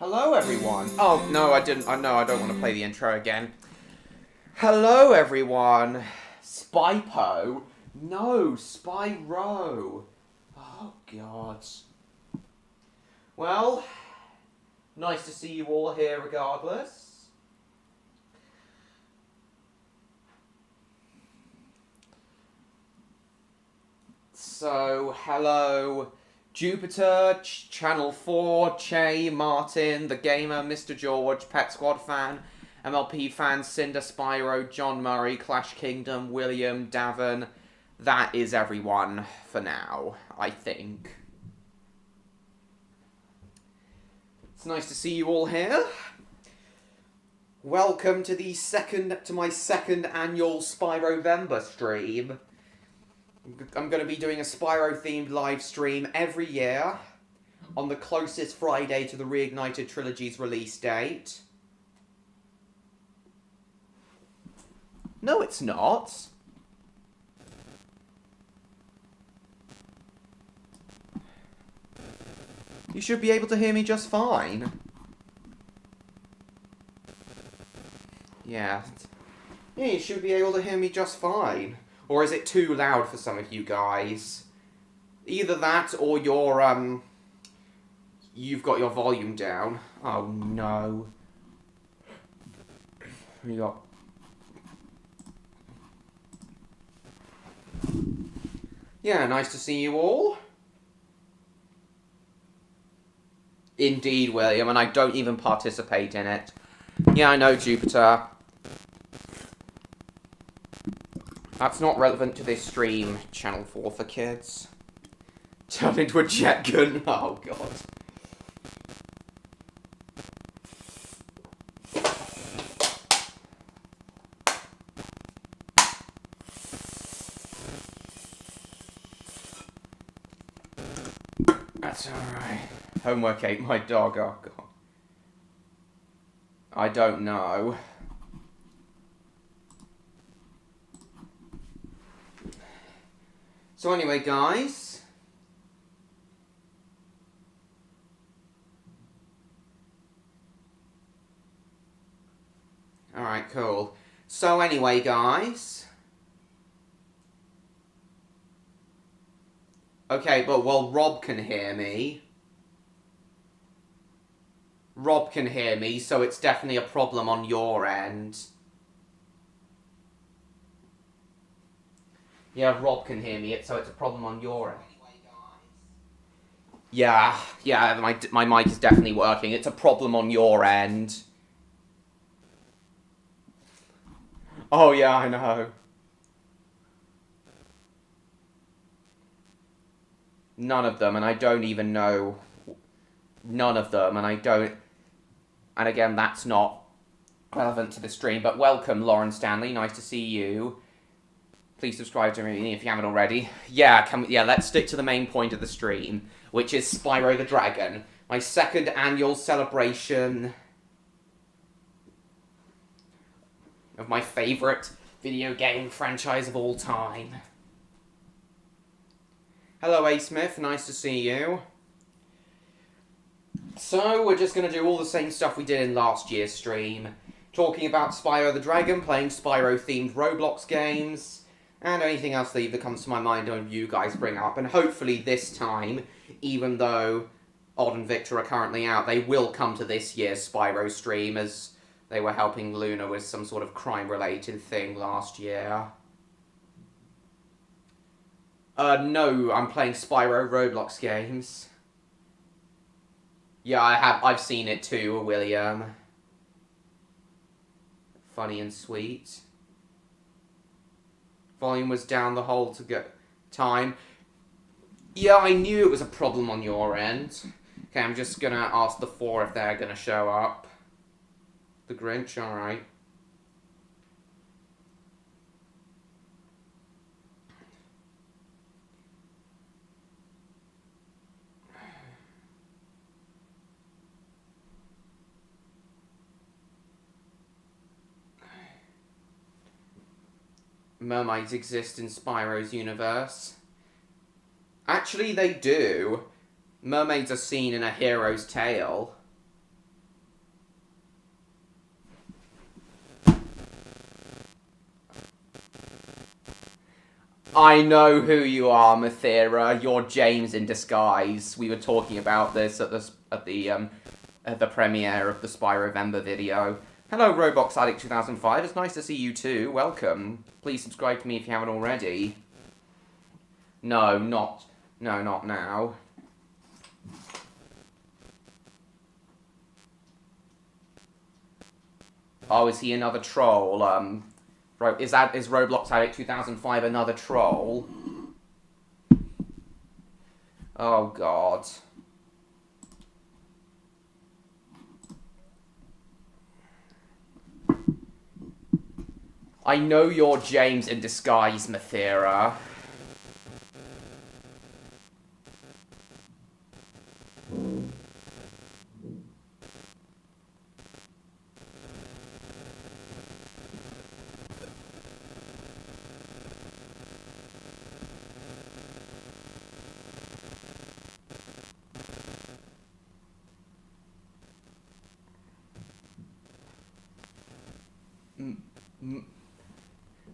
Hello, everyone. Oh, no, I didn't. No, I don't want to play the intro again. Hello, everyone. Spypo? No, Spyro. Oh, God. Well, nice to see you all here regardless. So, hello, Jupiter, Channel 4, Che, Martin, The Gamer, Mr. George, Pet Squad fan, MLP fan, Cinder, Spyro, John Murray, Clash Kingdom, William, Davin. That is everyone for now, I think. It's nice to see you all here. Welcome to my second annual Spyrovember stream. I'm going to be doing a Spyro-themed live stream every year on the closest Friday to the Reignited Trilogy's release date. No, it's not. You should be able to hear me just fine. Yeah. Yeah, you should be able to hear me just fine. Or is it too loud for some of you guys? Either that or you've got your volume down. Oh no. You got... Yeah, nice to see you all. Indeed, William, and I don't even participate in it. Yeah, I know, Jupiter. That's not relevant to this stream, Channel 4 for kids. Turn into a jet gun. Oh, God. That's alright. Homework ate my dog. Oh, God. I don't know. So anyway, guys, alright, cool. So anyway, guys, okay, but well, Rob can hear me. Rob can hear me, so it's definitely a problem on your end. Yeah, Rob can hear me, so it's a problem on your end. Yeah, my mic is definitely working. It's a problem on your end. Oh, yeah, I know. None of them, and I don't even know. None of them, and I don't... And again, that's not relevant to the stream, but welcome, Lauren Stanley. Nice to see you. Please subscribe to me if you haven't already. Yeah, let's stick to the main point of the stream, which is Spyro the Dragon. My second annual celebration of my favourite video game franchise of all time. Hello, A. Smith. Nice to see you. So, we're just going to do all the same stuff we did in last year's stream. Talking about Spyro the Dragon, playing Spyro-themed Roblox games, and anything else that comes to my mind and you guys bring up. And hopefully this time, even though Odd and Victor are currently out, they will come to this year's Spyro stream, as they were helping Luna with some sort of crime-related thing last year. No, I'm playing Spyro Roblox games. Yeah, I've seen it too, William. Funny and sweet. Volume was down the whole time. Yeah, I knew it was a problem on your end. Okay, I'm just gonna ask the 4 if they're gonna show up. The Grinch, alright. Mermaids exist in Spyro's universe. Actually, they do. Mermaids are seen in A Hero's Tale. I know who you are, Mathera. You're James in disguise. We were talking about this at the premiere of the Spyrovember video. Hello, Roblox Addict 2005. It's nice to see you too. Welcome. Please subscribe to me if you haven't already. No, not now. Oh, is he another troll? Is Roblox Addict 2005 another troll? Oh God. I know you're James in disguise, Mathera.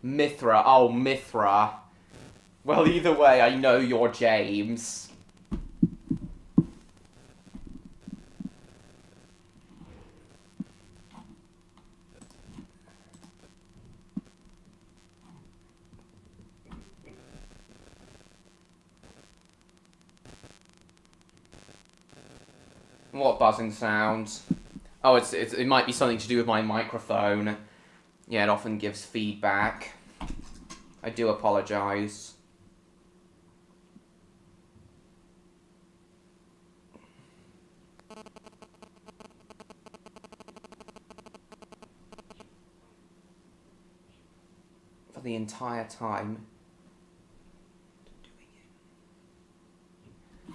Mithra. Oh, Mithra. Well, either way, I know you're James. What buzzing sounds? Oh, it might be something to do with my microphone. Yeah, it often gives feedback. I do apologise. For the entire time.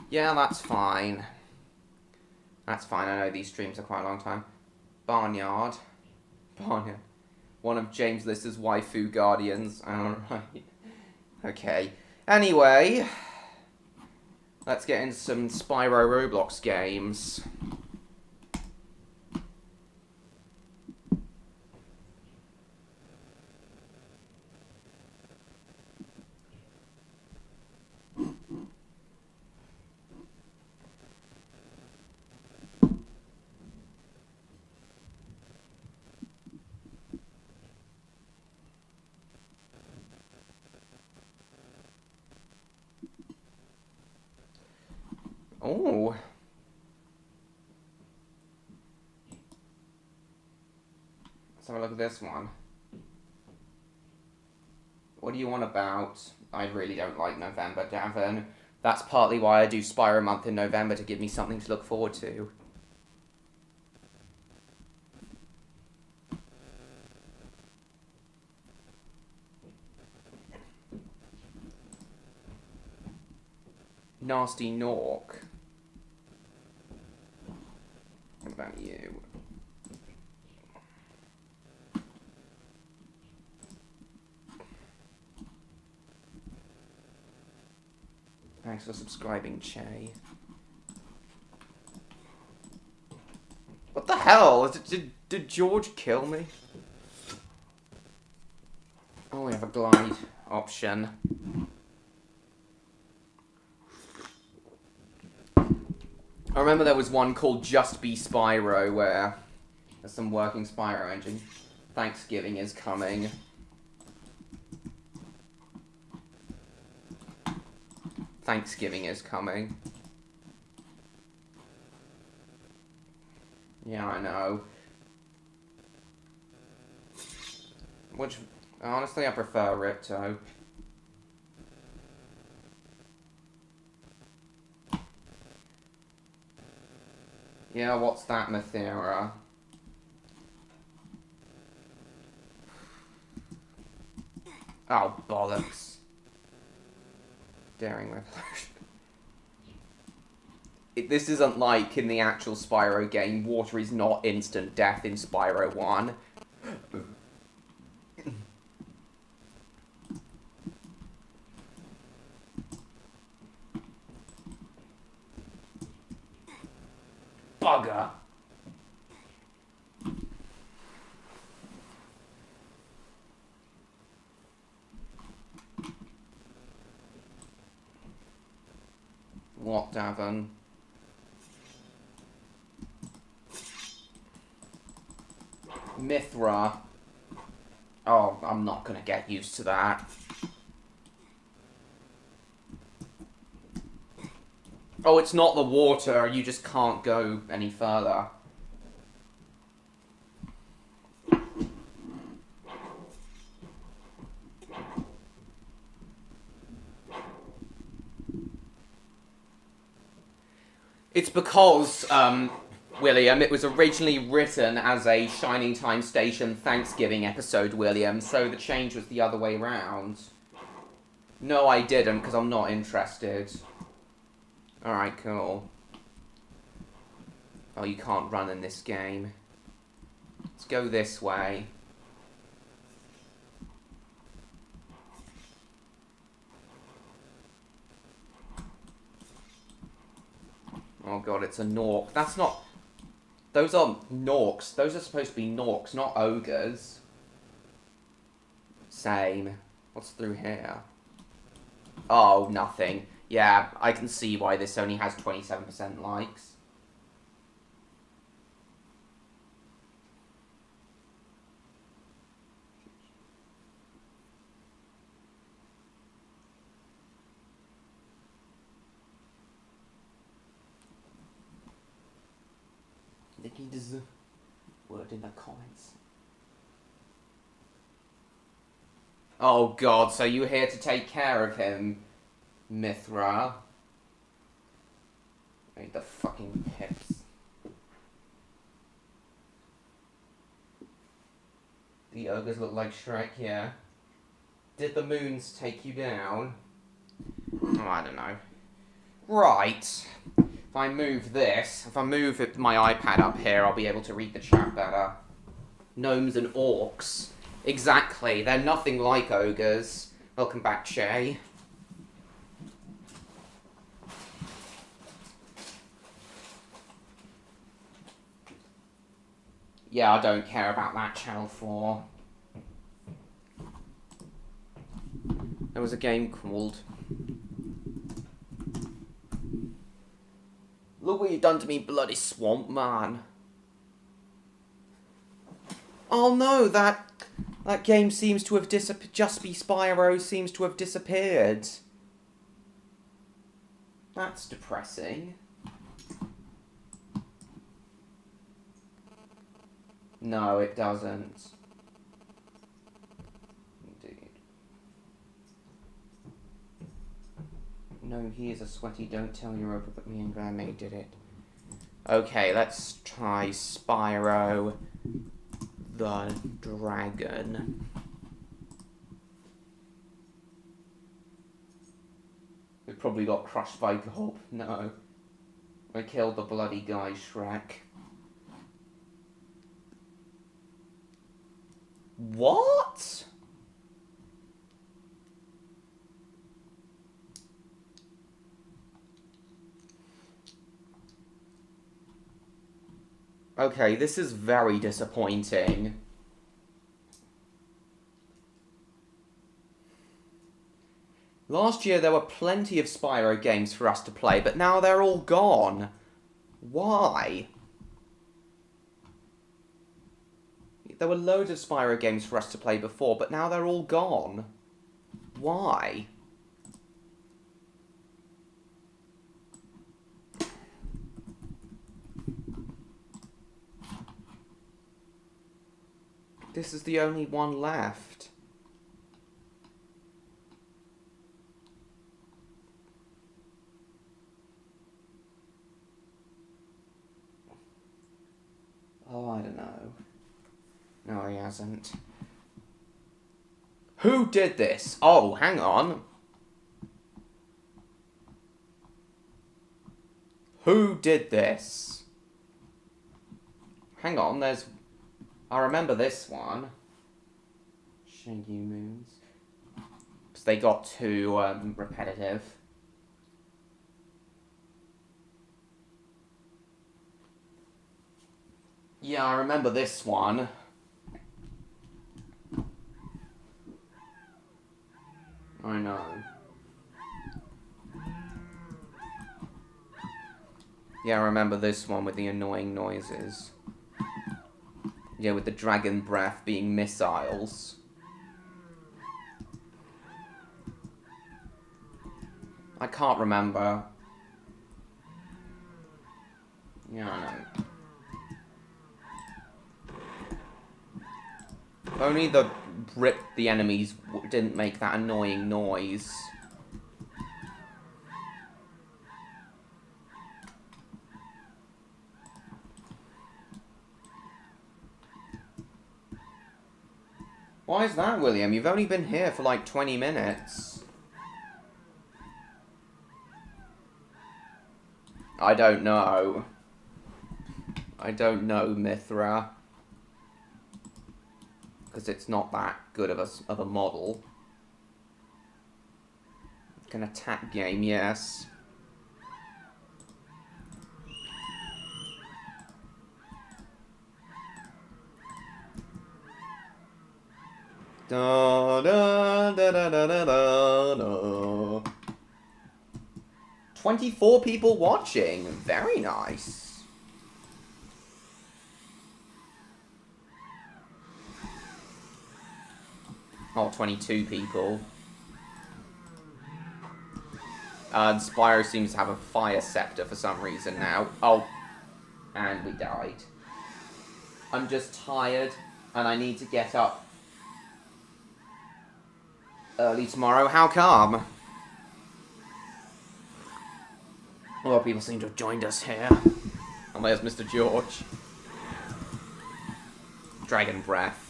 Yeah, that's fine. That's fine, I know these streams are quite a long time. Barnyard. Barnyard. One of James Lister's waifu guardians. Alright. Okay. Anyway. Let's get into some Spyro Roblox games. Oh. Let's have a look at this one. What do you want about? I really don't like November, Davin. That's partly why I do Spyro Month in November, to give me something to look forward to. Nasty Nork. What about you? Thanks for subscribing, Che. What the hell? Did George kill me? Oh, we have a glide option. I remember there was one called Just Be Spyro, where there's some working Spyro engine. Thanksgiving is coming. Thanksgiving is coming. Yeah, I know. Which, honestly, I prefer Ripto. Yeah, what's that, Mathera? Oh, bollocks. Daring Revolution. This isn't like in the actual Spyro game. Water is not instant death in Spyro 1. Bugger. tavern. Mithra. Oh, I'm not gonna get used to that. Oh, it's not the water. You just can't go any further. It's because, William, it was originally written as a Shining Time Station Thanksgiving episode, William, so the change was the other way round. No, I didn't, because I'm not interested. Alright, cool. Oh, you can't run in this game. Let's go this way. Oh god, it's a Nork. That's not... Those are Norks. Those are supposed to be Norks, not ogres. Same. What's through here? Oh, nothing. Yeah, I can see why this only has 27% likes. Nikki's word in the comments. Oh god, so you're here to take care of him, Mithra. Made the fucking pips. The ogres look like Shrek, yeah. Did the moons take you down? Oh, I don't know. Right. If I move this, if I move my iPad up here, I'll be able to read the chat better. Gnomes and orcs. Exactly, they're nothing like ogres. Welcome back, Shay. Yeah, I don't care about that Channel 4. There was a game called... Look what you've done to me, bloody swamp man. Oh no, that game seems to have disappeared. Just Be Spyro seems to have disappeared. That's depressing. No, it doesn't. Indeed. No, he is a sweaty, don't tell Europa, but me and Grandma did it. Okay, let's try Spyro the Dragon. We probably got crushed by Gob. No. I killed the bloody guy, Shrek. What? Okay, this is very disappointing. Last year there were plenty of Spyro games for us to play, but now they're all gone. Why? There were loads of Spyro games for us to play before, but now they're all gone. Why? This is the only one left. Oh, I don't know. No, he hasn't. Who did this? Oh, hang on. Who did this? Hang on, there's... I remember this one. Shaggy Moons. Because they got too repetitive. Yeah, I remember this one. I know. Yeah, I remember this one with the annoying noises. Yeah, with the dragon breath being missiles. I can't remember. Yeah, I know. If only the enemies didn't make that annoying noise. Why is that, William? You've only been here for like 20 minutes. I don't know. I don't know, Mithra. Because it's not that good of a model. It's an attack game, yes. Da, da, da, da, da, da, da. 24 people watching. Very nice. Oh, 22 people. And Spyro seems to have a fire scepter for some reason now. Oh. And we died. I'm just tired, and I need to get up early tomorrow. How come? A lot of people seem to have joined us here. And there's Mr. George. Dragon breath.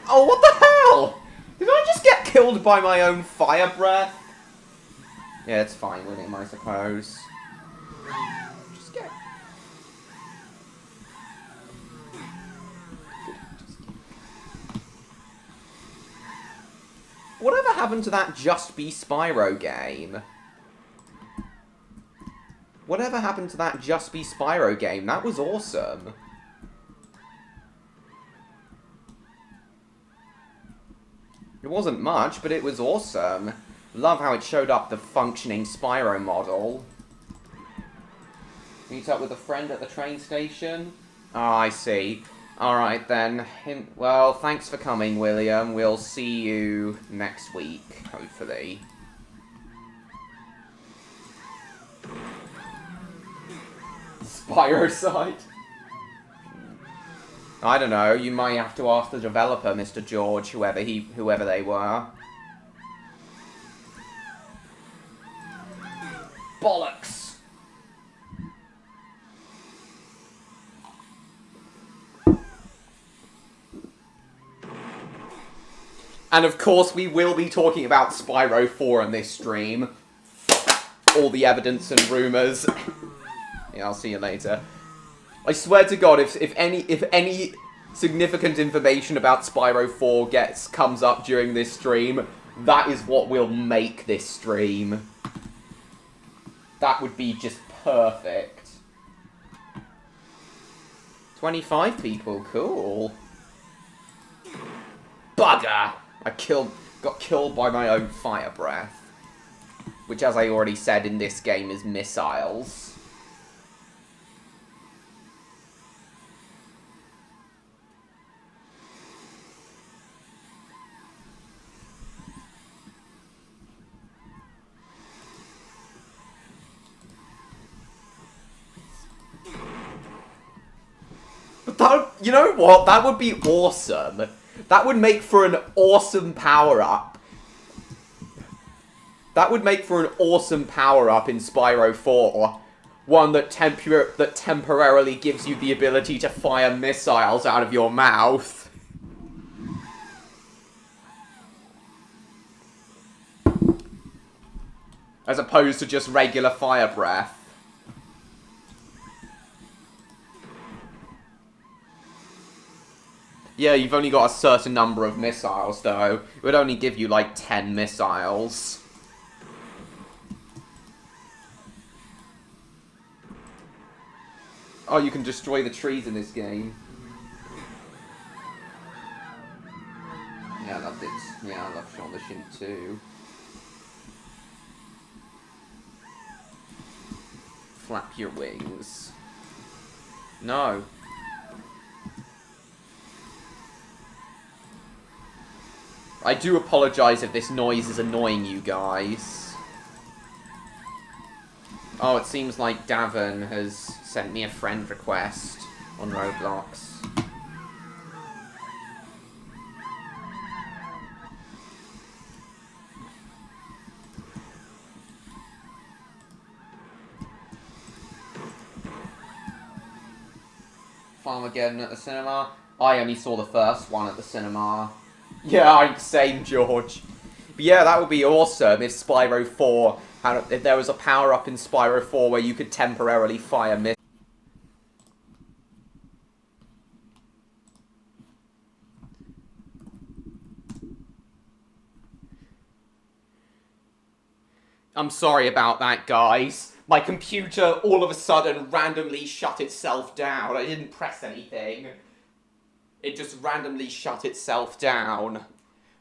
Oh, what the hell? Did I just get killed by my own fire breath? Yeah, it's fine, William, I suppose. Just get... Whatever happened to that Just Be Spyro game? Whatever happened to that Just Be Spyro game? That was awesome. It wasn't much, but it was awesome. Love how it showed up the functioning Spyro model. Meet up with a friend at the train station? Oh, I see. Alright then. Well, thanks for coming, William. We'll see you next week, hopefully. Spyro site? I don't know, you might have to ask the developer, Mr. George, whoever they were. Bollocks! And of course we will be talking about Spyro 4 on this stream. All the evidence and rumours. Yeah, I'll see you later. I swear to God, if any significant information about Spyro 4 comes up during this stream, that is what will make this stream. That would be just perfect. 25 people, cool. Bugger! I got killed by my own fire breath. Which, as I already said, in this game is missiles. But you know what? That would be awesome. That would make for an awesome power-up. That would make for an awesome power-up in Spyro 4. One that temporarily gives you the ability to fire missiles out of your mouth. As opposed to just regular fire breath. Yeah, you've only got a certain number of missiles, though. It would only give you, like, 10 missiles. Oh, you can destroy the trees in this game. Yeah, I loved it. Yeah, I love Shaun the Shimp too. Flap your wings. No. I do apologise if this noise is annoying you guys. Oh, it seems like Davin has sent me a friend request on Roblox. Farmageddon at the cinema. I only saw the first one at the cinema. Yeah, same, George. But yeah, that would be awesome if Spyro 4 had, if there was a power-up in Spyro 4 where you could temporarily fire missiles. I'm sorry about that, guys. My computer all of a sudden randomly shut itself down. I didn't press anything. It just randomly shut itself down.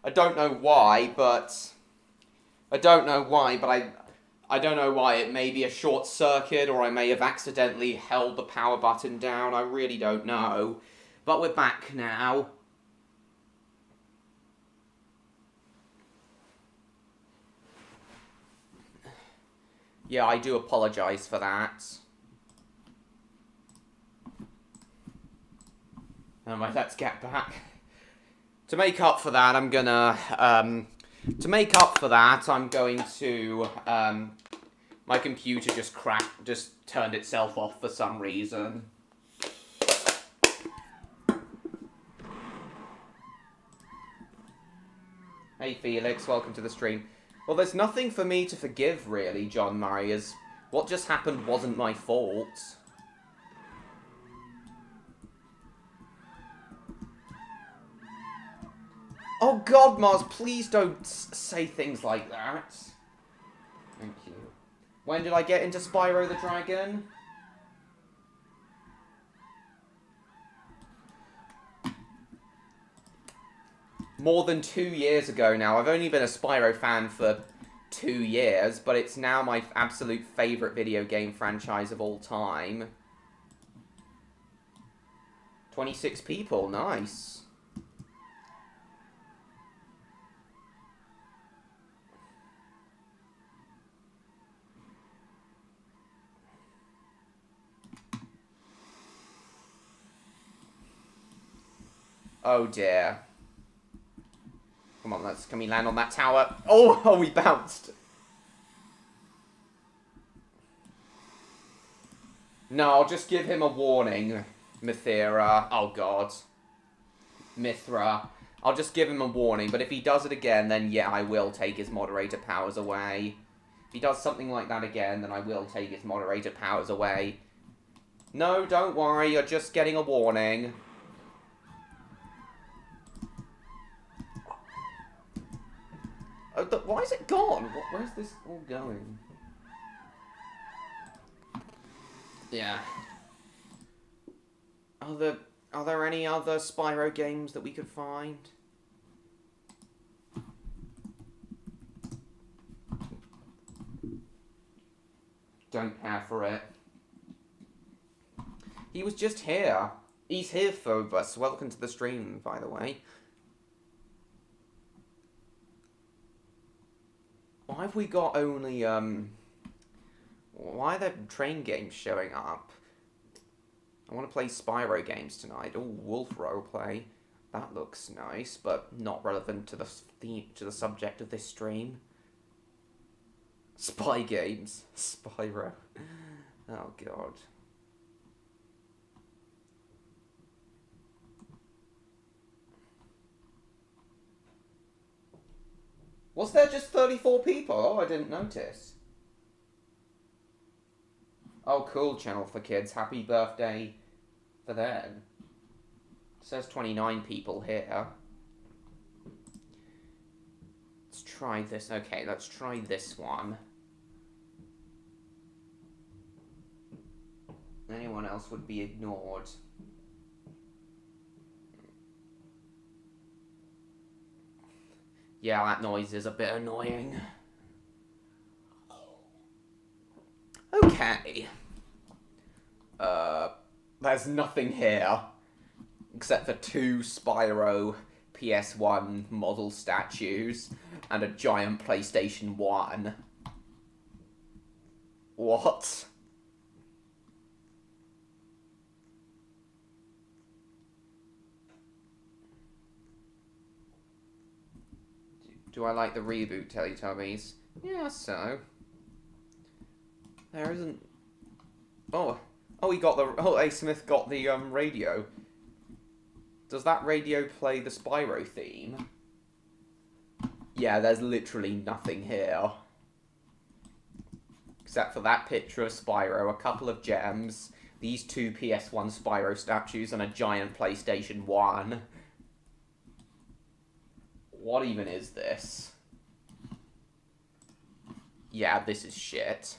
I don't know why, but... I don't know why it may be a short circuit, or I may have accidentally held the power button down. I really don't know. But we're back now. Yeah, I do apologise for that. Anyway, let's get back. To make up for that, I'm gonna, my computer just turned itself off for some reason. Hey Felix, welcome to the stream. Well, there's nothing for me to forgive, really, John Murray, as what just happened wasn't my fault. Oh god, Mars, please don't say things like that. Thank you. When did I get into Spyro the Dragon? More than 2 years ago now. I've only been a Spyro fan for 2 years, but it's now my absolute favourite video game franchise of all time. 26 people, nice. Oh dear. Come on, can we land on that tower? Oh, we bounced. No, I'll just give him a warning, Mithra. Oh god. Mithra. I'll just give him a warning, but if he does it again, then yeah, I will take his moderator powers away. If he does something like that again, then I will take his moderator powers away. No, don't worry, you're just getting a warning. Oh, why is it gone? Where's this all going? Yeah. Are there any other Spyro games that we could find? Don't care for it. He was just here. He's here, Phobos. Welcome to the stream, by the way. Why have we got only, why are there train games showing up? I want to play Spyro games tonight. Oh, Wolf Roleplay. That looks nice, but not relevant to the theme, to the subject of this stream. Spy games. Spyro. Oh, God. Was there just 34 people? Oh, I didn't notice. Oh, cool, Channel for Kids. Happy birthday for them. It says 29 people here. Let's try this. Okay, let's try this one. Anyone else would be ignored. Yeah, that noise is a bit annoying. Okay. There's nothing here. Except for 2 Spyro PS1 model statues and a giant PlayStation 1. What? Do I like the reboot, Teletubbies? Yeah, so. There isn't... Oh, he got the... Oh, A. Smith got the, radio. Does that radio play the Spyro theme? Yeah, there's literally nothing here. Except for that picture of Spyro, a couple of gems, these 2 PS1 Spyro statues, and a giant PlayStation 1. What even is this? Yeah, this is shit.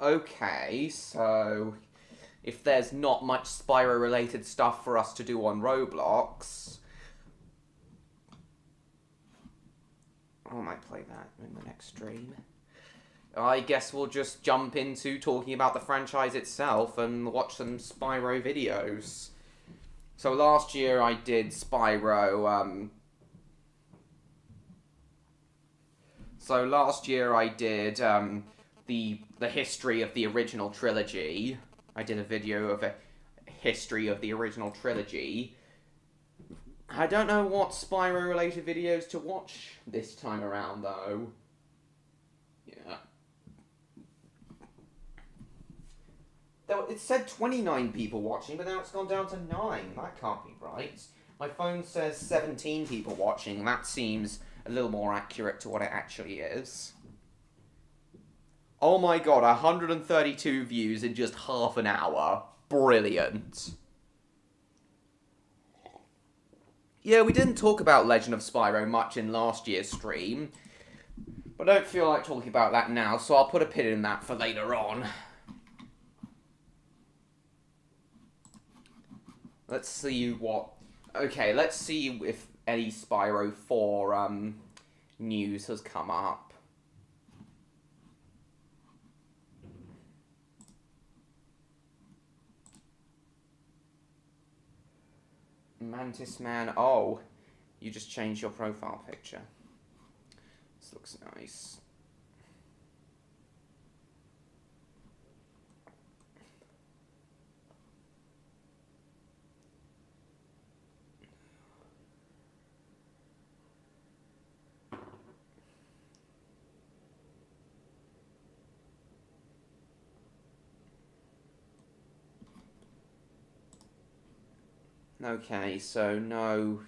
Okay, so if there's not much Spyro-related stuff for us to do on Roblox, I might play that in the next stream. I guess we'll just jump into talking about the franchise itself and watch some Spyro videos. So last year I did Spyro, the history of the original trilogy. I did a video of a history of the original trilogy. I don't know what Spyro-related videos to watch this time around, though. Yeah. It said 29 people watching, but now it's gone down to 9. That can't be right. My phone says 17 people watching. That seems a little more accurate to what it actually is. Oh my god, 132 views in just half an hour. Brilliant. Yeah, we didn't talk about Legend of Spyro much in last year's stream, but I don't feel like talking about that now, so I'll put a pin in that for later on. Let's see what... Okay, let's see if any Spyro 4 news has come up. Mantis Man. Oh, you just changed your profile picture. This looks nice. Okay, so no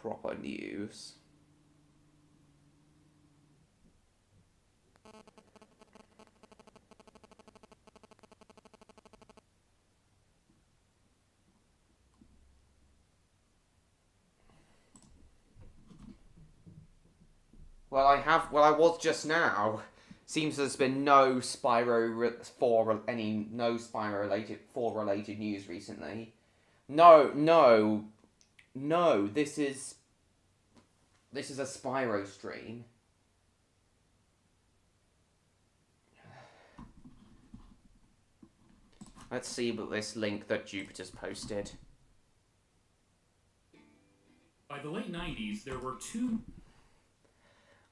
proper news. Well, I was just now. Seems there's been no Spyro 4 related news recently. No, this is a Spyro stream. Let's see this link that Jupiter's posted. By the late 90s, there were 2...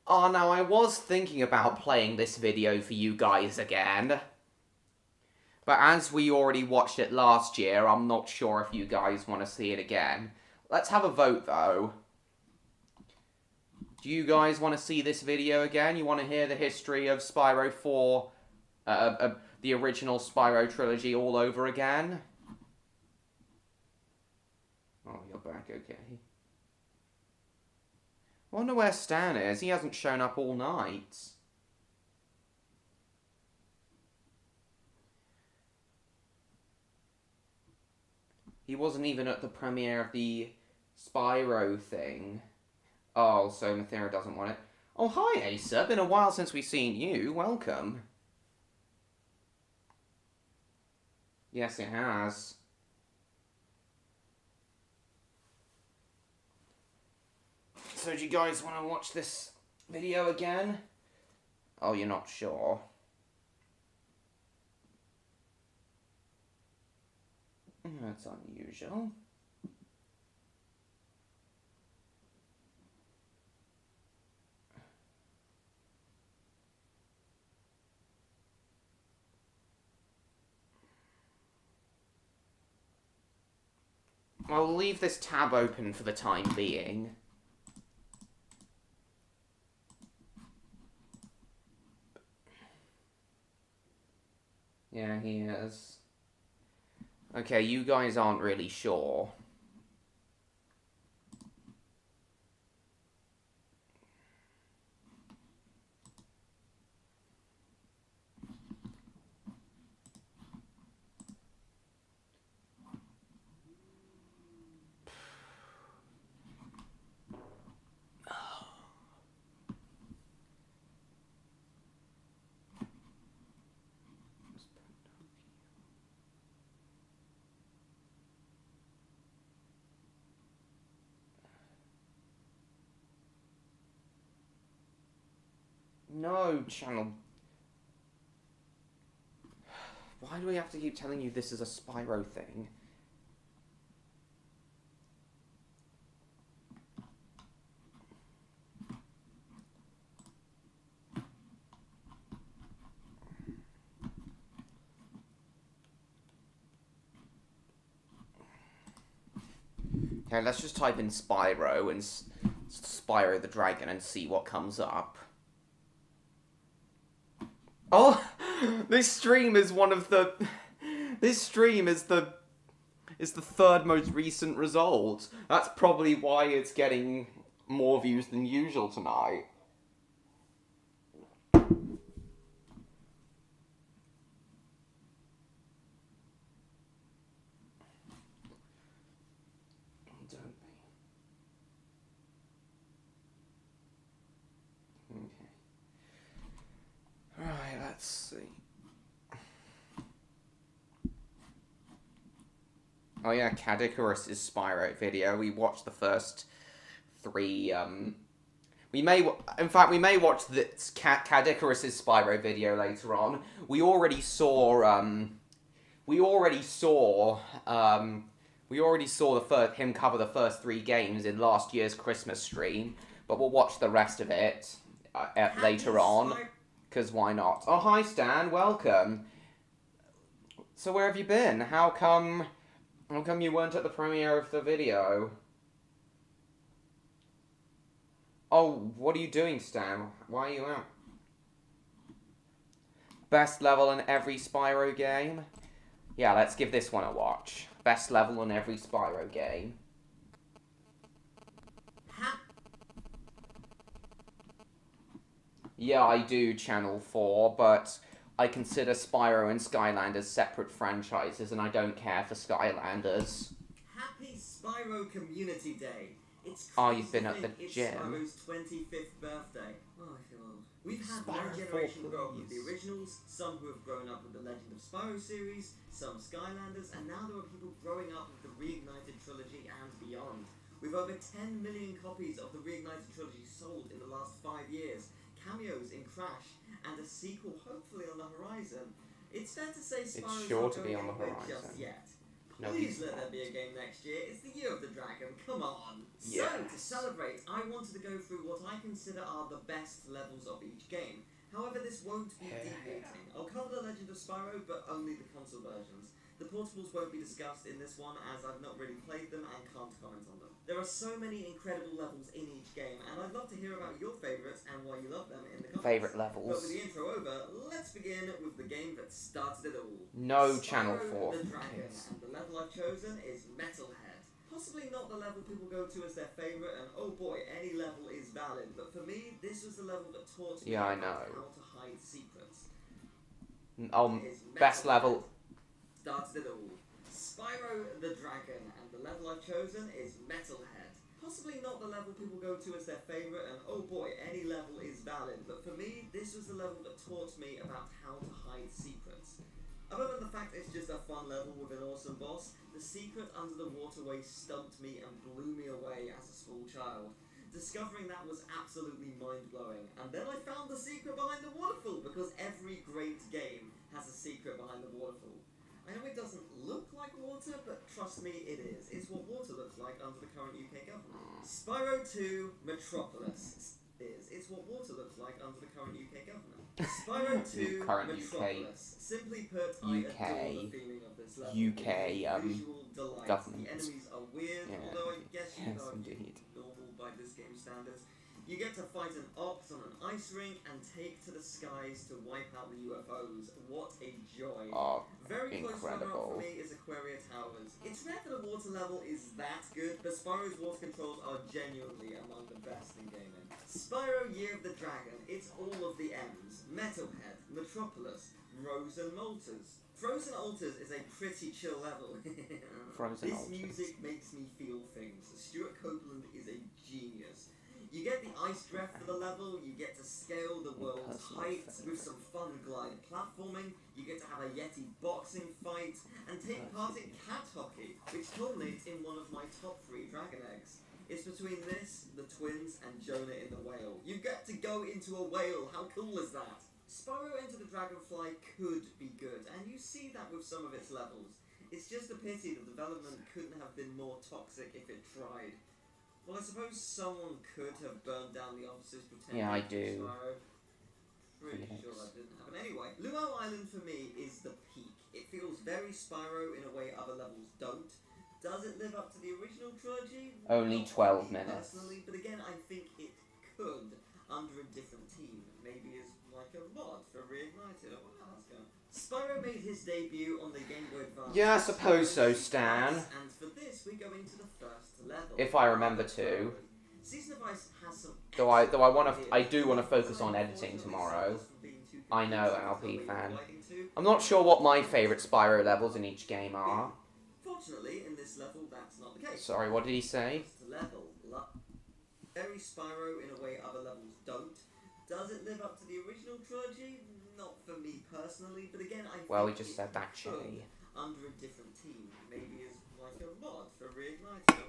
Oh, now I was thinking about playing this video for you guys again. But as we already watched it last year, I'm not sure if you guys want to see it again. Let's have a vote, though. Do you guys want to see this video again? You want to hear the history of Spyro 4, the original Spyro trilogy all over again? Oh, you're back, okay. I wonder where Stan is. He hasn't shown up all night. He wasn't even at the premiere of the Spyro thing. Oh, so Mathera doesn't want it. Oh, hi, Asa. Been a while since we've seen you. Welcome. Yes, it has. So do you guys want to watch this video again? Oh, you're not sure? That's unusual. I'll leave this tab open for the time being. Yeah, he is. Okay, you guys aren't really sure. No, channel. Why do we have to keep telling you this is a Spyro thing? Okay, let's just type in Spyro and Spyro the Dragon and see what comes up. Oh, this stream is one of the. This stream is the third most recent result. That's probably why it's getting more views than usual tonight. Right, let's see. Oh yeah, Cadicarus' Spyro video. We watched the first 3, we may watch the Cadicarus' Spyro video later on. We already saw, him cover the first 3 games in last year's Christmas stream, but we'll watch the rest of it later on. Because why not? Oh, hi Stan, welcome. So where have you been? How come you weren't at the premiere of the video? Oh, what are you doing, Stan? Why are you out? Best level in every Spyro game? Yeah, let's give this one a watch. Best level in every Spyro game. Yeah, I do, Channel 4, but I consider Spyro and Skylanders separate franchises, and I don't care for Skylanders. Happy Spyro Community Day! It's Oh, you've been at the it's gym. Spyro's 25th birthday. Oh, I feel old. We've had Spyro one generation 4, grow up with the please. originals, some who have grown up with the Legend of Spyro series, some Skylanders, and now there are people growing up with the Reignited Trilogy and beyond. With over 10 million copies of the Reignited Trilogy sold in the last 5 years, cameos in Crash, and a sequel hopefully on the horizon. It's fair to say Spyro's sure not to going be on the anywhere horizon. just yet. No, Please he's let there not. be a game next year. It's the year of the dragon. Come on. Yes. So, to celebrate, I wanted to go through what I consider are the best levels of each game. However, this won't be deviating. I'll cover the Legend of Spyro, but only the console versions. The portables won't be discussed in this one, as I've not really played them and can't comment on them. There are so many incredible levels in each game, and I'd love to hear about your favourites and why you love them in the comments. Favourite But levels. with the intro over, let's begin with the game that started it all. No, Spyro Channel 4. the Dragon, and the level I've chosen is Metalhead. Possibly not the level people go to as their favourite, and oh boy, any level is valid, but for me, this was the level that taught me I about know. how to hide secrets. Best level. Started it all. Spyro the Dragon, and the level I've chosen is Metalhead. Possibly not the level people go to as their favourite, and oh boy, any level is valid, but for me, this was the level that taught me about how to hide secrets. Other than the fact it's just a fun level with an awesome boss, the secret under the waterway stumped me and blew me away as a small child. Discovering that was absolutely mind-blowing. And then I found the secret behind the waterfall, because every great game has a secret behind the waterfall. I know it doesn't look like water, but trust me, it is. It's what water looks like under the current UK government. Spyro 2 Metropolis is. It's what water looks like under the current UK government. Spyro 2 Metropolis. Simply put, I adore the feeling of this level. Visual delight. Government. The enemies are weird, although I guess you know, indeed. normal by this game standards. You get to fight an ops on an ice rink and take to the skies to wipe out the UFOs. What a joy. Oh, Very close runner-up incredible. for me is Aquaria Towers. It's rare that a water level is that good, but Spyro's water controls are genuinely among the best in gaming. Spyro Year of the Dragon, it's all of the M's. Metalhead, Metropolis, Frozen Altars. Frozen Altars is a pretty chill level. This music makes me feel things. Stuart Copeland is a genius. You get the ice breath for the level, you get to scale the world's heights with some fun glide platforming, you get to have a Yeti boxing fight, and take part in cat hockey, which culminates in one of my top 3 dragon eggs. It's between this, the twins, and Jonah in the whale. You get to go into a whale, how cool is that? Spyro Enter the Dragonfly could be good, and you see that with some of its levels. It's just a pity the development couldn't have been more toxic if it tried. Well, I suppose someone could have burned down the offices pretending Yeah, I to do. Spyro. Pretty sure that didn't happen. Anyway, Luau Island for me is the peak. It feels very Spyro in a way other levels don't. Does it live up to the original trilogy? Only Not 12 me minutes. personally, but again, I think it could under a different team. Maybe as like a mod for Reignited. I wonder how that's going. Spyro made his debut on the Game Boy Advance. Yeah, I suppose so, Stan. And for this, we go into the first level. If I remember to. Season of Ice has some Though I do want to focus on editing tomorrow. I know, LP fan. I'm not sure what my favourite Spyro levels in each game are. Fortunately, in this level, that's not the case. Sorry, what did he say? Very Spyro in a way other levels don't. Does it live up to the original trilogy? Not for me personally, but again, I Well, think he just it said actually. could under a different team. Maybe as like a mod for Reignited.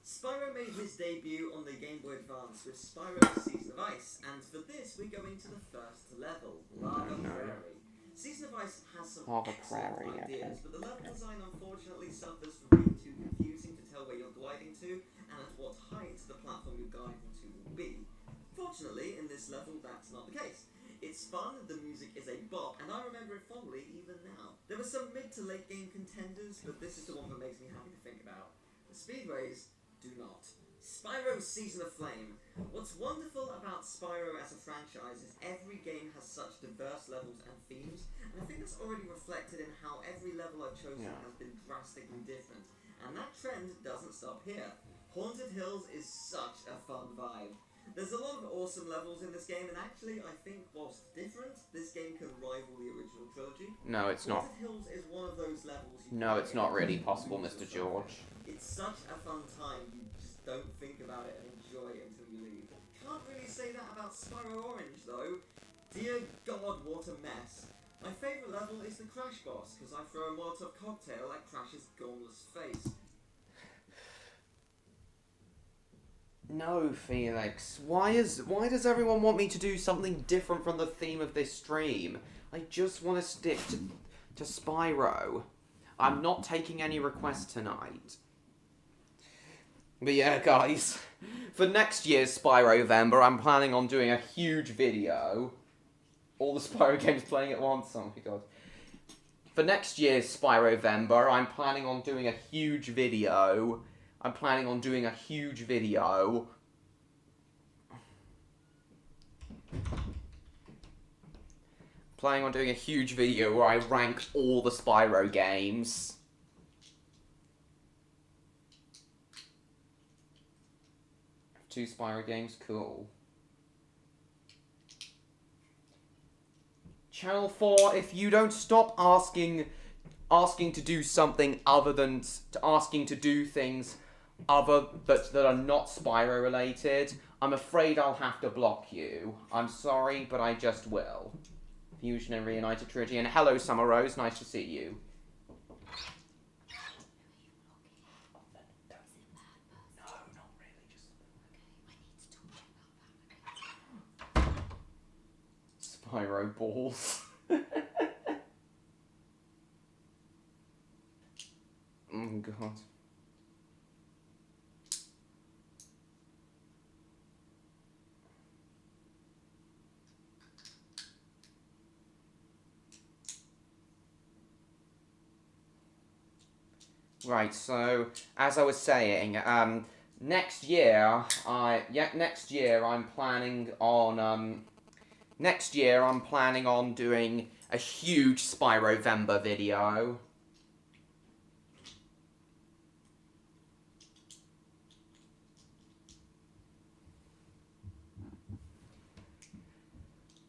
Spyro made his debut on the Game Boy Advance with Spyro Season of Ice, and for this we go into the first level, Lava Prairie. Season of Ice has some excellent ideas, but the level design unfortunately suffers from being too confusing to tell where you're gliding to, and at what height the platform you're gliding to will be. Fortunately, in this level, that's not the case. It's fun, the music is a bop, and I remember it fondly even now. There were some mid to late game contenders, but this is the one that makes me happy to think about. The Speedways do not. Spyro Season of Flame. What's wonderful about Spyro as a franchise is every game has such diverse levels and themes, and I think that's already reflected in how every level I've chosen has been drastically different. And that trend doesn't stop here. Haunted Hills is such a fun vibe. There's a lot of awesome levels in this game, and actually, I think, whilst different, this game can rival the original trilogy. No, it's not. Haunted Hills is one of those levels. No, it's not really possible, Mr. George. It's such a fun time, you just don't think about it and enjoy it until you leave. Can't really say that about Spyro Orange, though. Dear God, what a mess. My favourite level is the Crash boss, because I throw a Molotov cocktail at Crash's gormless face. No, Felix. Why does everyone want me to do something different from the theme of this stream? I just want to stick to Spyro. I'm not taking any requests tonight. But yeah, guys, for next year's Spyrovember, I'm planning on doing a huge video. All the Spyro games playing at once. Oh my god. For next year's Spyrovember, I'm planning on doing a huge video. Planning on doing a huge video where I rank all the Spyro games. Two Spyro games, cool. Channel 4, if you don't stop asking to do something other than asking to do things that are not Spyro related, I'm afraid I'll have to block you. I'm sorry, but I just will. Fusion and Reignited Trilogy, and hello Summer Rose, nice to see you. No, not really, just... Spyro balls. Oh god. Right, so as I was saying, next year I'm planning on doing a huge Spyrovember video.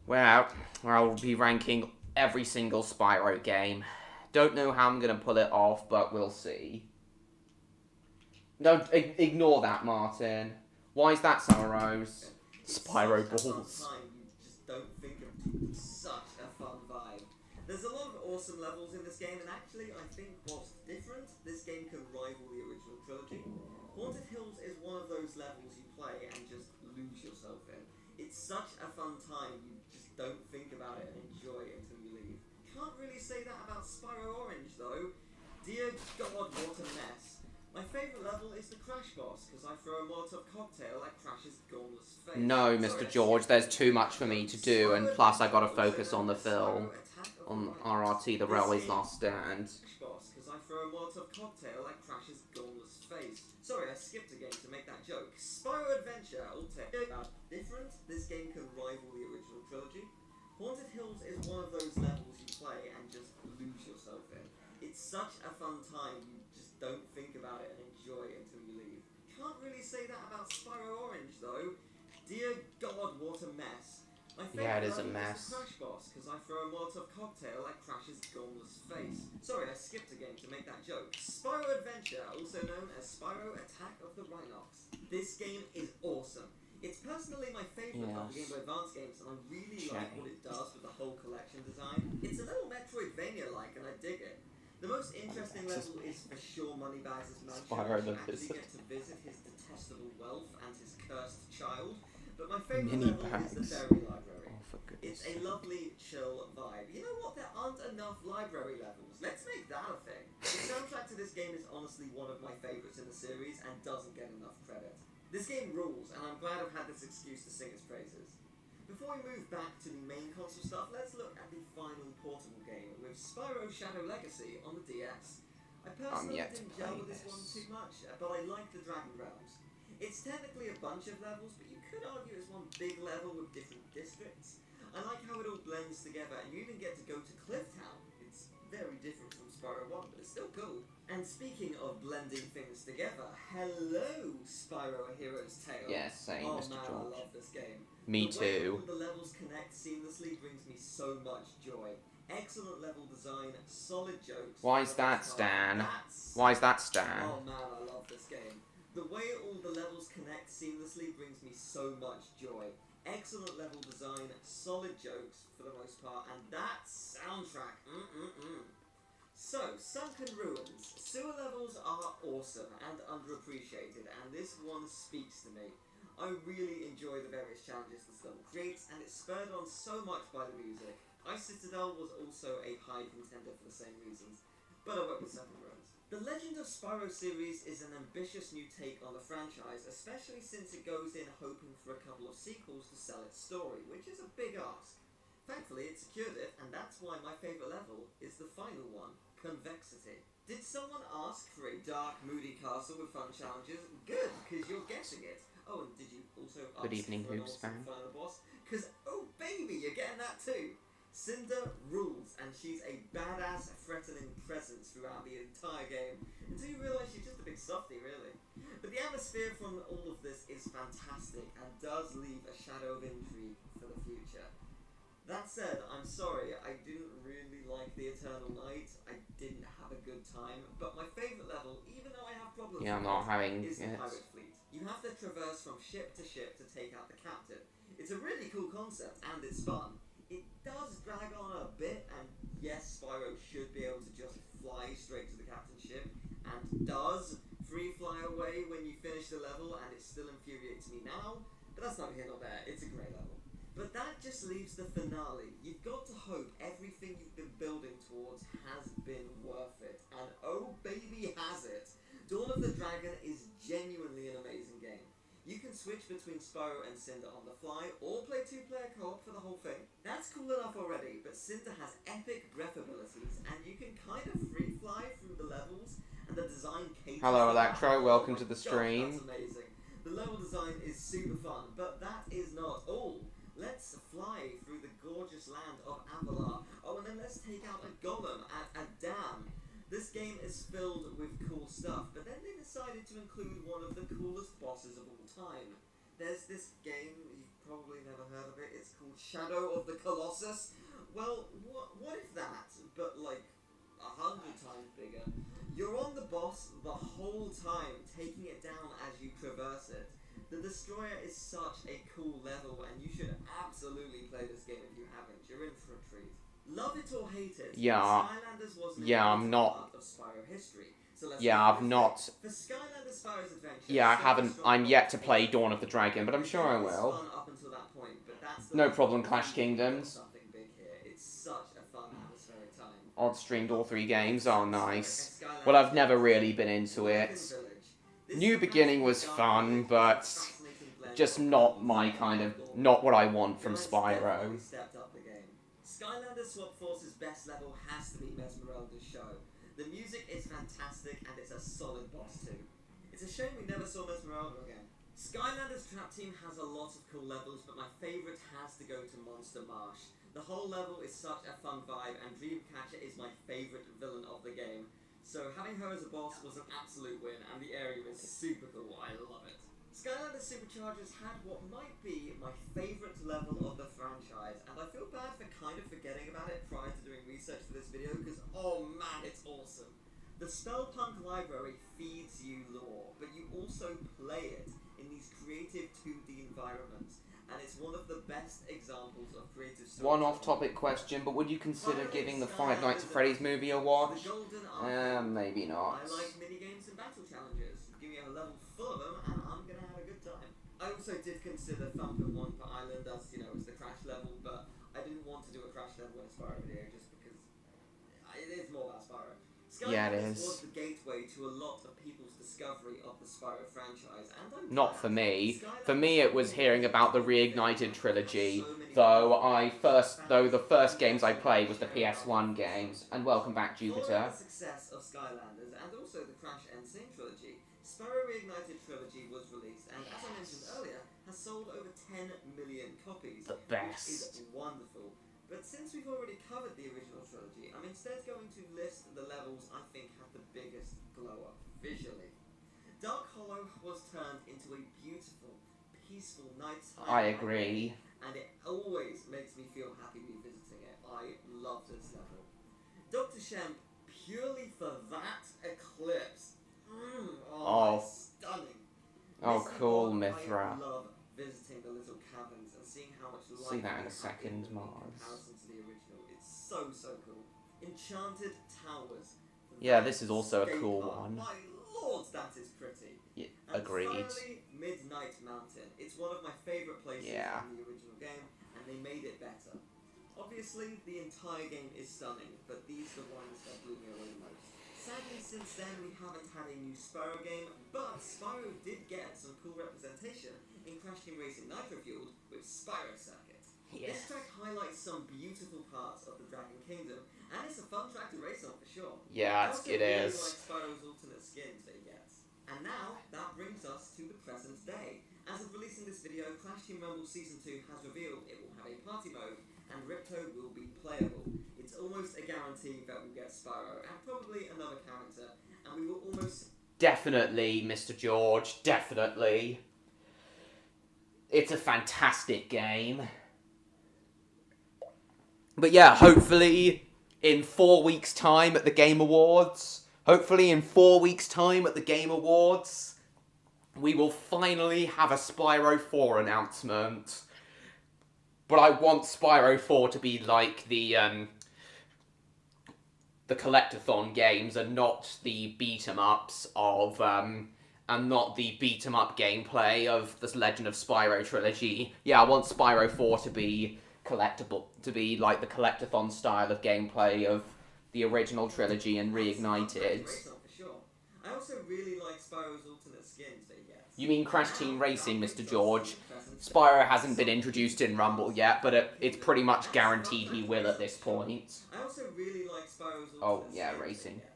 Where I'll be ranking every single Spyro game. Don't know how I'm gonna pull it off, but we'll see. Don't ignore that, Martin. Why is that, Summer Rose? Spyro balls. You just don't think of such a fun vibe. There's a lot of awesome levels in this game, and actually, I think what's different, this game can rival the original trilogy. Haunted Hills is one of those levels you play and just lose yourself in. It's such a fun time, you just don't think about it and enjoy it until you leave. Can't really say that about Spyro Orange, though. Dear God, what a mess. My favourite level is the Crash Boss, because I throw a Molotov cocktail at Crash's gormless face. No, Mr. George, there's too much for me to do, and plus I gotta focus on the film. On RRT, The Railway's Last Stand. Boss, because I throw a Molotov cocktail at Crash's gormless face. Sorry, I skipped a game to make that joke. Spyro Adventure, different. This game can rival the original trilogy. Haunted Hills is one of those levels you play and just lose yourself in. It's such a fun time, you just don't think about it and enjoy it until you leave. Can't really say that about Spyro Orange, though. Dear God, what a mess. My Yeah, it is a level mess. the Crash Boss, because I throw a Molotov cocktail at Crash's gormless face. Sorry, I skipped a game to make that joke. Spyro Adventure, also known as Spyro Attack of the Rhinox. This game is awesome. It's personally my favourite of the Game Boy Advance games, and I really like what it does with the whole collection design. It's a little Metroidvania-like, and I dig it. The most interesting level is for sure Moneybags' mansion, where you actually get to visit his detestable wealth and his cursed child. But my favourite level is the Fairy Library. It's a lovely, chill vibe. You know what? There aren't enough library levels. Let's make that a thing. The soundtrack to this game is honestly one of my favourites in the series and doesn't get enough credit. This game rules, and I'm glad I've had this excuse to sing its praises. Before we move back to the main console stuff, let's look at the final portable game with Spyro Shadow Legacy on the DS. I personally didn't gel with this one too much, but I like the Dragon Realms. It's technically a bunch of levels, but you could argue it's one big level with different districts. I like how it all blends together, and you even get to go to Clifftown. It's very different from Spyro 1, but it's still cool. And speaking of blending things together, hello, Spyro A Hero's Tale. Yes, same, Mr. Man, George. I love this game. Me too. The way all the levels connect seamlessly brings me so much joy. Excellent level design, solid jokes. Why is that, Stan? Why is that, Stan? Oh man, I love this game. The way all the levels connect seamlessly brings me so much joy. Excellent level design, solid jokes for the most part, and that soundtrack. So, Sunken Ruins. Sewer levels are awesome and underappreciated, and this one speaks to me. I really enjoy the various challenges this level creates, and it's spurred on so much by the music. Ice Citadel was also a high contender for the same reasons, but I went with Sunken Ruins. The Legend of Spyro series is an ambitious new take on the franchise, especially since it goes in hoping for a couple of sequels to sell its story, which is a big ask. Thankfully, it secured it, and that's why my favourite level is the final one, Convexity. Did someone ask for a dark, moody castle with fun challenges? Good, because you're guessing it. Oh, and did you also ask Good evening, for an Hoops awesome fan. final boss? Because, oh baby, you're getting that too. Cinder rules, and she's a badass, threatening presence throughout the entire game, until you realise she's just a big softie, really. But the atmosphere from all of this is fantastic, and does leave a shadow of intrigue for the future. That said, I'm sorry, I didn't really like the Eternal Night. I didn't have a good time, but my favourite level, even though I have problems Yeah, I'm with not having is the it. pirate fleet. You have to traverse from ship to take out the captain. It's a really cool concept, and it's fun. It does drag on a bit, and yes, Spyro should be able to just fly straight to the captain's ship, and does free fly away when you finish the level, and it still infuriates me now, but that's not here nor there. It's a great level. But that just leaves the finale. You've got to hope everything you've been building towards has been worth it. And oh baby has it! Dawn of the Dragon is genuinely an amazing game. You can switch between Spyro and Cinder on the fly, or play 2-player co-op for the whole thing. That's cool enough already, but Cinder has epic breath abilities, and you can kind of free fly through the levels, and the design caters. Hello, to that. Electro. Welcome to Oh my the gosh, stream. that's amazing. The level design is super fun, but that is not all. Let's fly through the gorgeous land of Avalar. Oh, and then let's take out a golem at a dam. This game is filled with cool stuff, but then they decided to include one of the coolest bosses of all time. There's this game, you've probably never heard of it, it's called Shadow of the Colossus. Well, what if that, but like 100 times bigger? You're on the boss the whole time, taking it down as you traverse it. The Destroyer is such a cool level, and you should absolutely play this game if you haven't. You're in for a treat. Love it or hate it, Yeah. Skylanders was an I'm important not. part of Spyro history. So let's Yeah, get I've into not. it. For Skylanders Spyro's Adventure, Yeah, I so haven't. strong I'm yet to competition. play Dawn of the Dragon, but I'm sure I It was will. fun up until that point, but that's the No point. problem, Clash We've got Kingdoms. something big here. It's such a fun atmospheric time. Odd streamed all 3 games. Oh, nice. Skylanders Well, I've never really been into Broken it. Village. This New is a Beginning was fantastic fun, arcade with but a fascinating blend just of not levels my and kind of, lore. not what I want from Guys Spyro. definitely stepped up the game. Skylanders Swap Force's best level has to be Mesmeralda's show. The music is fantastic and it's a solid boss too. It's a shame we never saw Mesmeralda again. Skylanders Trap Team has a lot of cool levels, but my favourite has to go to Monster Marsh. The whole level is such a fun vibe, and Dreamcatcher is my favourite villain of the game. So having her as a boss was an absolute win, and the area is super cool. I love it. Skylanders Superchargers had what might be my favourite level of the franchise, and I feel bad for kind of forgetting about it prior to doing research for this video, because oh man, it's awesome. The Spellpunk library feeds you lore, but you also play it in these creative 2D environments, and it's one of the best examples of creative One storytelling. off-topic question, but would you consider Finally, giving the Skylanders Five Nights at Freddy's movie a watch? The Golden Archive. Maybe not. I like minigames and battle challenges. Give me a level full of them and I'm gonna have a good time. I also did consider Thumping One per Island as, you know, as the Crash level, but I didn't want to do a Crash level in a Spyro video just because it is more about Spyro. Yeah, it Skylanders is. was the gateway to a lot of people's discovery of the Spyro franchise, and I'm Not glad. for me. Skylanders For me, it was was hearing about the Reignited Trilogy, though the first games I played was the PS1 games. And welcome back, Jupiter. Following the success of Skylanders and also the Crash and Sing trilogy, Spyro Reignited Trilogy was released and, as I mentioned earlier, has sold over 10 million copies. The Which best. is wonderful. But since we've already covered the original trilogy, I'm instead going to list the levels I think have the biggest glow up visually. Dark Hollow was turned into a beautiful, peaceful nighttime. I agree. And it always makes me feel happy revisiting it. I love this level. Dr. Shemp, purely for that eclipse. Oh. Stunning. Oh, Misty cool, Bog, Mithra. I love visiting the little caverns and seeing how much life See that in a they have second, in Mars. comparison to the original. It's so, so cool. Enchanted Towers. Yeah, That this is also a skate cool park. one. My lord, that is pretty. Yeah, And agreed. finally, Midnight Mountain. It's one of my favourite places Yeah. in the original game, and they made it better. Obviously, the entire game is stunning, but these are the ones that blew me away most. Sadly, since then, we haven't had a new Spyro game, but Spyro did get some cool representation in Crash Team Racing Nitro Fueled with Spyro Circuit. This track highlights some beautiful parts of the Dragon Kingdom, and it's a fun track to race on for sure. Yeah, I also it really is. like Spyro's alternate skins that he gets. And now, that brings us to the present day. As of releasing this video, Clash Team Rumble Season 2 has revealed it will have a party mode, and Ripto will be playable. It's almost a guarantee that we'll get Spyro, and probably another character, and we will almost... Definitely, Mr. George, definitely. It's a fantastic game. But yeah, hopefully in 4 weeks' time at the Game Awards, we will finally have a Spyro 4 announcement. But I want Spyro 4 to be like the Collectathon games and not the beat-em-ups of and not the beat-em-up gameplay of the Legend of Spyro trilogy. Yeah, I want Spyro 4 to be collectible, to be like the collectathon style of gameplay of the original trilogy and Reignited. For sure. I also really like Spyro's alternate skins that he gets. You mean Crash Team Racing, Mr. George? Spyro hasn't been introduced in Rumble yet, but it's pretty much guaranteed he will at this point. I also really like Spyro's alternate Oh, yeah, skins racing. that he gets.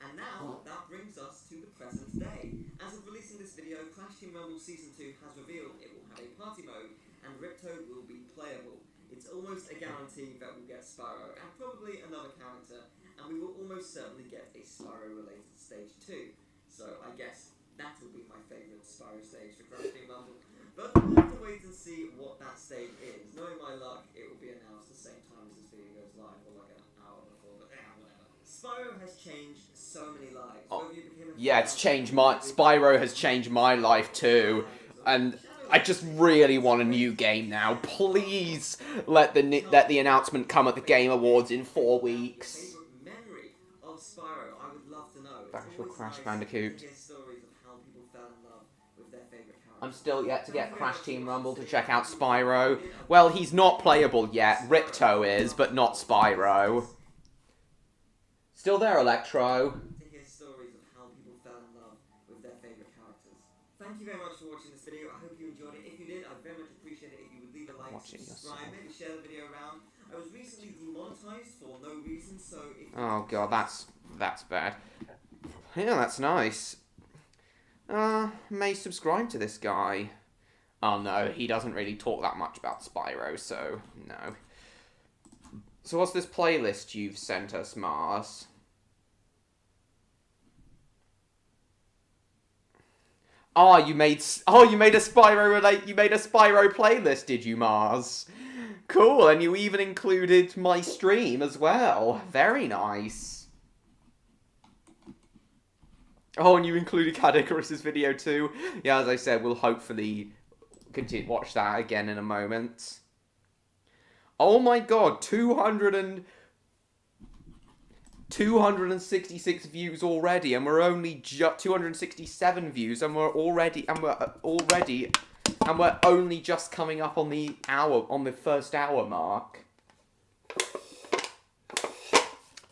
And now, that brings us to the present day. As of releasing this video, Crash Team Rumble Season 2 has revealed it will have a party mode, and Riptoad will be playable. It's almost a guarantee that we'll get Spyro, and probably another character, and we will almost certainly get a Spyro-related stage 2. So I guess that will be my favourite Spyro stage for Crash Team Rumble. But we'll have to wait and see what that stage is. Knowing my luck, it will be announced the same time as this video goes live, or like an hour before, but whatever. Spyro has changed so many lives. Yeah, Spyro has changed my life too, and I just really want a new game now. Please let the announcement come at the Game Awards in 4 weeks. Memory of Spyro, I would love to know. Actual Crash Bandicoot. Stories of how people fell in love with their favorite characters. I'm still yet to get Crash Team Rumble to check out Spyro. Well, he's not playable yet. Ripto is, but not Spyro. Still there, Electro. To hear stories of how people fell in love with their favorite characters. Thank you very much for watching this video. I hope you enjoyed it. If you did, I'd very much appreciate it if you would leave a like, subscribe, maybe share the video around. I was recently demonetized for no reason, so if Oh god, that's bad. Yeah, that's nice. May subscribe to this guy. Oh no, he doesn't really talk that much about Spyro, so no. So what's this playlist you've sent us, Mars? Oh, you made a Spyro playlist, did you, Mars? Cool, and you even included my stream as well. Very nice. Oh, and you included Cad Icarus's video too. Yeah, as I said, we'll hopefully watch that again in a moment. Oh my god, 266 views already, and we're only 267 views, and we're only just coming up on the first hour mark.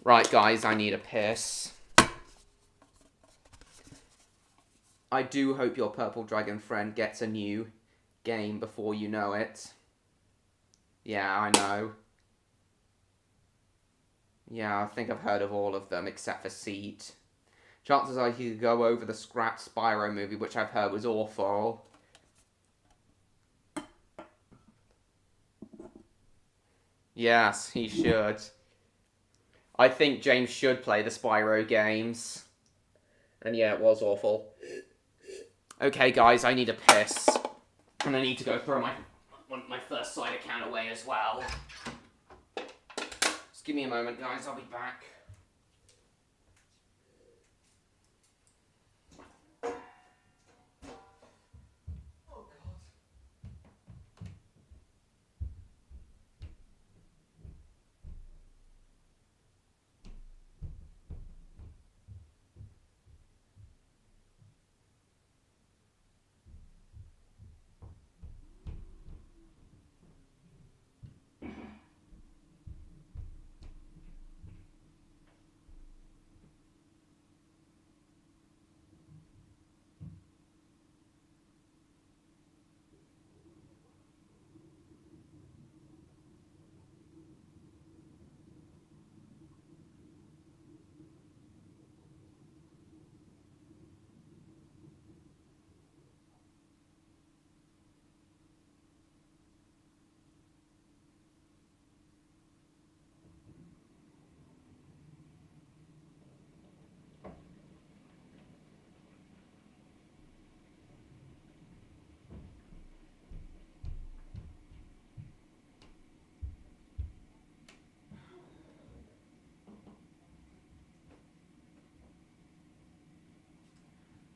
Right, guys, I need a piss. I do hope your Purple Dragon friend gets a new game before you know it. Yeah, I know. Yeah, I think I've heard of all of them, except for Seed. Chances are he could go over the scrapped Spyro movie, which I've heard was awful. Yes, he should. I think James should play the Spyro games. And yeah, it was awful. Okay, guys, I need a piss. And I need to go throw my first side account away as well. Just give me a moment, guys. I'll be back.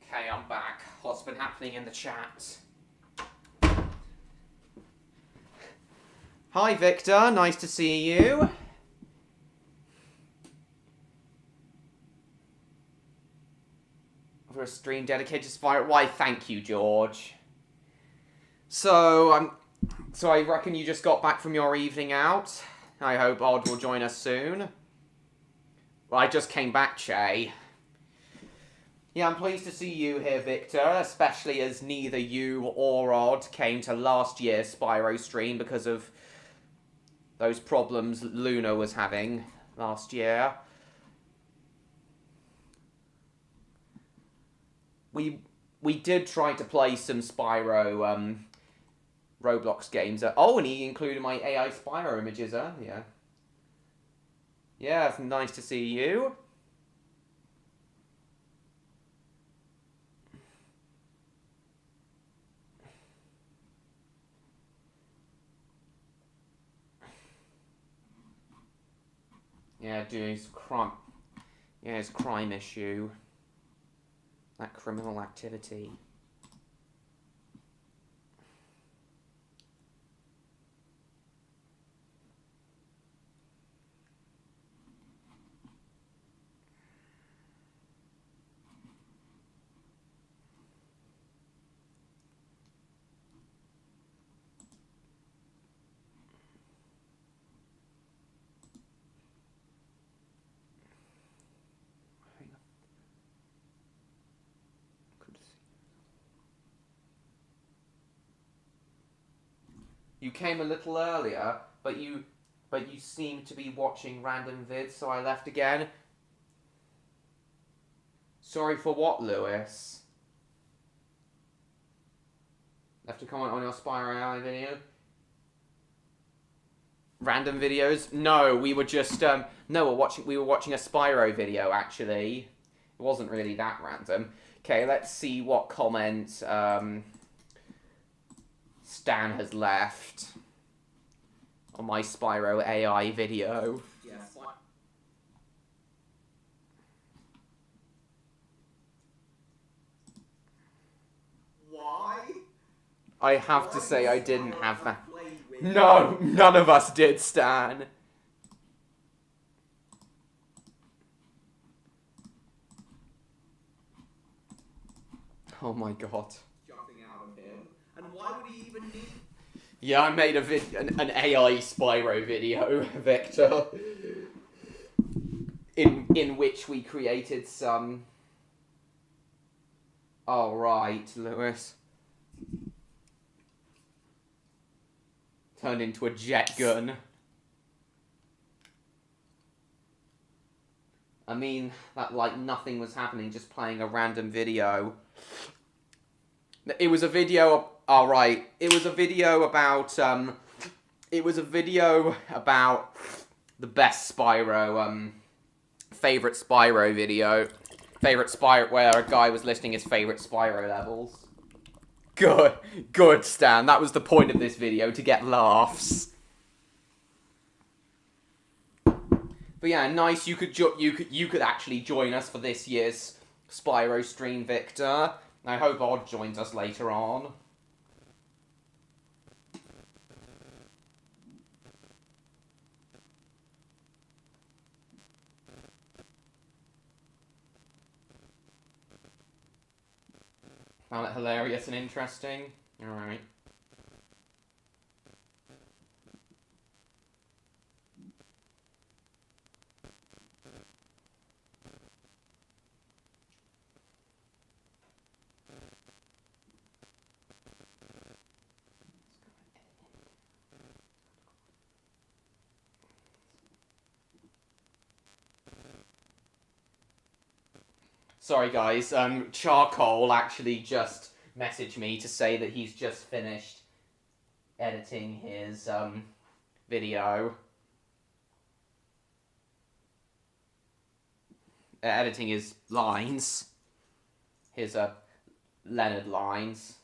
Okay, I'm back. What's been happening in the chat? Hi, Victor. Nice to see you. For a stream dedicated to Spyro. Why, thank you, George. So I reckon you just got back from your evening out. I hope Odd will join us soon. Well, I just came back, Che. Yeah, I'm pleased to see you here, Victor, especially as neither you or Odd came to last year's Spyro stream because of those problems Luna was having last year. We did try to play some Spyro Roblox games. Oh, and he included my AI Spyro images earlier. Yeah, it's nice to see you. Yeah, doing his crime. Yeah, his crime issue. That criminal activity. You came a little earlier, but you seemed to be watching random vids, so I left again. Sorry for what, Lewis? Left a comment on your Spyro AI video? Random videos? No, we were just no, we were watching a Spyro video actually. It wasn't really that random. Okay, let's see what comments Stan has left on my Spyro AI video. Yes. Why? I have to say I didn't have that. No, none of us did, Stan. Oh my god. Jumping out of him. And why would he even need... Yeah, I made an AI Spyro video, Victor, in which we created some... Oh, right, Lewis. Turned into a jet gun. I mean, that like nothing was happening, just playing a random video. It was a video... Oh, right. It was a video about, it was a video about the best Spyro, favourite Spyro video. Favourite Spyro, where a guy was listing his favourite Spyro levels. Good, Stan. That was the point of this video, to get laughs. But yeah, nice. You could actually join us for this year's Spyro stream, Victor. I hope Odd joins us later on. Found it hilarious and interesting. Alright. Sorry guys, Charcoal actually just messaged me to say that he's just finished editing his video. Editing his lines. His Leonard lines.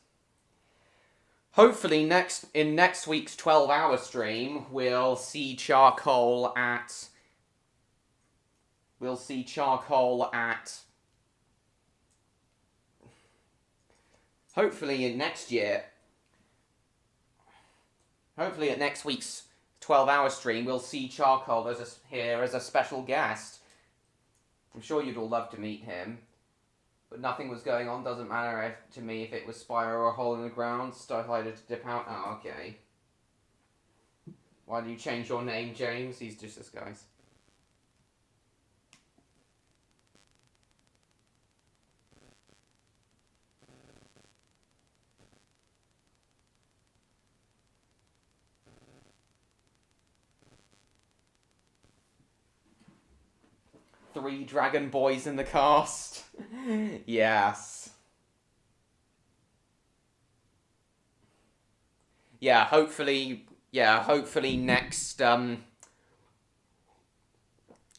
Hopefully in next week's 12-hour stream we'll see Charcoal at hopefully at next week's 12-hour stream, we'll see Charcoal here as a special guest. I'm sure you'd all love to meet him. But nothing was going on. Doesn't matter to me if it was Spyro or a hole in the ground. Decided to dip out. Oh, okay. Why do you change your name, James? He's just this guy's. Three Dragon Boys in the cast. Yes. Yeah, hopefully next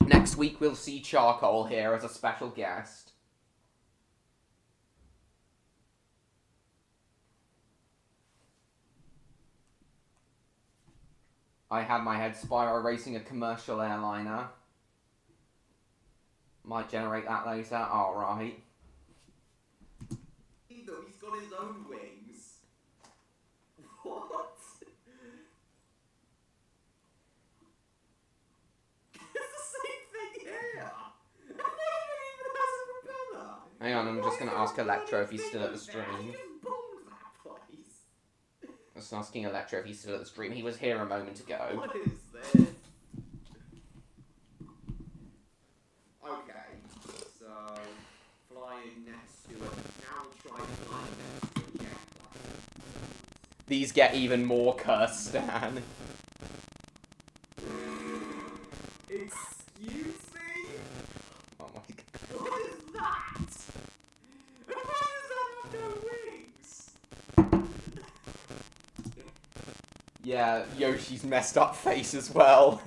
next week we'll see Charcoal here as a special guest. I had my head Spyro racing a commercial airliner. Might generate that later. Alright. He's got his own wings. What? It's the same thing here. And it even has a propeller. Hang on, I'm just going to ask Electro if he's still at the stream. He just bombed that place. Just asking Electro if he's still at the stream. He was here a moment ago. What is this? Okay, so flying next to it. Now we'll try flying next to a jetplane. These get even more cursed, Stan. Excuse me? Oh my god. What is that? And why does that have no wings? Yeah, Yoshi's messed up face as well.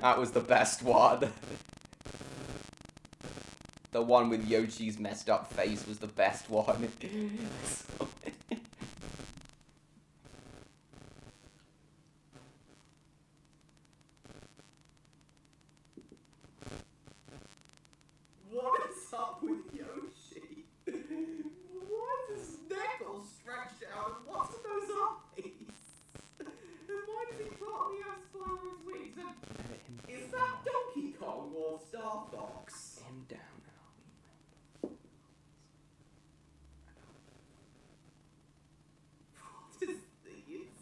That was the best one. The one with Yoshi's messed up face was the best one. What is up with Yoshi? Why is his neck all stretched out and what's with those eyes? And why does he partly have Spyro's wings? And is that Donkey Kong or Star Fox? Him down. What is this?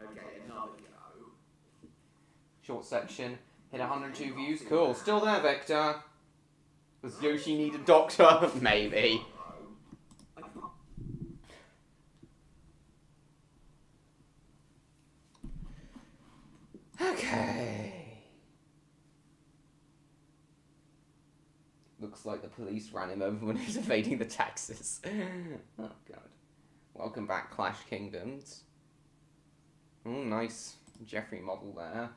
Okay, another go. Short section. Hit 102 views. Cool. Still there, Victor. Does Yoshi need a doctor? Maybe. I can't. Okay. Looks like the police ran him over when he was evading the taxes. Oh, God. Welcome back, Clash Kingdoms. Oh, nice Jeffrey model there.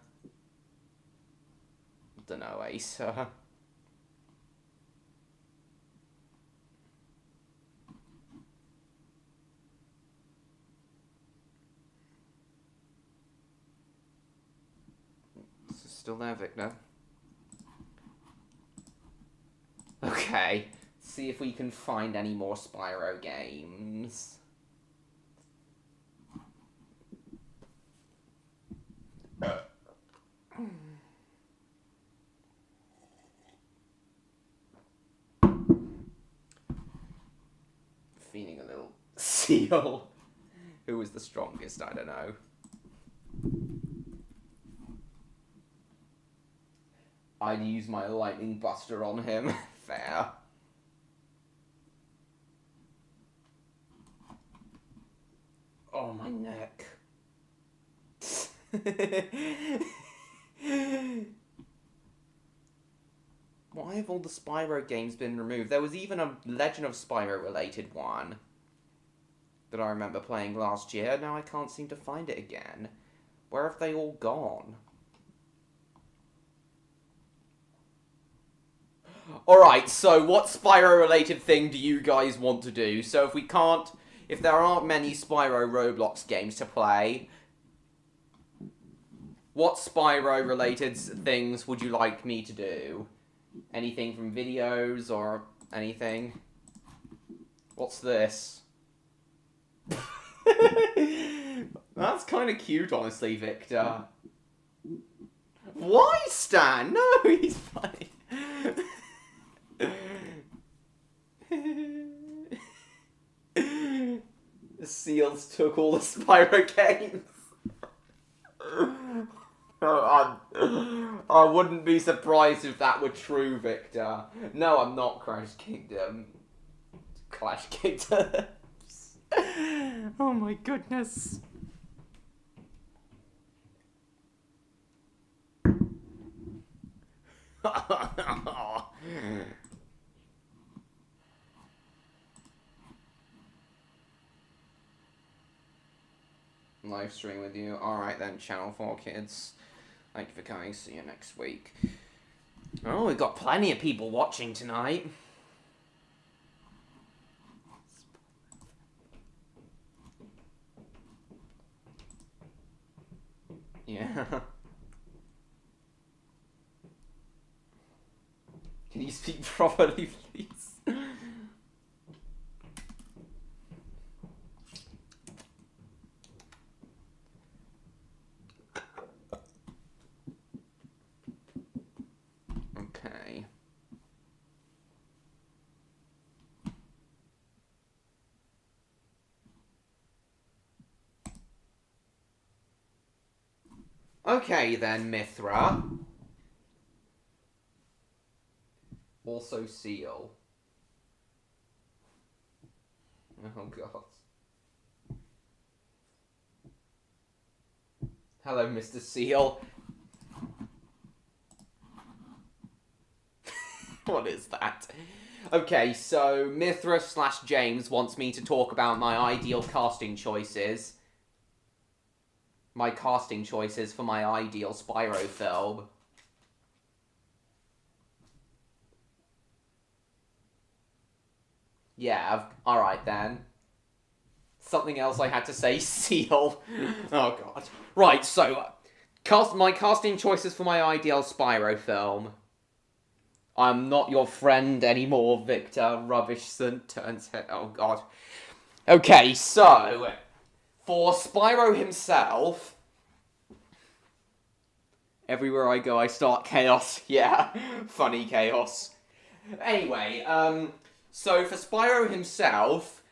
Dunno, Ace. Still there, Victor. Okay, see if we can find any more Spyro games. Feeling a little seal. Who was the strongest? I don't know. I'd use my lightning buster on him. Fair. Oh, my neck. Why have all the Spyro games been removed? There was even a Legend of Spyro related one that I remember playing last year. Now I can't seem to find it again. Where have they all gone? Alright, so what Spyro-related thing do you guys want to do? So if there aren't many Spyro Roblox games to play, what Spyro-related things would you like me to do? Anything from videos or anything? What's this? That's kind of cute, honestly, Victor. Why, Stan? No, he's fine. The seals took all the Spyro games. I wouldn't be surprised if that were true, Victor. No, I'm not Crash Kingdom. Clash Kingdoms. Oh my goodness. Live stream with you. Alright then, Channel 4 kids. Thank you for coming. See you next week. Oh, we've got plenty of people watching tonight. Yeah. Can you speak properly, please? Okay. Okay then, Mithra. Also Seal. Oh god. Hello, Mr. Seal. What is that? Okay, so Mithra / James wants me to talk about my ideal casting choices. My casting choices for my ideal Spyro film. Yeah, alright then. Something else I had to say, Seal. Oh god. Right, so, my casting choices for my ideal Spyro film. I'm not your friend anymore, Victor. Rubbishson turns head. Oh god. Okay, so, for Spyro himself, everywhere I go I start chaos. Yeah, funny chaos. Anyway, so for Spyro himself,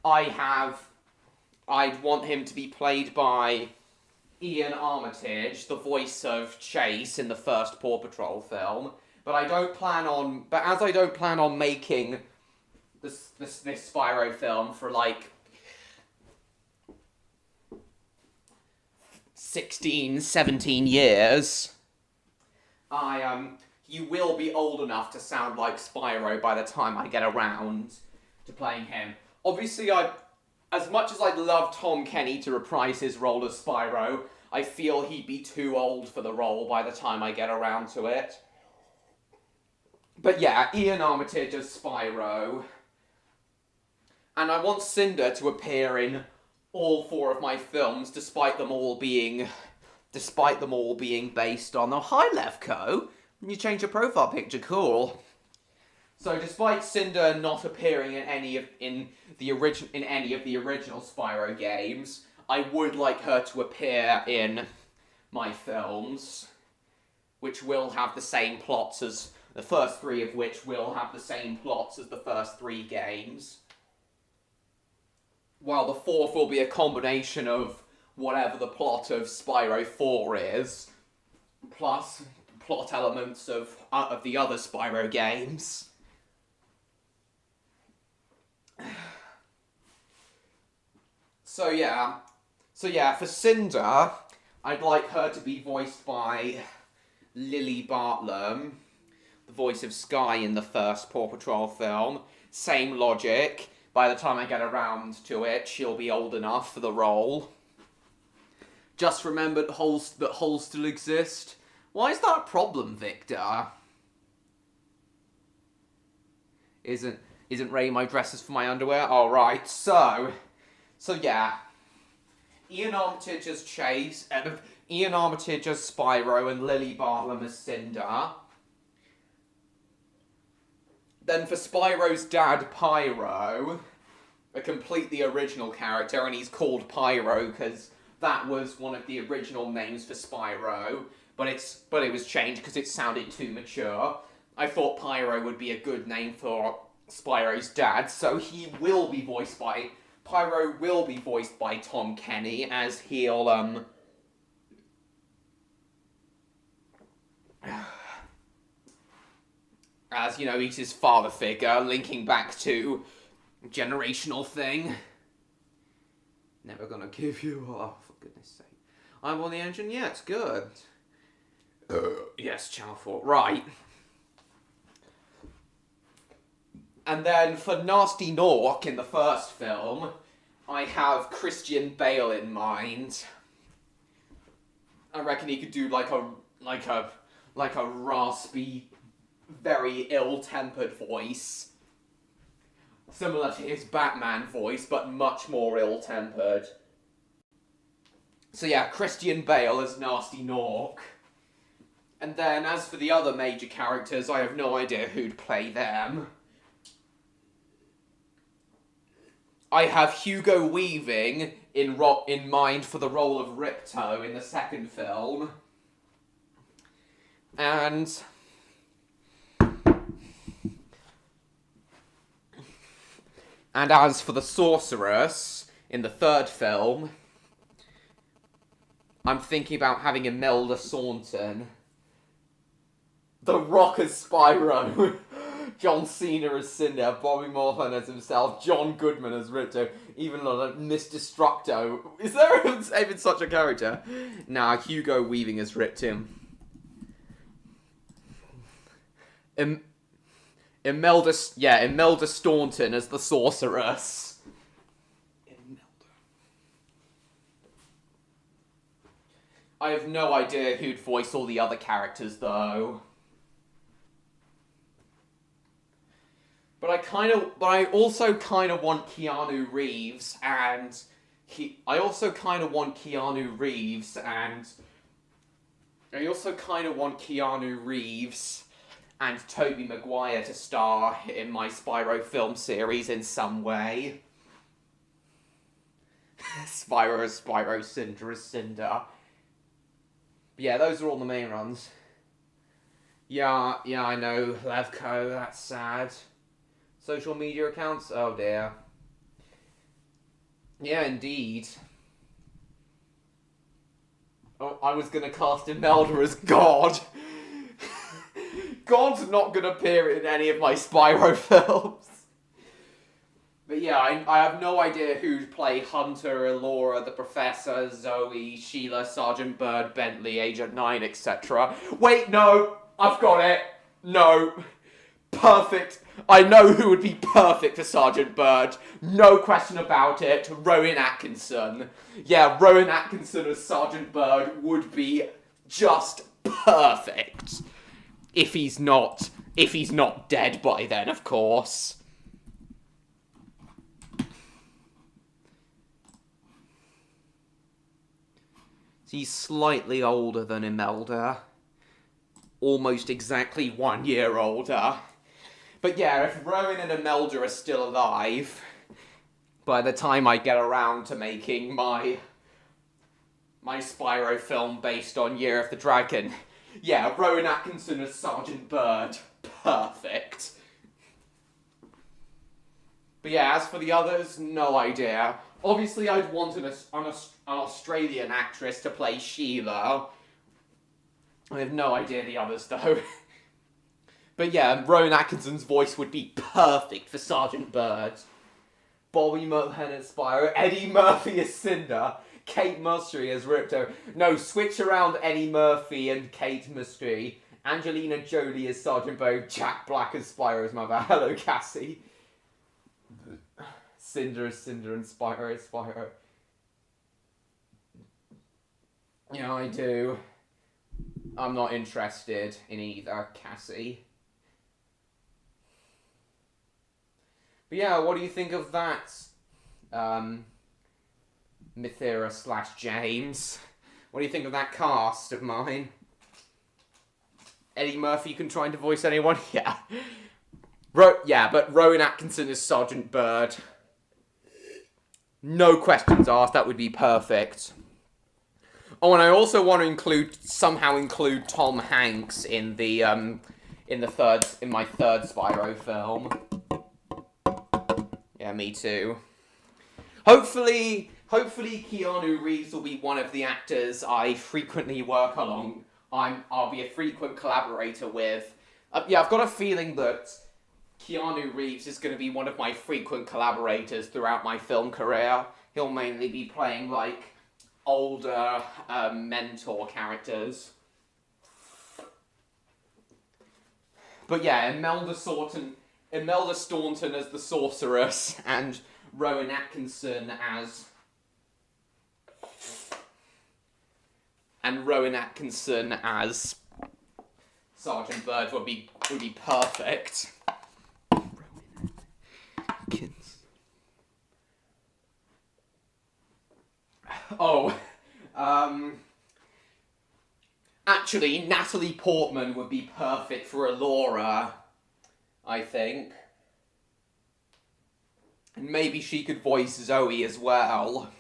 I'd want him to be played by Ian Armitage, the voice of Chase in the first Paw Patrol film. But as I don't plan on making this Spyro film for like 16, 17 years, you will be old enough to sound like Spyro by the time I get around to playing him. Obviously, as much as I'd love Tom Kenny to reprise his role as Spyro, I feel he'd be too old for the role by the time I get around to it. But yeah, Ian Armitage as Spyro. And I want Cinder to appear in all 4 of my films, despite them all being based on... Oh, hi, Levco! You changed your profile picture, cool. So, despite Cinder not appearing in any of the original Spyro games, I would like her to appear in my films, which will have the same plots as the first 3 of which will have the same plots as the first 3 games. While the 4th will be a combination of whatever the plot of Spyro 4 is, plus plot elements of the other Spyro games. So yeah, for Cinder, I'd like her to be voiced by Lily Bartlam, the voice of Sky in the first Paw Patrol film. Same logic. By the time I get around to it, she'll be old enough for the role. Just remember that holes still exist. Why is that a problem, Victor? Isn't Ray my dresses for my underwear? Alright, so yeah. Ian Armitage as Chase, Ian Armitage as Spyro, and Lily Bartlam as Cinder. Then for Spyro's dad, Pyro, a completely original character, and he's called Pyro because that was one of the original names for Spyro, but it was changed because it sounded too mature. I thought Pyro would be a good name for Spyro's dad, so he will be voiced by... Pyro will be voiced by Tom Kenny, as he'll, as, you know, he's his father figure, linking back to generational thing. Never gonna give you... Oh, for goodness sake. I'm on the engine? Yeah, it's good. Yes, Channel 4. Right. And then for Nasty Nork in the first film, I have Christian Bale in mind. I reckon he could do like a raspy, very ill-tempered voice. Similar to his Batman voice, but much more ill-tempered. So yeah, Christian Bale as Nasty Nork. And then, as for the other major characters, I have no idea who'd play them. I have Hugo Weaving in mind for the role of Ripto in the second film. And... And as for the Sorceress in the third film, I'm thinking about having Imelda Staunton. The Rock as Spyro, John Cena as Cinder, Bobby Moorhan as himself, John Goodman as Ripto, even Miss Destructo. Is there even such a character? Nah, Hugo Weaving as Ripto. Imelda Staunton as the Sorceress. Imelda. I have no idea who'd voice all the other characters, though. But I also kind of want Keanu Reeves and Tobey Maguire to star in my Spyro film series in some way. Spyro, Cinder as Cinder. But yeah, those are all the main ones. Yeah, I know, Levko, that's sad. Social media accounts? Oh dear. Yeah, indeed. Oh, I was gonna cast Imelda as God. God's not gonna appear in any of my Spyro films. But yeah, I have no idea who'd play Hunter, Elora, the Professor, Zoe, Sheila, Sergeant Bird, Bentley, Agent 9, etc. Wait, no! I've got it! No! Perfect! I know who would be perfect for Sergeant Bird. No question about it. Rowan Atkinson. Yeah, Rowan Atkinson as Sergeant Bird would be just perfect. If he's not dead by then, of course. He's slightly older than Imelda. Almost exactly 1 year older. But yeah, if Rowan and Imelda are still alive, by the time I get around to making my Spyro film based on Year of the Dragon, yeah, Rowan Atkinson as Sergeant Bird. Perfect. But yeah, as for the others, no idea. Obviously, I'd want an Australian actress to play Sheila. I have no idea the others, though. But yeah, Rowan Atkinson's voice would be perfect for Sergeant Bird. Bobby Moorhan as Spyro, Eddie Murphy as Cinder, Kate Musry as Ripto. No, switch around Eddie Murphy and Kate Musry. Angelina Jolie as Sergeant Bird, Jack Black as Spyro's mother. Hello, Cassie. Cinder as Cinder and Spyro as Spyro. Yeah, I do. I'm not interested in either, Cassie. But yeah, what do you think of that, Mythera / James? What do you think of that cast of mine? Eddie Murphy can try to voice anyone? Yeah. Yeah, but Rowan Atkinson is Sergeant Bird. No questions asked, that would be perfect. Oh, and I also want to somehow include Tom Hanks in the in my third Spyro film. Yeah, me too. Hopefully Keanu Reeves will be one of the actors I frequently work along. I'll be a frequent collaborator with. Yeah, I've got a feeling that Keanu Reeves is going to be one of my frequent collaborators throughout my film career. He'll mainly be playing, like, older mentor characters. But yeah, Imelda Staunton as the Sorceress, and Rowan Atkinson as Sergeant Bird would be perfect. Rowan Atkinson. Oh, actually, Natalie Portman would be perfect for Elora, I think. And maybe she could voice Zoe as well.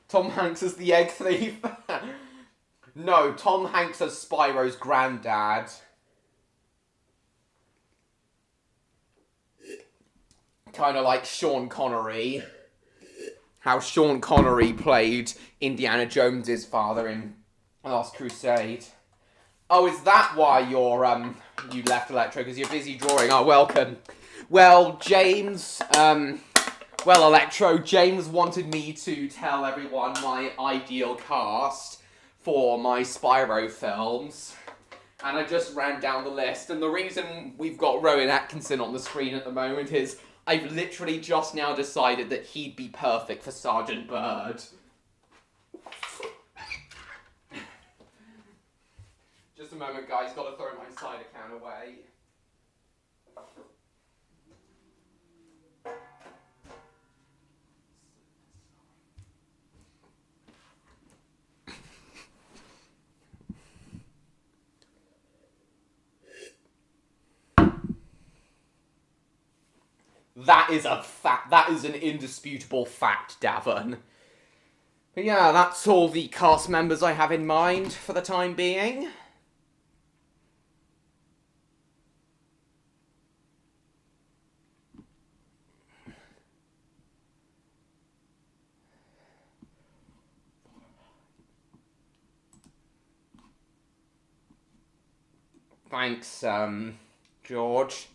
Tom Hanks as the egg thief? No, Tom Hanks as Spyro's granddad. Kind of like Sean Connery. How Sean Connery played Indiana Jones's father in Last Crusade. Oh, is that why you left Electro? Because you're busy drawing. Oh, welcome. Well, Electro, James wanted me to tell everyone my ideal cast for my Spyro films. And I just ran down the list. And the reason we've got Rowan Atkinson on the screen at the moment is I've literally just now decided that he'd be perfect for Sergeant Bird. Just a moment, guys. Gotta throw my cider can away. That is a fact. That is an indisputable fact, Davon. But yeah, that's all the cast members I have in mind for the time being. Thanks, George.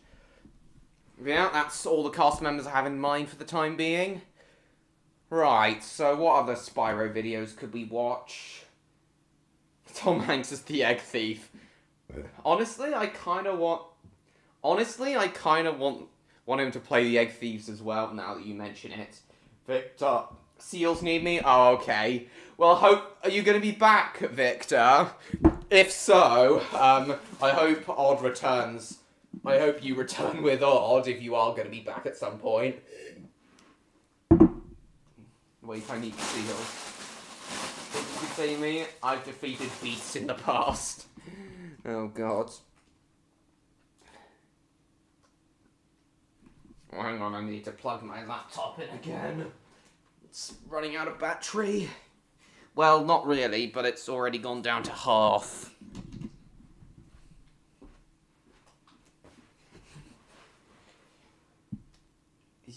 Yeah, that's all the cast members I have in mind for the time being. Right, so what other Spyro videos could we watch? Tom Hanks is the egg thief. Honestly, I kind of want him to play the egg thieves as well, now that you mention it. Victor, seals need me? Oh, okay. Well, are you going to be back, Victor? If so, I hope Odd returns. I hope you return with Odd if you are going to be back at some point. Wait, I need seals. What did you say to me? I've defeated beasts in the past. Oh, God. Oh, hang on, I need to plug my laptop in again. It's running out of battery. Well, not really, but it's already gone down to half.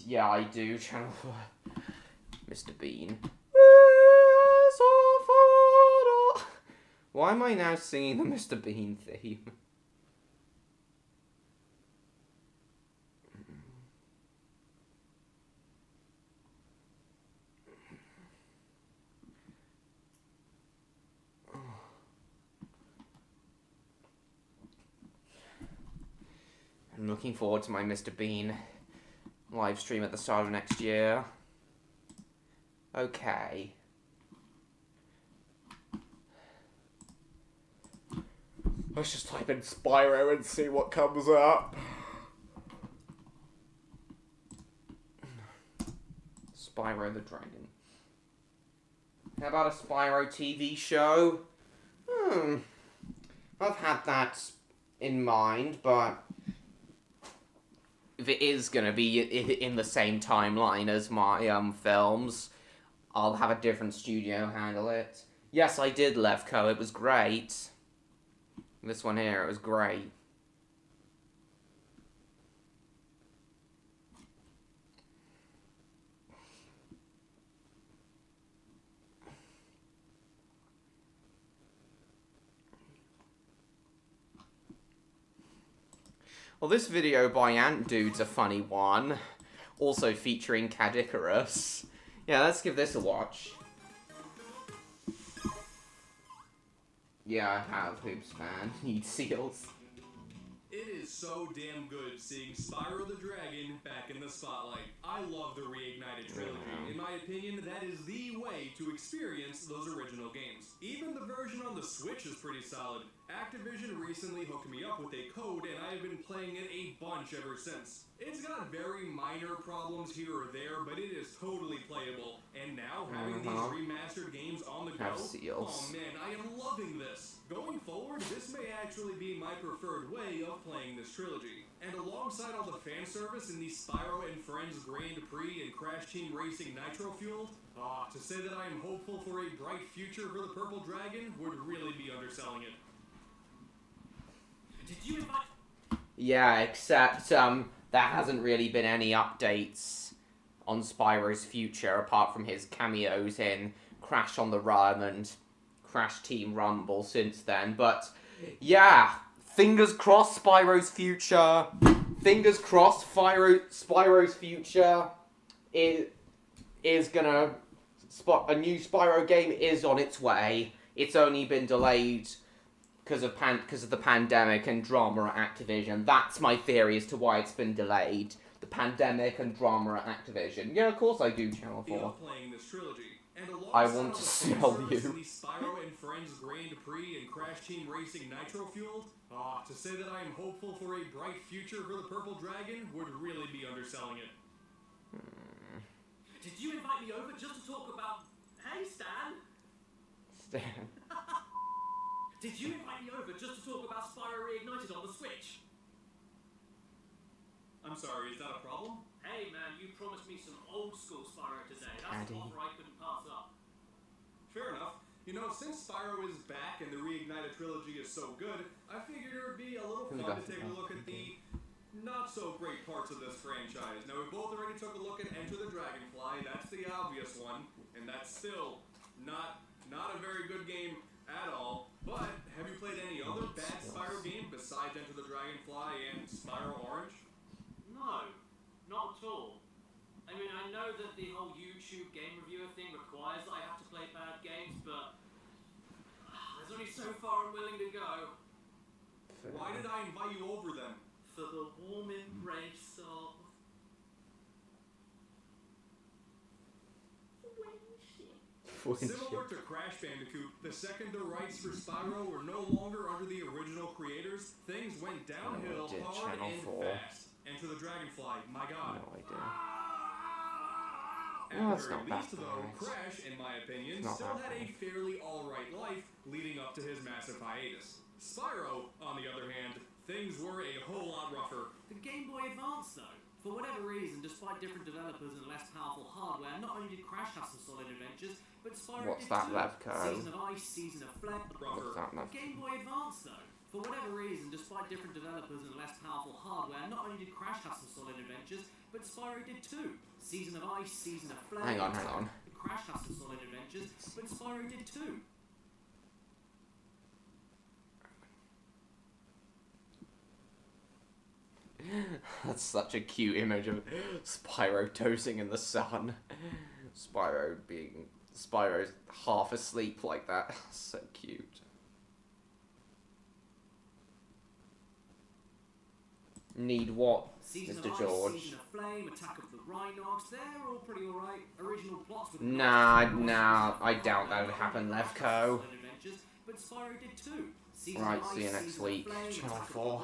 Yeah, I do. Channel 4. Mr. Bean. Why am I now singing the Mr. Bean theme? I'm looking forward to my Mr. Bean live stream at the start of next year. Okay. Let's just type in Spyro and see what comes up. Spyro the Dragon. How about a Spyro TV show? I've had that in mind, but if it is going to be in the same timeline as my films, I'll have a different studio handle it. Yes, I did, Levko. It was great. This one here, it was great. Well, this video by Ant Dude's a funny one. Also featuring Cadicarus. Yeah, let's give this a watch. Yeah, I have, Hoops fan. Need seals. It is so damn good seeing Spyro the Dragon back in the spotlight. I love the Reignited Trilogy. In my opinion, that is the way to experience those original games. Even the version on the Switch is pretty solid. Activision recently hooked me up with a code, and I have been playing it a bunch ever since. It's got very minor problems here or there, but it is totally playable. And now, having these remastered games on the go, oh man, I am loving this. Going forward, this may actually be my preferred way of playing this trilogy. And alongside all the fan service in the Spyro and Friends Grand Prix and Crash Team Racing Nitro Fueled, to say that I am hopeful for a bright future for the Purple Dragon would really be underselling it. Did you invite... Yeah, except, there hasn't really been any updates on Spyro's future apart from his cameos in Crash on the Run and Crash Team Rumble since then. But, yeah, fingers crossed Spyro's future. Fingers crossed Spyro's future is gonna... A new Spyro game is on its way. It's only been delayed because of the pandemic and drama at Activision. That's my theory as to why it's been delayed. The pandemic and drama at Activision. Yeah, of course I do, Channel 4. Playing this trilogy. And I want to sell you. The Spyro and Friends Grand Prix and Crash Team Racing Nitro Fueled, to say that I am hopeful for a bright future for the Purple Dragon would really be underselling it. Did you invite me over just to talk about... Hey, Stan! Stan. Did you invite me over just to talk about Spyro Reignited on the Switch? I'm sorry, is that a problem? Hey man, you promised me some old school Spyro today. That's an offer I couldn't pass up. Fair enough. You know, since Spyro is back and the Reignited Trilogy is so good, I figured it would be a little fun to take a look at the not-so-great parts of this franchise. Now, we both already took a look at Enter the Dragonfly. That's the obvious one, and that's still not a very good game at all. But, have you played any other bad Spyro game besides Enter the Dragonfly and Spyro Orange? No, not at all. I mean, I know that the whole YouTube game reviewer thing requires that I have to play bad games, but there's only so far I'm willing to go. Why did I invite you over then? For the warm embrace of... Similar to Crash Bandicoot, the second the rights for Spyro were no longer under the original creators, things went downhill hard and fast. Enter the Dragonfly, my god. No idea. At the very least, though, Crash, in my opinion, still had a fairly alright life leading up to his massive hiatus. Spyro, on the other hand, things were a whole lot rougher. The Game Boy Advance, though. For whatever reason, despite different developers and less powerful hardware, not only did Crash have some solid adventures, but Spyro did too. Levco? Season of Ice, Season of Flame. The Game Boy Advance, though. For whatever reason, despite different developers and less powerful hardware, not only did Crash have some solid adventures, but Spyro did too. Season of Ice, Season of Flame. Hang on. Crash has some solid adventures, but Spyro did too. That's such a cute image of Spyro toasting in the sun. Spyro's half asleep like that. So cute. Need what, Mr. George? Season of Flame, Attack of the Rhinox, they're all pretty alright. Original plots with... Nah, I doubt that would happen, Levco. But Spyro did too. Right, see you next week. Channel 4.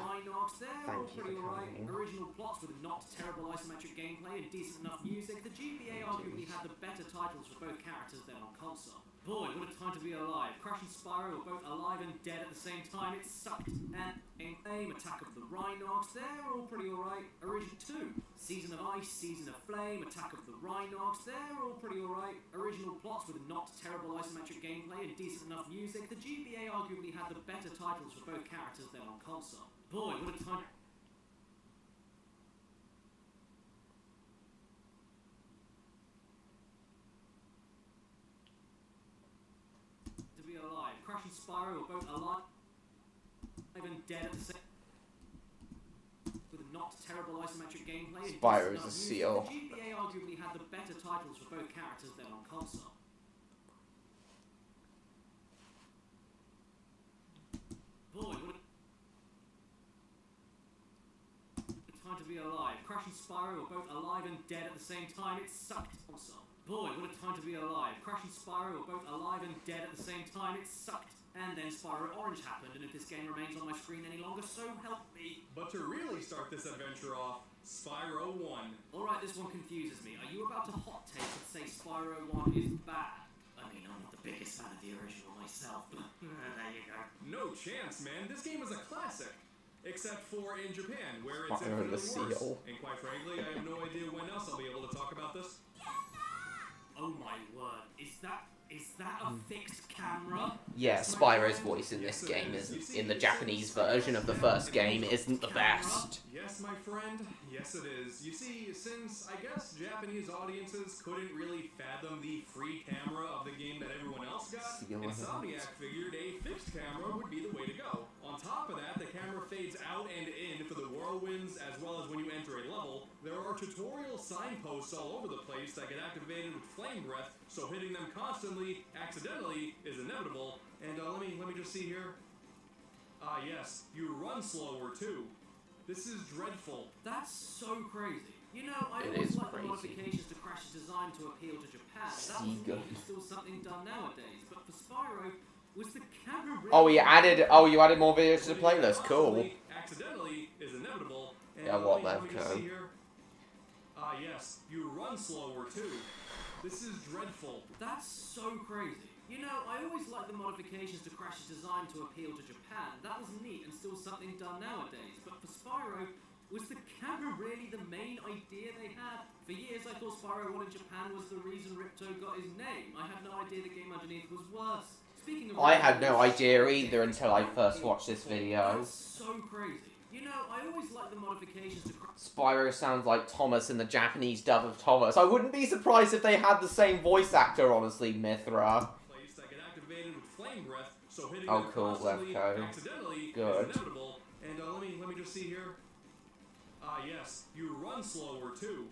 Thank you for coming. Original plots with not terrible isometric gameplay and decent enough music, the GBA arguably had the better titles for both characters than on console. Boy, what a time to be alive. Crash and Spyro were both alive and dead at the same time. It sucked. And Aim, Attack of the Rhinox, they're all pretty alright. Original 2. Season of Ice, Season of Flame, Attack of the Rhinox, they're all pretty alright. Original plots with not terrible isometric gameplay and decent enough music. The GBA arguably had the better titles for both characters than on console. Boy, what a time... to be alive. Crash and Spyro were both alive and dead at the same... with not terrible isometric gameplay and Spyro's decent a enough seal. music. The GBA arguably had the better titles for both characters than on console. Boy, what a time to be alive. Crash and Spyro were both alive and dead at the same time. It sucked. Console. Boy, what a time to be alive. Crash and Spyro were both alive and dead at the same time. It sucked. And then Spyro Orange happened, and if this game remains on my screen any longer, so help me. But to really start this adventure off, Spyro 1. Alright, this one confuses me. Are you about to hot take and say Spyro 1 is bad? I mean, I'm not the biggest fan of the original myself, but there you go. No chance, man. This game is a classic. Except for in Japan, where it's Spyro the infinitely worse. Seal. And quite frankly, I have no idea when else I'll be able to talk about this. Oh my word, is that a fixed camera? Yeah, Spyro's voice in this game is in the Japanese version of the first game isn't the best. Yes, my friend. Yes, it is. You see, since I guess Japanese audiences couldn't really fathom the free camera of the game that everyone else got, Insomniac figured a fixed camera would be the way to go. On top of that, the camera fades out and in for the whirlwinds as well as when you enter a level. There are tutorial signposts all over the place that get activated with flame breath, so hitting them constantly, accidentally, is inevitable. And let me just see here. Yes, you run slower too. This is dreadful. That's so crazy. You know, I It always is like the crazy. modifications to Crash's design to appeal to Japan. That was Sega. still something done nowadays. But for Spyro, was the camera really... Oh, you added more videos to the playlist. Cool. Accidentally is inevitable. And Yeah, what let me that just see code? here. Yes, you run slower too. This is dreadful. That's so crazy. You know, I always like the modifications to Crash's design to appeal to Japan. That was neat and still something done nowadays. But for Spyro, was the camera really the main idea they had? For years, I thought Spyro 1 in Japan was the reason Ripto got his name. I had no idea the game underneath was worse. Speaking of I had no idea either until I first watched this video. That's so crazy. You know, I always like the modifications to Spyro sounds like Thomas in the Japanese dub of Thomas. I wouldn't be surprised if they had the same voice actor, honestly, Mithra. Place that get activated with flame breath, so hitting Oh, them cool, constantly, Levco. accidentally Good. is inevitable. And let me just see here. Yes, you run slower too.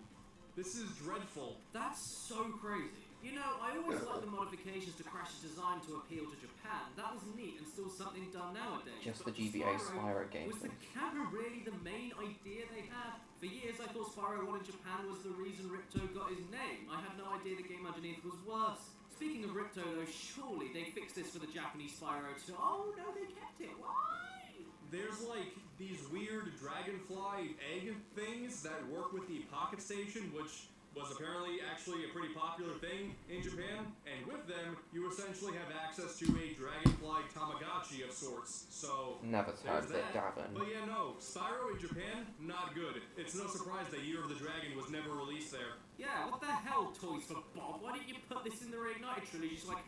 This is dreadful. That's so crazy. You know, I always like the modifications to Crash's design to appeal to Japan. That was neat and still something done nowadays. Just But the for GBA Spyro games. was the camera really the main idea they had? For years, I thought Spyro 1 in Japan was the reason Ripto got his name. I had no idea the game underneath was worse. Speaking of Ripto, though, surely they fixed this for the Japanese Spyro too. Oh no, they kept it. Why? There's like these weird dragonfly egg things that work with the Pocket Station, which was apparently actually a pretty popular thing in Japan, and with them, you essentially have access to a dragonfly Tamagotchi of sorts, so... Never heard of there's it, that. Gavin. But yeah, no, Spyro in Japan, not good. It's no surprise that Year of the Dragon was never released there. Yeah, what the hell, Toys for Bob? Why didn't you put this in the Reignited Trilogy? Just like...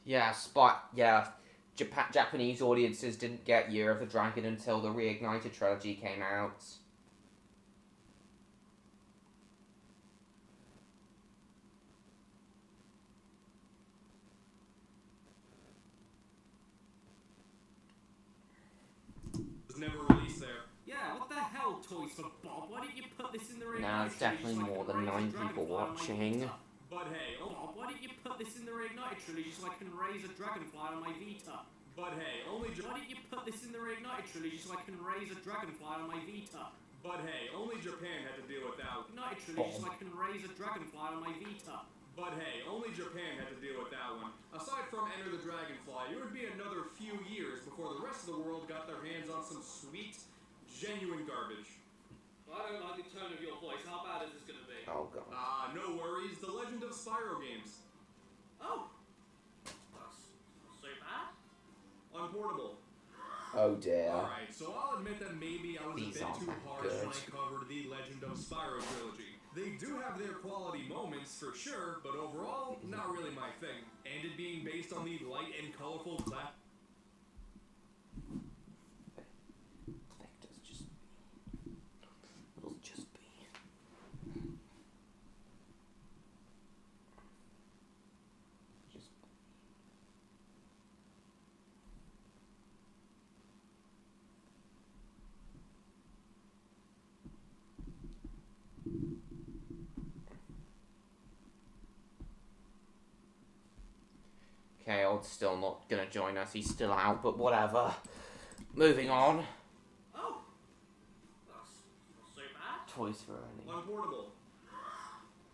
Yeah, Japanese audiences didn't get Year of the Dragon until the Reignited Trilogy came out. Was never released there. Yeah, what the hell, Toys for Bob? Why didn't you put this in the Reignited Now there's Trilogy? definitely Just more like than raise 9 a people dragonfly on my watching. Vita? But hey, Bob, why didn't you put this in the Reignited Trilogy so I can raise a dragonfly on my Vita? but hey, only Why didn't you put this in the Reignited Trilogy so I can raise a dragonfly on my Vita? But hey, only Japan had to deal with that. Reignited Trilogy so I can raise a dragonfly on my Vita. But hey, only Japan had to deal with that one. Aside from Enter the Dragonfly, it would be another few years before the rest of the world got their hands on some sweet, genuine garbage. Well, I don't like the tone of your voice. How bad is this going to be? Oh god. No worries, the Legend of Spyro games. Oh, that's not so bad. Unportable. Oh dear. Alright, so I'll admit that maybe I was These a bit aren't too that harsh when I good. covered the Legend of Spyro Trilogy. They do have their quality moments for sure, but overall, not really my thing. And it being based on the light and colorful class. Vectors just... It'll just be... Just... Okay, Odd's still not gonna join us. He's still out, but whatever. Moving on. Oh, that's not so bad. Toys for Ernie. Unportable.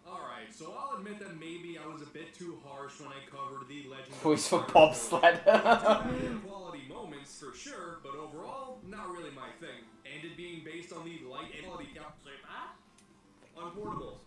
Alright, so I'll admit that maybe I was a bit too harsh when I covered the Legend Toys for of Spyro Trilogy. Bobsled. They do have their quality moments for sure, but overall, not really my thing. And it being based on the light and quality. So bad. Unportable.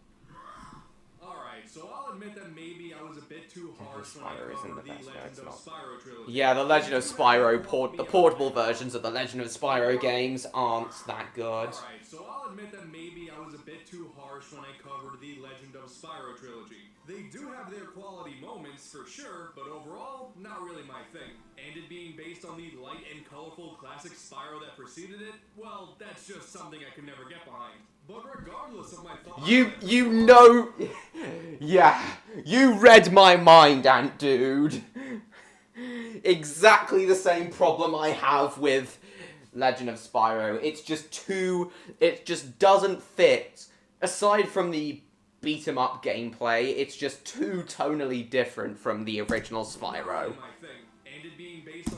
Alright, so I'll admit that maybe I was a bit too harsh when I Spyro isn't covered the the best, no, Legend it's of not. Spyro Trilogy. Yeah, the Legend of Spyro, the portable versions of the Legend of Spyro games aren't that good. Alright, so I'll admit that maybe I was a bit too harsh when I covered the Legend of Spyro Trilogy. They do have their quality moments for sure, but overall, not really my thing. And it being based on the light and colorful classic Spyro that preceded it, well, that's just something I could never get behind. But regardless of my thoughts... You know... Yeah, you read my mind, Ant Dude. Exactly the same problem I have with Legend of Spyro. It's just too... It just doesn't fit. Aside from the beat-em-up gameplay, it's just too tonally different from the original Spyro.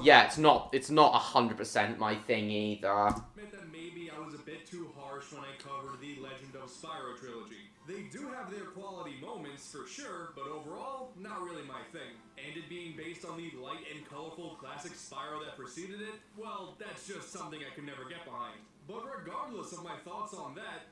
Yeah, it's not 100% my thing either. Admit that maybe I was a bit too harsh when I covered the Legend of Spyro Trilogy. They do have their quality moments for sure, but overall, not really my thing. And it being based on the light and colorful classic Spyro that preceded it, well, that's just something I could never get behind. But regardless of my thoughts on that,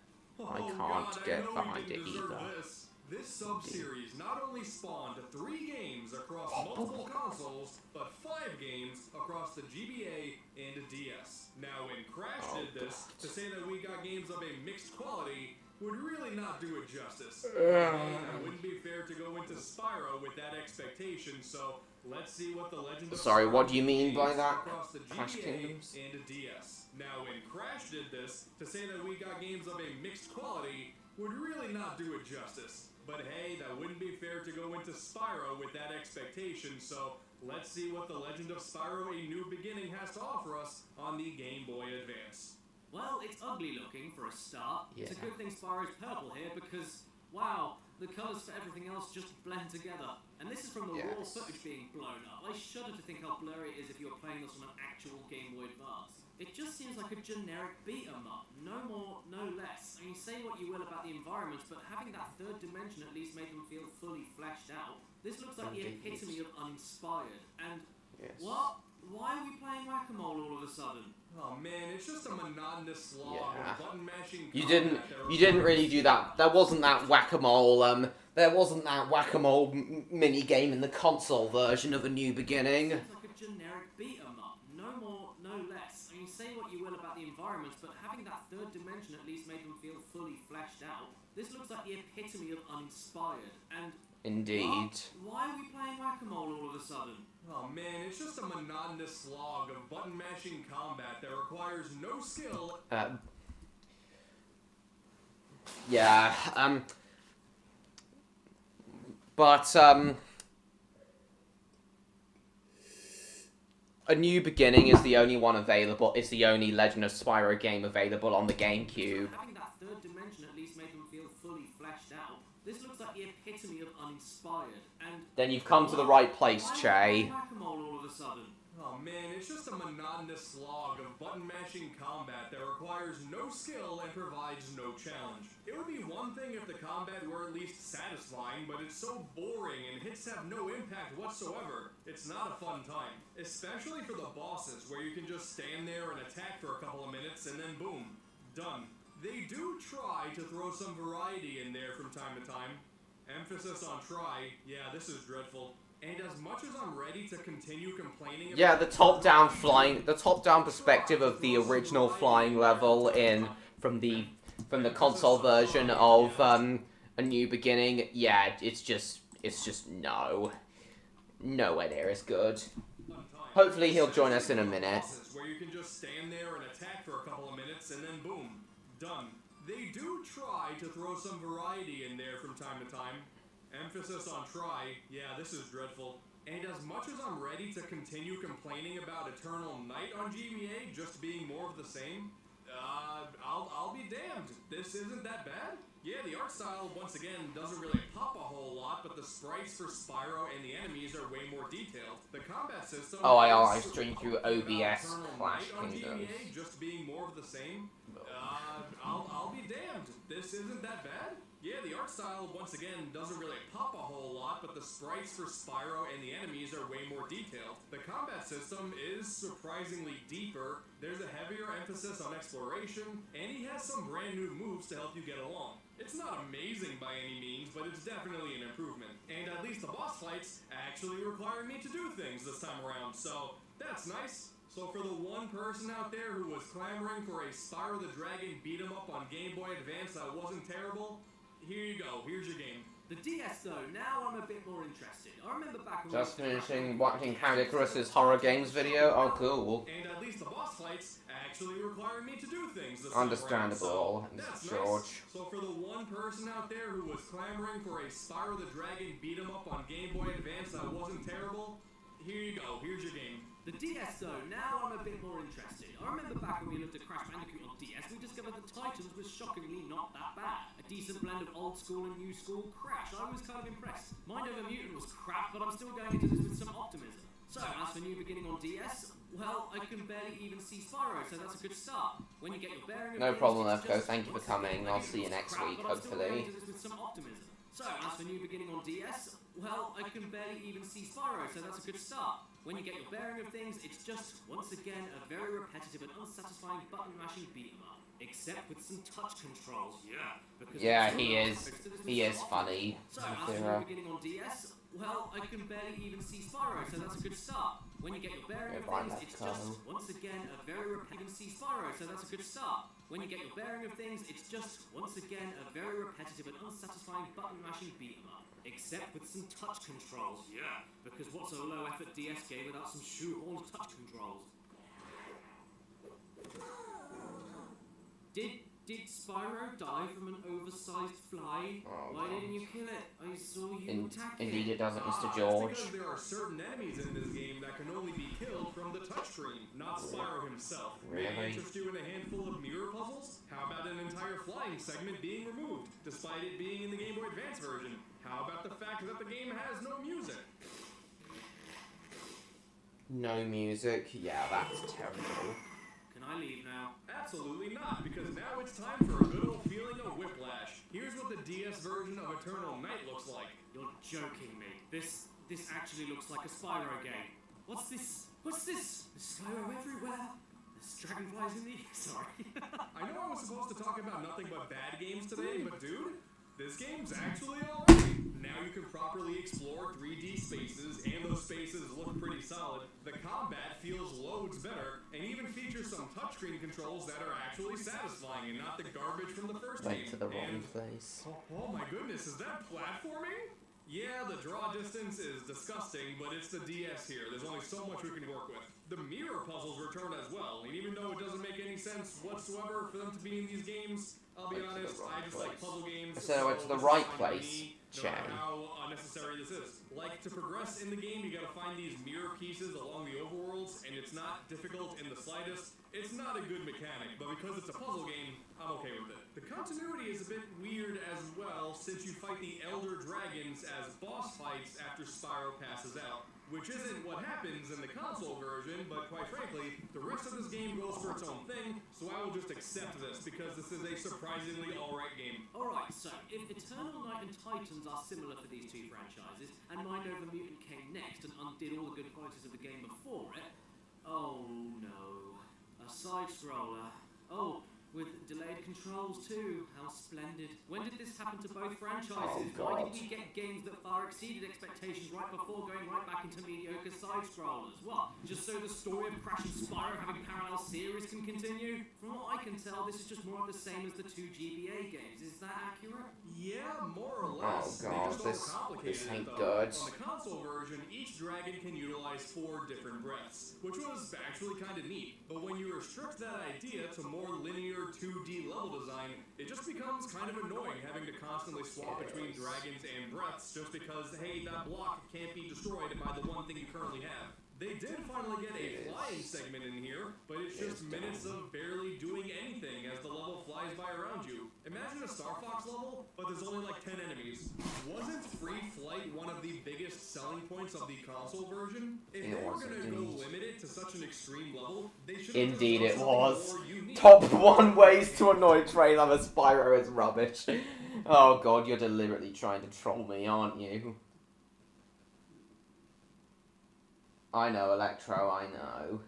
I can't God, get I know behind we it didn't deserve either. This sub-series not only spawned 3 games across multiple consoles, but 5 games across the GBA and DS. Now, when Crash did this, to say that we got games of a mixed quality would really not do it justice. It wouldn't be fair to go into Spyro with that expectation, so let's see what the Legend of Sorry, Spyro what do you mean by is that? across the Crash GBA Kingdoms? and the DS. Now, when Crash did this, to say that we got games of a mixed quality would really not do it justice. But hey, that wouldn't be fair to go into Spyro with that expectation, so let's see what the Legend of Spyro A New Beginning has to offer us on the Game Boy Advance. Well, it's ugly looking for a start. Yeah. It's a good thing Spyro's purple here because, wow, the colours for everything else just blend together. And this is from the raw Yes. footage being blown up. I shudder to think how blurry it is if you're playing this on an actual Game Boy Advance. It just seems like a generic beat-em-up. No more, no less. I mean, say what you will about the environments, but having that third dimension at least made them feel fully fleshed out. This looks like the epitome of uninspired. And Yes. what? Why are we playing whack-a-mole all of a sudden? Oh man, it's just a monotonous slog Yeah. of button mashing. You didn't really do that. There wasn't that whack-a-mole, mini game in the console version of A New Beginning. Seems like a generic beat-em-up. No more, no less. I mean, say what you will about the environments, but having that third dimension at least made them feel fully fleshed out. This looks like the epitome of uninspired. And Indeed. what? Why are we playing whack-a-mole all of a sudden? Oh man, it's just a monotonous slog of button mashing combat that requires no skill. Yeah, but, A New Beginning is the only one available, is the only Legend of Spyro game available on the GameCube. Having that third dimension at least made them feel fully fleshed out. This looks like the epitome of uninspired. And Then you've come to the right place, why are we Che. playing whack-a-mole all of a sudden? Oh man, it's just a monotonous slog of button mashing combat that requires no skill and provides no challenge. It would be one thing if the combat were at least satisfying, but it's so boring and hits have no impact whatsoever. It's not a fun time. Especially for the bosses, where you can just stand there and attack for a couple of minutes and then boom, done. They do try to throw some variety in there from time to time, Emphasis on try. Yeah, this is dreadful. And as much as I'm ready to continue complaining about... Yeah, the top-down perspective of the original flying level from the console version of A New Beginning. Yeah, it's just nowhere near as good. Hopefully he'll join us in a minute. Where you can just stand there and attack for a couple of minutes and then boom, done. They do try to throw some variety in there from time to time. Emphasis on try. Yeah, this is dreadful. And as much as I'm ready to continue complaining about Eternal Night on GBA just being more of the same, I'll be damned. This isn't that bad. Yeah, the art style, once again, doesn't really pop a whole lot, but the sprites for Spyro and the enemies are way more detailed. The combat system... Oh, I streamed through OBS Clash Kingdoms. Just being more of the same. I'll be damned. This isn't that bad. Yeah, the art style, once again, doesn't really pop a whole lot, but the sprites for Spyro and the enemies are way more detailed. The combat system is surprisingly deeper, there's a heavier emphasis on exploration, and he has some brand new moves to help you get along. It's not amazing by any means, but it's definitely an improvement. And at least the boss fights actually require me to do things this time around, so that's nice. So for the one person out there who was clamoring for a Spyro the Dragon beat-em-up on Game Boy Advance that wasn't terrible, here you go, here's your game. The DS though, now I'm a bit more interested. I remember back when Just finishing watching Candicarus's horror games video. Oh, cool. And at least the boss fights actually require me to do things this Understandable, That's George. Nice. So for the one person out there who was clamoring for a Spyro the Dragon beat-em-up on Game Boy Advance that wasn't terrible, here you go, here's your game. The DS though, now I'm a bit more interested. I remember back when we looked at Crash Bandicoot on DS, we discovered the Titans was shockingly not that bad. A decent blend of old school and new school Crash. I was kind of impressed. Mind Over Mutant was crap, but I'm still going into this with some optimism. So, as for New Beginning on DS, well, I can barely even see Spyro, so that's a good start. When you get your bearing of No things, problem, it's Lefko. just Thank you for once coming. again, I'll maybe see you it was next crap, week, but I'm still going hopefully. into this with some optimism. So, as for New Beginning on DS, well, I can barely even see Spyro, so that's a good start. When you get your bearing of things, it's just, once again, a very repetitive and unsatisfying button-mashing beat-em-up. Except with some touch controls, yeah. Because Yeah, he is funny. So, as for New Beginning on DS, well, I can barely even see Spyro, so that's a good start. When you get your bearing of things, it's just, once again, a very repetitive see Spyro, so that's a good start. When you get your bearing of things, it's just, once again, a very repetitive and unsatisfying button-mashing beat-em-up. Except with some touch controls, yeah. Because what's a low-effort DS game without some shoehorned touch controls? Did Spyro die from an oversized fly? Oh, Why didn't you kill it? I saw you attack it. Indeed it doesn't, Mr. That's George. because there are certain enemies in this game that can only be killed from the touchscreen, not Spyro himself. May I Really? interest you in a handful of mirror puzzles? How about an entire flying segment being removed, despite it being in the Game Boy Advance version? How about the fact that the game has no music? No music? Yeah, that's terrible. Can I leave now? Absolutely not, because now it's time for a good old feeling of whiplash. Here's what the DS version of Eternal Night looks like. You're joking me. This actually looks like a Spyro game. What's this? What's this? There's Spyro everywhere. There's dragonflies in the... Sorry. I know I was supposed to talk about nothing but bad games today, but dude, this game's actually alright. Now you can properly explore 3D spaces, and those spaces look pretty solid. The combat feels loads better, and even features some touchscreen controls that are actually satisfying and not the garbage from the first game. Went to the wrong And- place. Oh my goodness, is that platforming? Yeah, the draw distance is disgusting, but it's the DS here. There's only so much we can work with. The mirror puzzles return as well, and even though it doesn't make any sense whatsoever for them to be in these games, I'll be Went to the honest, wrong I just like place. puzzle games. I said I went to the this right is fine by place, me, no Chang. matter how unnecessary this is. Like, to progress in the game, you gotta find these mirror pieces along the overworlds, and it's not difficult in the slightest. It's not a good mechanic, but because it's a puzzle game, I'm okay with it. The continuity is a bit weird as well, since you fight the Elder Dragons as boss fights after Spyro passes out. Which isn't what happens in the console version, but quite frankly, the rest of this game goes for its own thing, so I will just accept this, because this is a surprisingly alright game. Alright, so if Eternal Night and Titans are similar for these two franchises, and Mind Over Mutant came next and undid all the good qualities of the game before it, oh no. A side-scroller. Oh, with delayed controls too. How splendid. When did this happen to both franchises? Oh, Why God. did we get games that far exceeded expectations right before going right back into mediocre side-scrollers? What? Just so the story of Crash and Spyro having parallel series can continue? From what I can tell, this is just more of the same as the two GBA games. Is that accurate? Yeah, more or Oh, less. God, They just overcomplicated this it, ain't though. good. On the console version, each dragon can utilize 4 different breaths, which was actually kind of neat. But when you restrict that idea to more linear 2D level design, it just becomes kind of annoying having to constantly swap between dragons and breaths just because, hey, that block can't be destroyed by the one thing you currently have. They did finally get a flying segment in here, but it's just minutes of barely doing anything as the level flies by around you. Imagine a Star Fox level, but there's only like 10 enemies. Wasn't free flight one of the biggest selling points of the console version? If they were gonna go limited to such an extreme level, they should have Indeed it just done was. something more unique. Top 1 ways to annoy trailer of Spyro is rubbish. Oh god, you're deliberately trying to troll me, aren't you? I know, Electro, I know.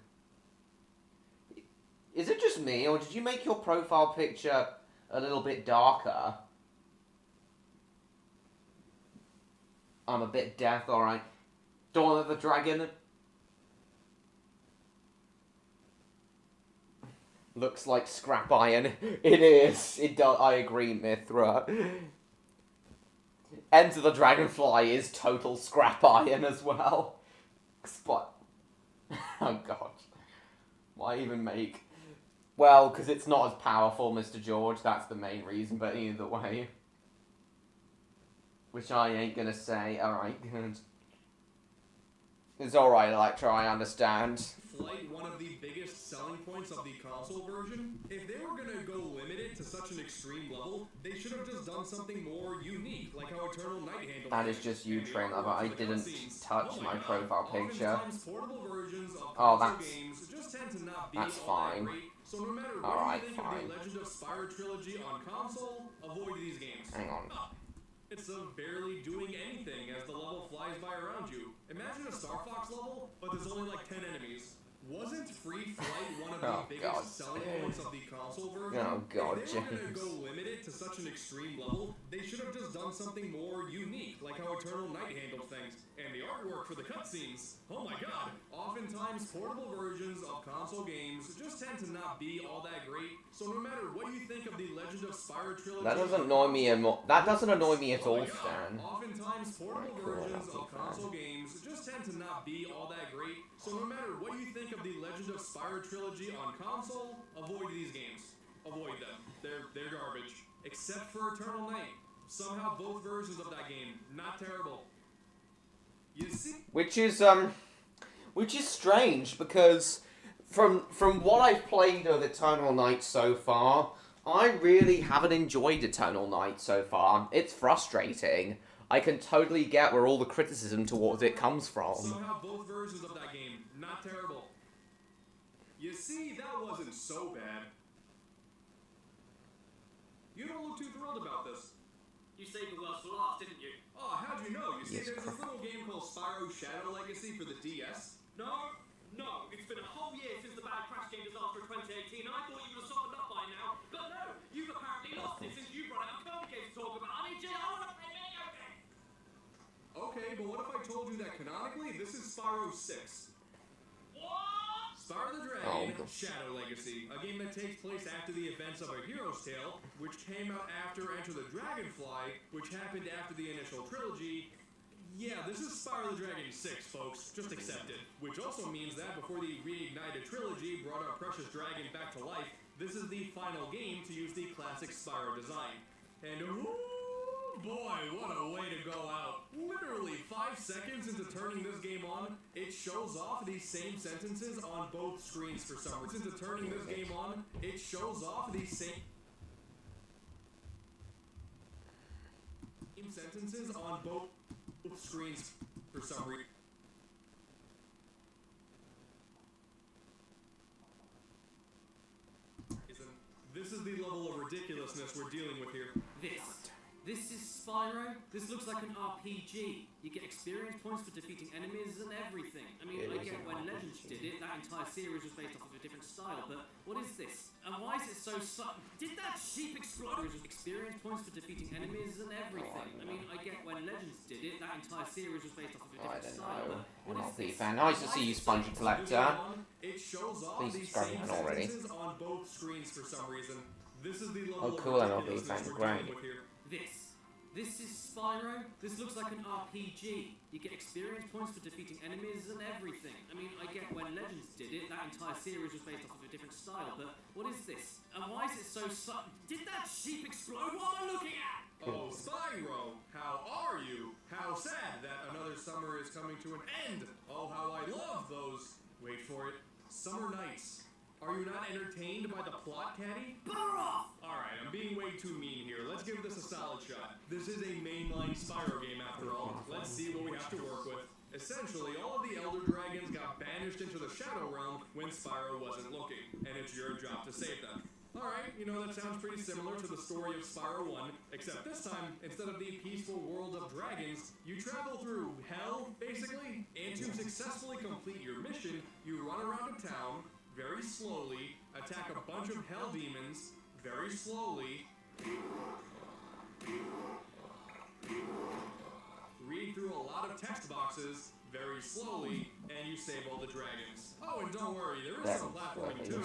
Is it just me, or did you make your profile picture a little bit darker? I'm a bit deaf, alright. Dawn of the Dragon. Looks like scrap iron. It is. It does. I agree, Mithra. Enter the Dragonfly is total scrap iron as well. Spot. Oh god. Why even make... Well, because it's not as powerful, Mr. George. That's the main reason, but either way. Which I ain't gonna say. Alright, good. It's alright, Electro, I understand. Flight one of the biggest selling points of the console version? If they were gonna go limited to such an extreme level, they should have just done something more unique, like how Eternal Night handled That things. is just you, And the Trailer, but artwork I for the didn't cutscenes. touch Oh my God. profile picture. Oftentimes, portable versions of Oh, console that's- games just tend to not be that's all that fine. great. So no matter what Alright, you think fine. of the Legend of Spyro Trilogy on console, avoid these games. Hang on. It's barely doing anything as the level flies by around you. Imagine a Star Fox level, but there's only like 10 enemies. Wasn't free flight one of the Oh, biggest God. selling points of the console version? Oh, God, if they were gonna James. go limited to such an extreme level, they should have just done something more unique, like how Eternal Night handled things. And the artwork for the cutscenes, oh my god! Oftentimes, portable versions of console games just tend to not be all that great. So no matter what you think of the Legend of Spyro Trilogy, That doesn't annoy me that doesn't annoy me at oh all, my God. Stan. Oftentimes, portable Cool, versions that's of okay. console games just tend to not be all that great. So no matter what you think of the Legend of Spyro Trilogy on console, avoid these games. Avoid them. They're garbage. Except for Eternal Night. Somehow both versions of that game, not terrible. You see? Which is strange because from what I've played of Eternal Night so far, I really haven't enjoyed Eternal Night so far. It's frustrating. I can totally get where all the criticism towards it comes from. Somehow both versions of that game, not terrible. You see, that wasn't so bad. You don't look too thrilled about this. You saved the worst for last, didn't you? Oh, how'd you know? You see, Yes, there's this little game called Spyro Shadow Legacy for the DS. No, it's been a whole year since the bad Crash game disaster of 2018, and I thought you would have softened up by now. But no, you've apparently lost it since you brought out code games to talk about. I need you to want to play video games. Okay, but what if I told you that canonically, this is Spyro 6? What? Spyro the Dragon, Oh, God. Shadow Legacy, a game that takes place after the events of A Hero's Tale, which came out after Enter the Dragonfly, which happened after the initial trilogy. Yeah, this is Spyro the Dragon 6, folks. Just accept it. Which also means that before the Reignited Trilogy brought our precious dragon back to life, this is the final game to use the classic Spyro design. And ooh, boy, what a way to go out. Literally 5 seconds into turning this game on, it shows off these same sentences on both screens for some reason. Into turning this game on, it shows off these same sentences on both screens for some reason. This is the level of ridiculousness we're dealing with here. This is Spyro. This looks like an RPG. You get experience points for defeating enemies and everything. I mean, I get when Legends did it, that entire series was based off of a different style, but what is this? And why is it so Did that sheep explode? Experience points for defeating enemies and everything. I mean, I get when Legends did it, that entire series was based off of a different style, but I'm not a big fan. Nice to see you, Spongy Collector. It shows off Please these subscribe same already. sentences on both screens for some reason. This is the Oh, level cool, I'm of not a big fan. ridiculousness we're Great. dealing with here. This is Spyro. This looks like an RPG. You get experience points for defeating enemies and everything. I mean, I get when Legends did it, that entire series was based off of a different style, but what is this? And why is it so Did that sheep explode? What am I looking at? Oh, Spyro, how are you? How sad that another summer is coming to an end. Oh, how I love those. Wait for it. Summer nights. Are you not entertained by the plot, Caddy? Bugger off! Alright, I'm being way too mean here. Let's give this a solid shot. This is a mainline Spyro game after all. Let's see what we have to work with. Essentially, all of the Elder Dragons got banished into the Shadow Realm when Spyro wasn't looking, and it's your job to save them. Alright, you know, that sounds pretty similar to the story of Spyro 1, except this time, instead of the peaceful world of dragons, you travel through hell, basically, and to successfully complete your mission, you run around a town, very slowly, attack a bunch of hell demons, very slowly, read through a lot of text boxes, very slowly, and you save all the dragons. Oh, and don't worry, there is some platforming too.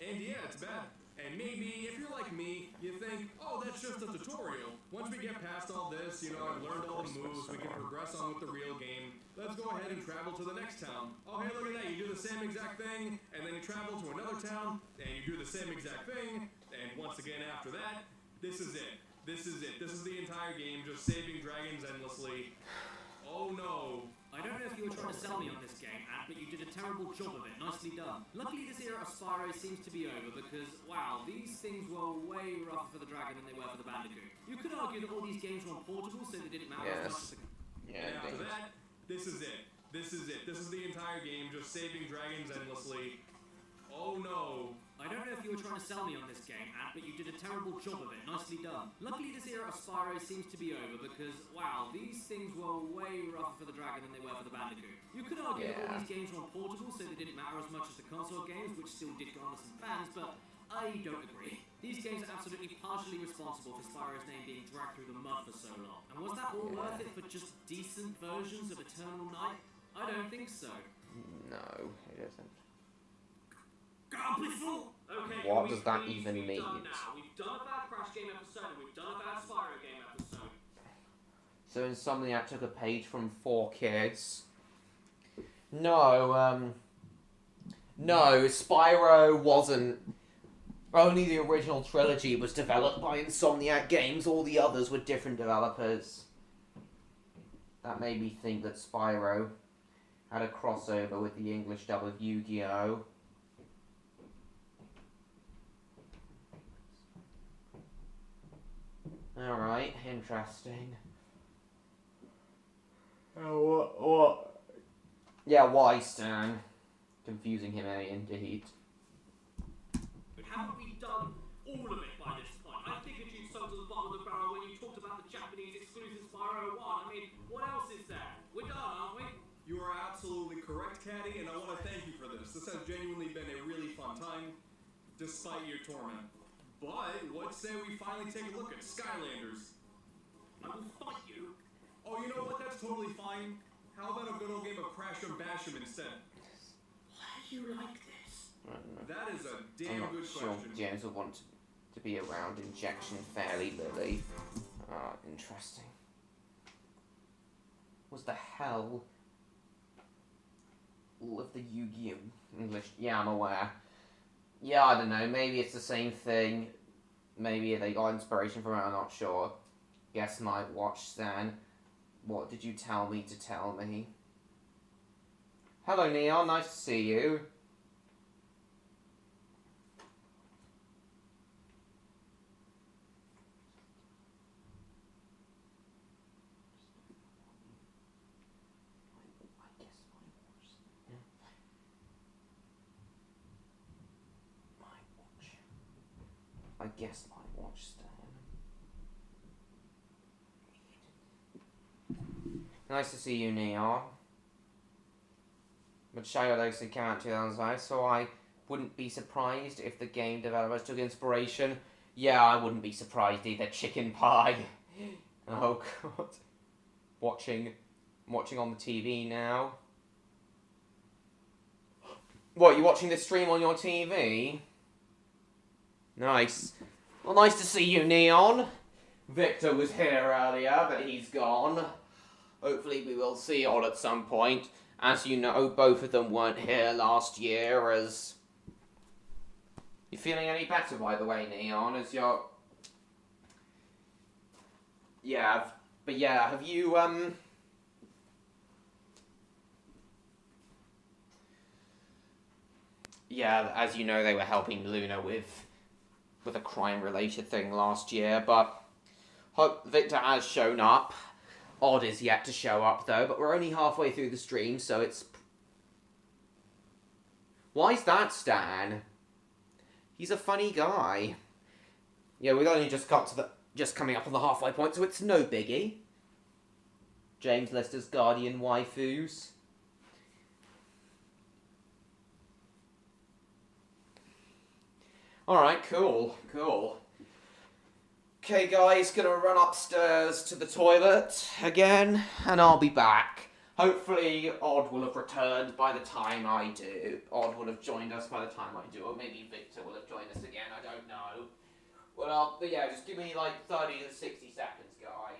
And yeah, it's bad. And maybe, if you're like me, you think, oh, that's just a tutorial. Once we get past all this, you know, I've learned all the moves, we can progress on with the real game. Let's go ahead and travel to the next town. Oh, hey, look at that, you do the same exact thing, and then you travel to another town, and you do the same exact thing, and once again after that, this is it. This is it. This is the entire game, just saving dragons endlessly. Oh no. I don't know if you were trying to sell me on this game, Ad, but you did a terrible job of it. Nicely done. Luckily, this era of Spyro seems to be over because, wow, these things were way rougher for the Dragon than they were for the Bandicoot. You could argue that all these games were on portable, so they didn't matter as much as the... Yeah, And after that, this is it. This is it. This is the entire game, just saving dragons endlessly. Oh no. I don't know if you were trying to sell me on this game, Ad, but you did a terrible job of it. Nicely done. Luckily, this era of Spyro seems to be over because, wow, these things were way rougher for the Dragon than they were for the Bandicoot. You could argue that all these games were on portable, so they didn't matter as much as the console games, which still did garner some fans, but I don't agree. These games are absolutely partially responsible for Spyro's name being dragged through the mud for so long. And was that all worth it for just decent versions of Eternal Night? I don't think so. No, it isn't. Okay, What does that even mean? Done now. We've done a bad Crash game episode, and we've done a bad Spyro game episode. So Insomniac took a page from 4 Kids. No, Spyro wasn't... Only the original trilogy was developed by Insomniac Games, all the others were different developers. That made me think that Spyro had a crossover with the English dub of Yu-Gi-Oh! Alright, interesting. What? Yeah, why, Stan? Confusing him, indeed. But haven't we done all of it by this point? I figured you'd sunk to the bottom of the barrel when you talked about the Japanese exclusive Spyro 1. I mean, what else is there? We're done, aren't we? You are absolutely correct, Caddy, and I want to thank you for this. This has genuinely been a really fun time, despite your torment. But what say we finally take a look at Skylanders? I will fight you. Oh, you know what? That's totally fine. How about a good old game of Crash 'em Bash 'em instead? Why do you like this? I don't know. That is a I'm damn not good sure question. James would want to be around Injection Fairly Lily. Ah, interesting. Was the hell with the Yu-Gi-Oh! English? Yeah, I'm aware. Yeah, I don't know. Maybe it's the same thing. Maybe they got inspiration from it. I'm not sure. Guess my watch, Stan. What did you tell me to tell me? Hello, Neon. Nice to see you. I guess my watch, Stan. Nice to see you, Neon. But Shadow Legacy came out in 2005, so I wouldn't be surprised if the game developers took inspiration. Yeah, I wouldn't be surprised either. Chicken pie. Oh god. Watching on the TV now. What, you watching this stream on your TV? Nice. Well, nice to see you, Neon. Victor was here earlier, but he's gone. Hopefully we will see Odd at some point. As you know, both of them weren't here last year, as... You feeling any better, by the way, Neon, as you're... Yeah, but yeah, have you, Yeah, as you know, they were helping Luna with a crime-related thing last year, but hope Victor has shown up. Odd is yet to show up, though, but we're only halfway through the stream, so it's... Why's that, Stan? He's a funny guy. Yeah, we've only just got to the... Just coming up on the halfway point, so it's no biggie. James Lister's Guardian waifus. Alright, cool. Okay, guys, gonna run upstairs to the toilet again, and I'll be back. Hopefully, Odd will have returned by the time I do. Odd will have joined us by the time I do, or maybe Victor will have joined us again, I don't know. Well, but yeah, just give me like 30 to 60 seconds, guys.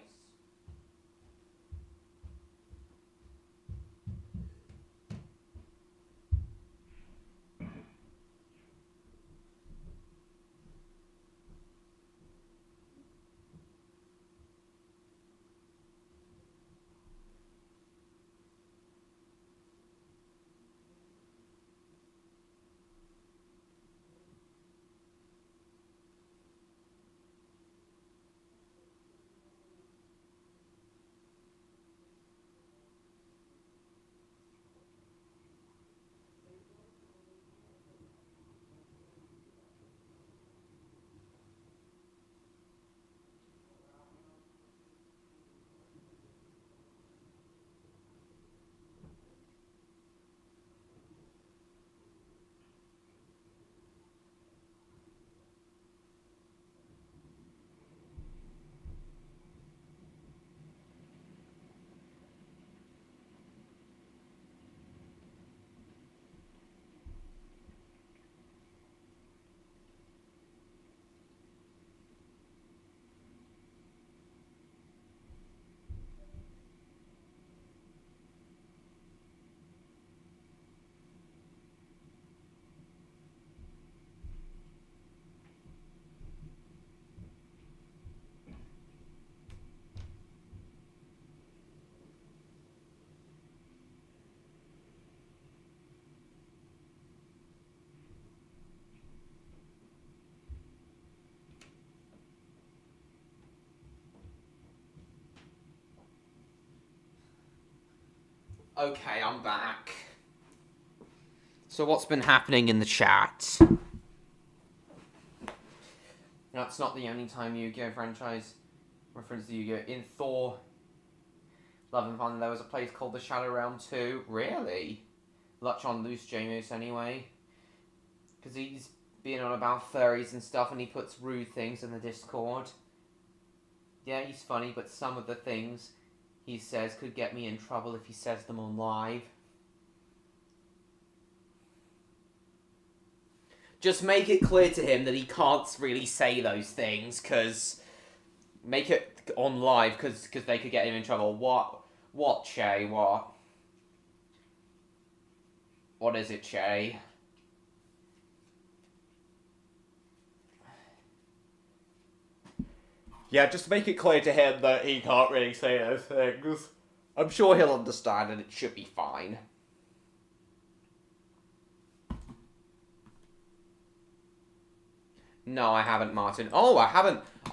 Okay, I'm back. So what's been happening in the chat? That's not the only time Yu-Gi-Oh! Franchise reference to Yu-Gi-Oh! In Thor Love and Thunder, there was a place called the Shadow Realm 2. Really? Lutch on Loose Jamus anyway. Because he's been on about furries and stuff, and he puts rude things in the Discord. Yeah, he's funny, but some of the things he says could get me in trouble if he says them on live. Just make it clear to him that he can't really say those things, because... Make it on live, because they could get him in trouble. What, Che? What? What is it, Che? Yeah, just make it clear to him that he can't really say those things. I'm sure he'll understand and it should be fine. No, I haven't, Martin. Oh, I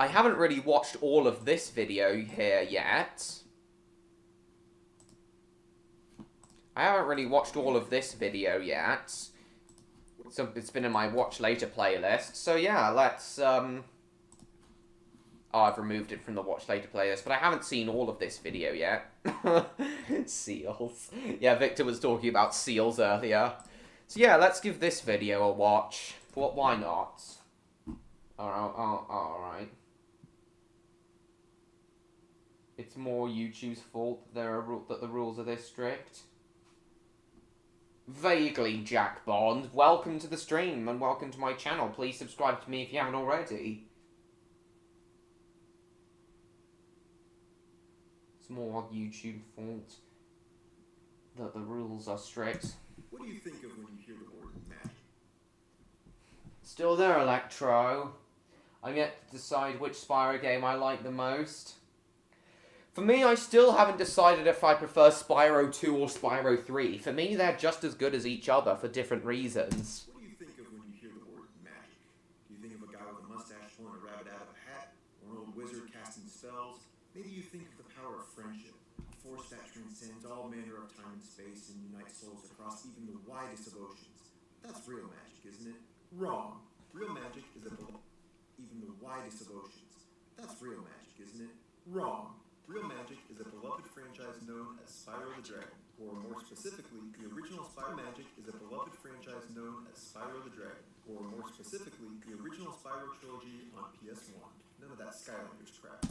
haven't really watched all of this video here yet. I haven't really watched all of this video yet. So it's been in my watch later playlist. So yeah, let's Oh, I've removed it from the watch later playlist, but I haven't seen all of this video yet. Seals. Yeah, Victor was talking about seals earlier. So yeah, let's give this video a watch. Why not? Alright. It's more YouTube's fault that the rules are this strict. Vaguely, Jack Bond. Welcome to the stream and welcome to my channel. Please subscribe to me if you haven't already. It's more YouTube's fault that the rules are strict. What do you think of when you hear the word magic? Still there, Electro. I'm yet to decide which Spyro game I like the most. For me, I still haven't decided if I prefer Spyro 2 or Spyro 3. For me, they're just as good as each other for different reasons. What do you think of when you hear the word magic? Do you think of a guy with a mustache pulling a rabbit out of a hat? Or an old wizard casting spells? Maybe you think of the power of friendship, a force that transcends all manner of time and space and unites souls across even the widest of oceans. That's real magic, isn't it? Wrong. Real magic is even the widest of oceans. That's real magic, isn't it? Wrong. Real magic is a beloved franchise known as Spyro the Dragon, or more specifically, the original Spyro Magic is a beloved franchise known as Spyro the Dragon, or more specifically, the original Spyro Trilogy on PS1. None of that Skylanders crap.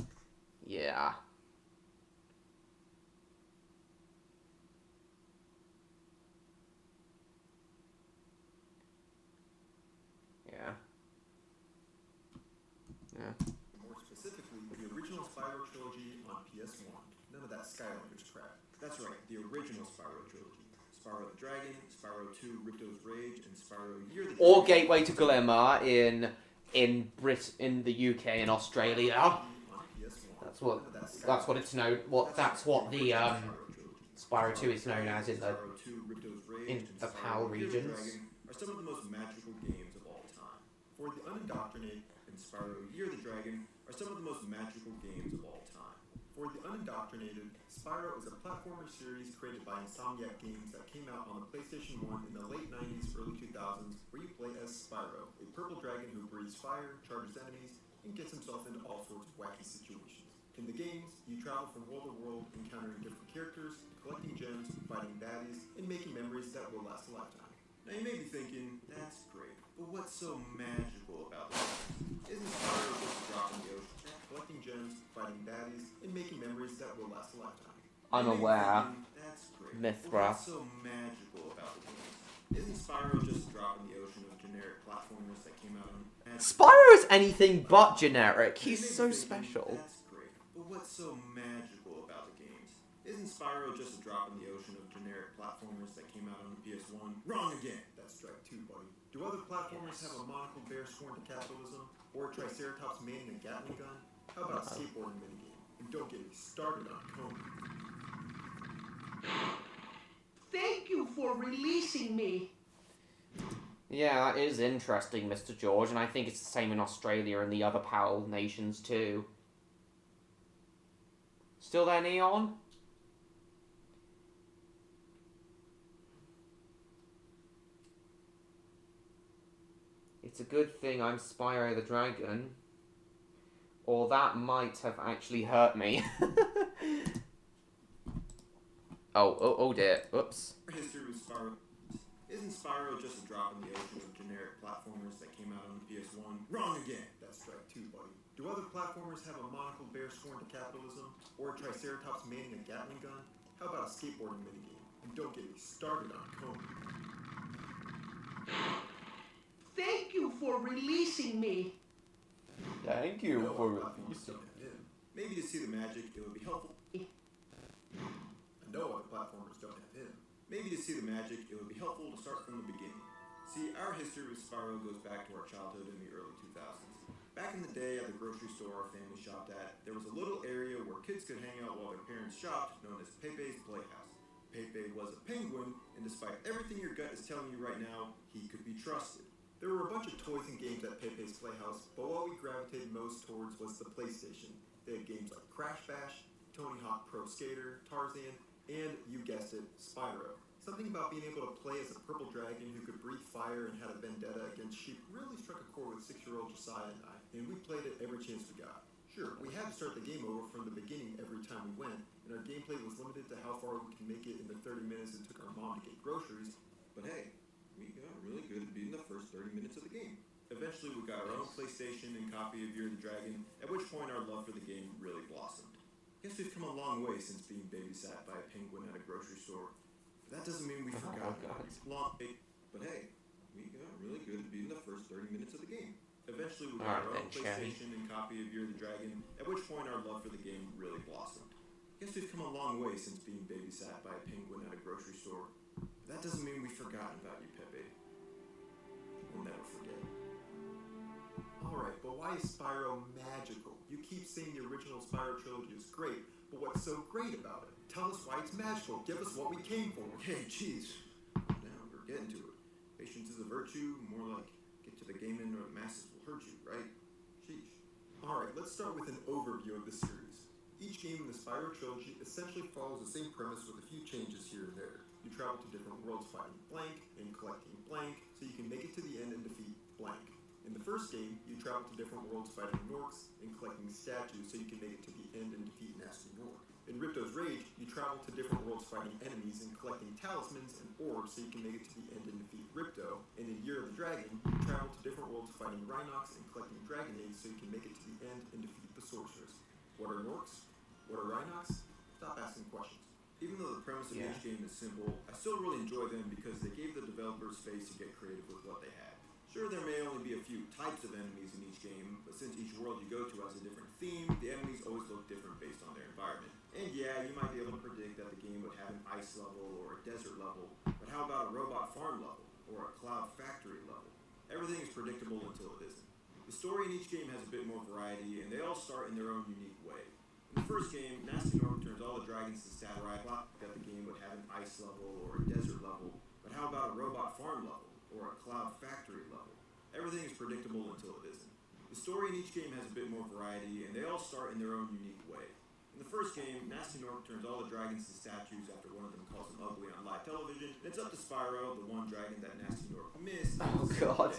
Yeah. More specifically, the original Spyro Trilogy on PS1. None of that Skylanders crap. That's right, the original Spyro Trilogy. Spyro the Dragon, Spyro 2, Ripto's Rage, and Spyro Year the Dragon. Or Gateway to Glimmer in the UK and Australia. That's what it's known. That's what the Spyro 2 is known as in the PAL regions. Are some of the most magical games of all time. For the unindoctrinated, and Spyro Year the Dragon are some of the most magical games of all time. For the unindoctrinated, Spyro is a platformer series created by Insomniac Games that came out on the PlayStation 1 in the late 90s, early 2000s, where you play as Spyro, a purple dragon who breathes fire, charges enemies, and gets himself into all sorts of wacky situations. In the games, you travel from world to world, encountering different characters, collecting gems, fighting baddies, and making memories that will last a lifetime. Now you may be thinking, that's great, but what's so magical about this? Isn't Spyro just a drop in the ocean, collecting gems, fighting baddies, and making memories that will last a lifetime? I'm aware. That's great. Mithra. What's so magical about the game? Isn't Spyro just a drop in the ocean of generic platformers that came out on... Spyro is anything but generic. He's so special. That's great. But what's so magical about the games? Isn't Spyro just a drop in the ocean of generic platformers that came out on the PS1? Wrong again! That's strike two, buddy. Do other platformers have a monocle bear sworn to capitalism? Or a Triceratops manning a Gatling gun? How about a skateboarding minigame? And don't get me started on Coney. Thank you for releasing me. Yeah, that is interesting, Mr. George, and I think it's the same in Australia and the other PAL nations too. Still there, Neon? It's a good thing I'm Spyro the Dragon, or that might have actually hurt me. Oh dear, oops. History with Spyro. Isn't Spyro just a drop in the ocean of generic platformers that came out on the PS1? Wrong again! That's strike two, buddy. Do other platformers have a monocle bear sworn to capitalism? Or a Triceratops manning a Gatling gun? How about a skateboarding minigame? And don't get me started on Coney. Thank you for releasing me. Thank you No, for platformers don't have him. Maybe to see the magic, it would be helpful. No other platformers don't have him. Maybe to see the magic, it would be helpful to start from the beginning. See, our history with Spyro goes back to our childhood in the early 2000s. Back in the day, at the grocery store our family shopped at, there was a little area where kids could hang out while their parents shopped, known as Pepe's Playhouse. Pepe was a penguin, and despite everything your gut is telling you right now, he could be trusted. There were a bunch of toys and games at Pepe's Playhouse, but what we gravitated most towards was the PlayStation. They had games like Crash Bash, Tony Hawk Pro Skater, Tarzan, and, you guessed it, Spyro. Something about being able to play as a purple dragon who could breathe fire and had a vendetta against sheep really struck a chord with 6-year-old Josiah and I, and we played it every chance we got. Sure, we had to start the game over from the beginning every time we went, and our gameplay was limited to how far we can make it in the 30 minutes it took our mom to get groceries. But hey, we got really good at beating the first 30 minutes of the game. Eventually, we got our own PlayStation and copy of Year of the Dragon, at which point our love for the game really blossomed. Guess we've come a long way since being babysat by a penguin at a grocery store. But that doesn't mean we forgot about it. But hey, we got really good at beating the first 30 minutes of the game. Eventually, we got our own PlayStation and copy of Year of the Dragon, at which point our love for the game really blossomed. Guess we've come a long way since being babysat by a penguin at a grocery store. But that doesn't mean we've forgotten about you, Pepe. We'll never forget. Alright, but why is Spyro magical? You keep saying the original Spyro trilogy is great, but what's so great about it? Tell us why it's magical. Give us what we came for. Okay, jeez. Now we're getting to it. Patience is a virtue, more like get to the game and the masses will hurt you, right? Sheesh. Alright, let's start with an overview of the series. Each game in the Spyro trilogy essentially follows the same premise with a few changes here and there. You travel to different worlds fighting blank and collecting blank, so you can make it to the end and defeat blank. In the first game, you travel to different worlds fighting Norks and collecting statues, so you can make it to the end and defeat Nasty Nork. In Ripto's Rage, you travel to different worlds fighting enemies and collecting talismans and orbs, so you can make it to the end and defeat Ripto. And in Year of the Dragon, you travel to different worlds fighting Rhinox and collecting dragon eggs, so you can make it to the end and defeat the sorcerers. What are Norks? What are Rhinox? Stop asking questions. Even though the premise of each game is simple, I still really enjoy them because they gave the developers space to get creative with what they had. Sure, there may only be a few types of enemies in each game, but since each world you go to has a different theme, the enemies always look different based on their environment. And yeah, you might be able to predict that the game would have an ice level or a desert level, but how about a robot farm level or a cloud factory level? Everything is predictable until it isn't. The story in each game has a bit more variety, and they all start in their own unique way. In the first game, Nasty Nork turns all the dragons to samurai, that the game would have an ice level or a desert level, but how about a robot farm level or a cloud factory level? Everything is predictable until it isn't. The story in each game has a bit more variety, and they all start in their own unique way. In the first game, Nasty Nork turns all the dragons to statues after one of them calls him ugly on live television, and it's up to Spyro, the one dragon that Nasty Nork missed. Oh god.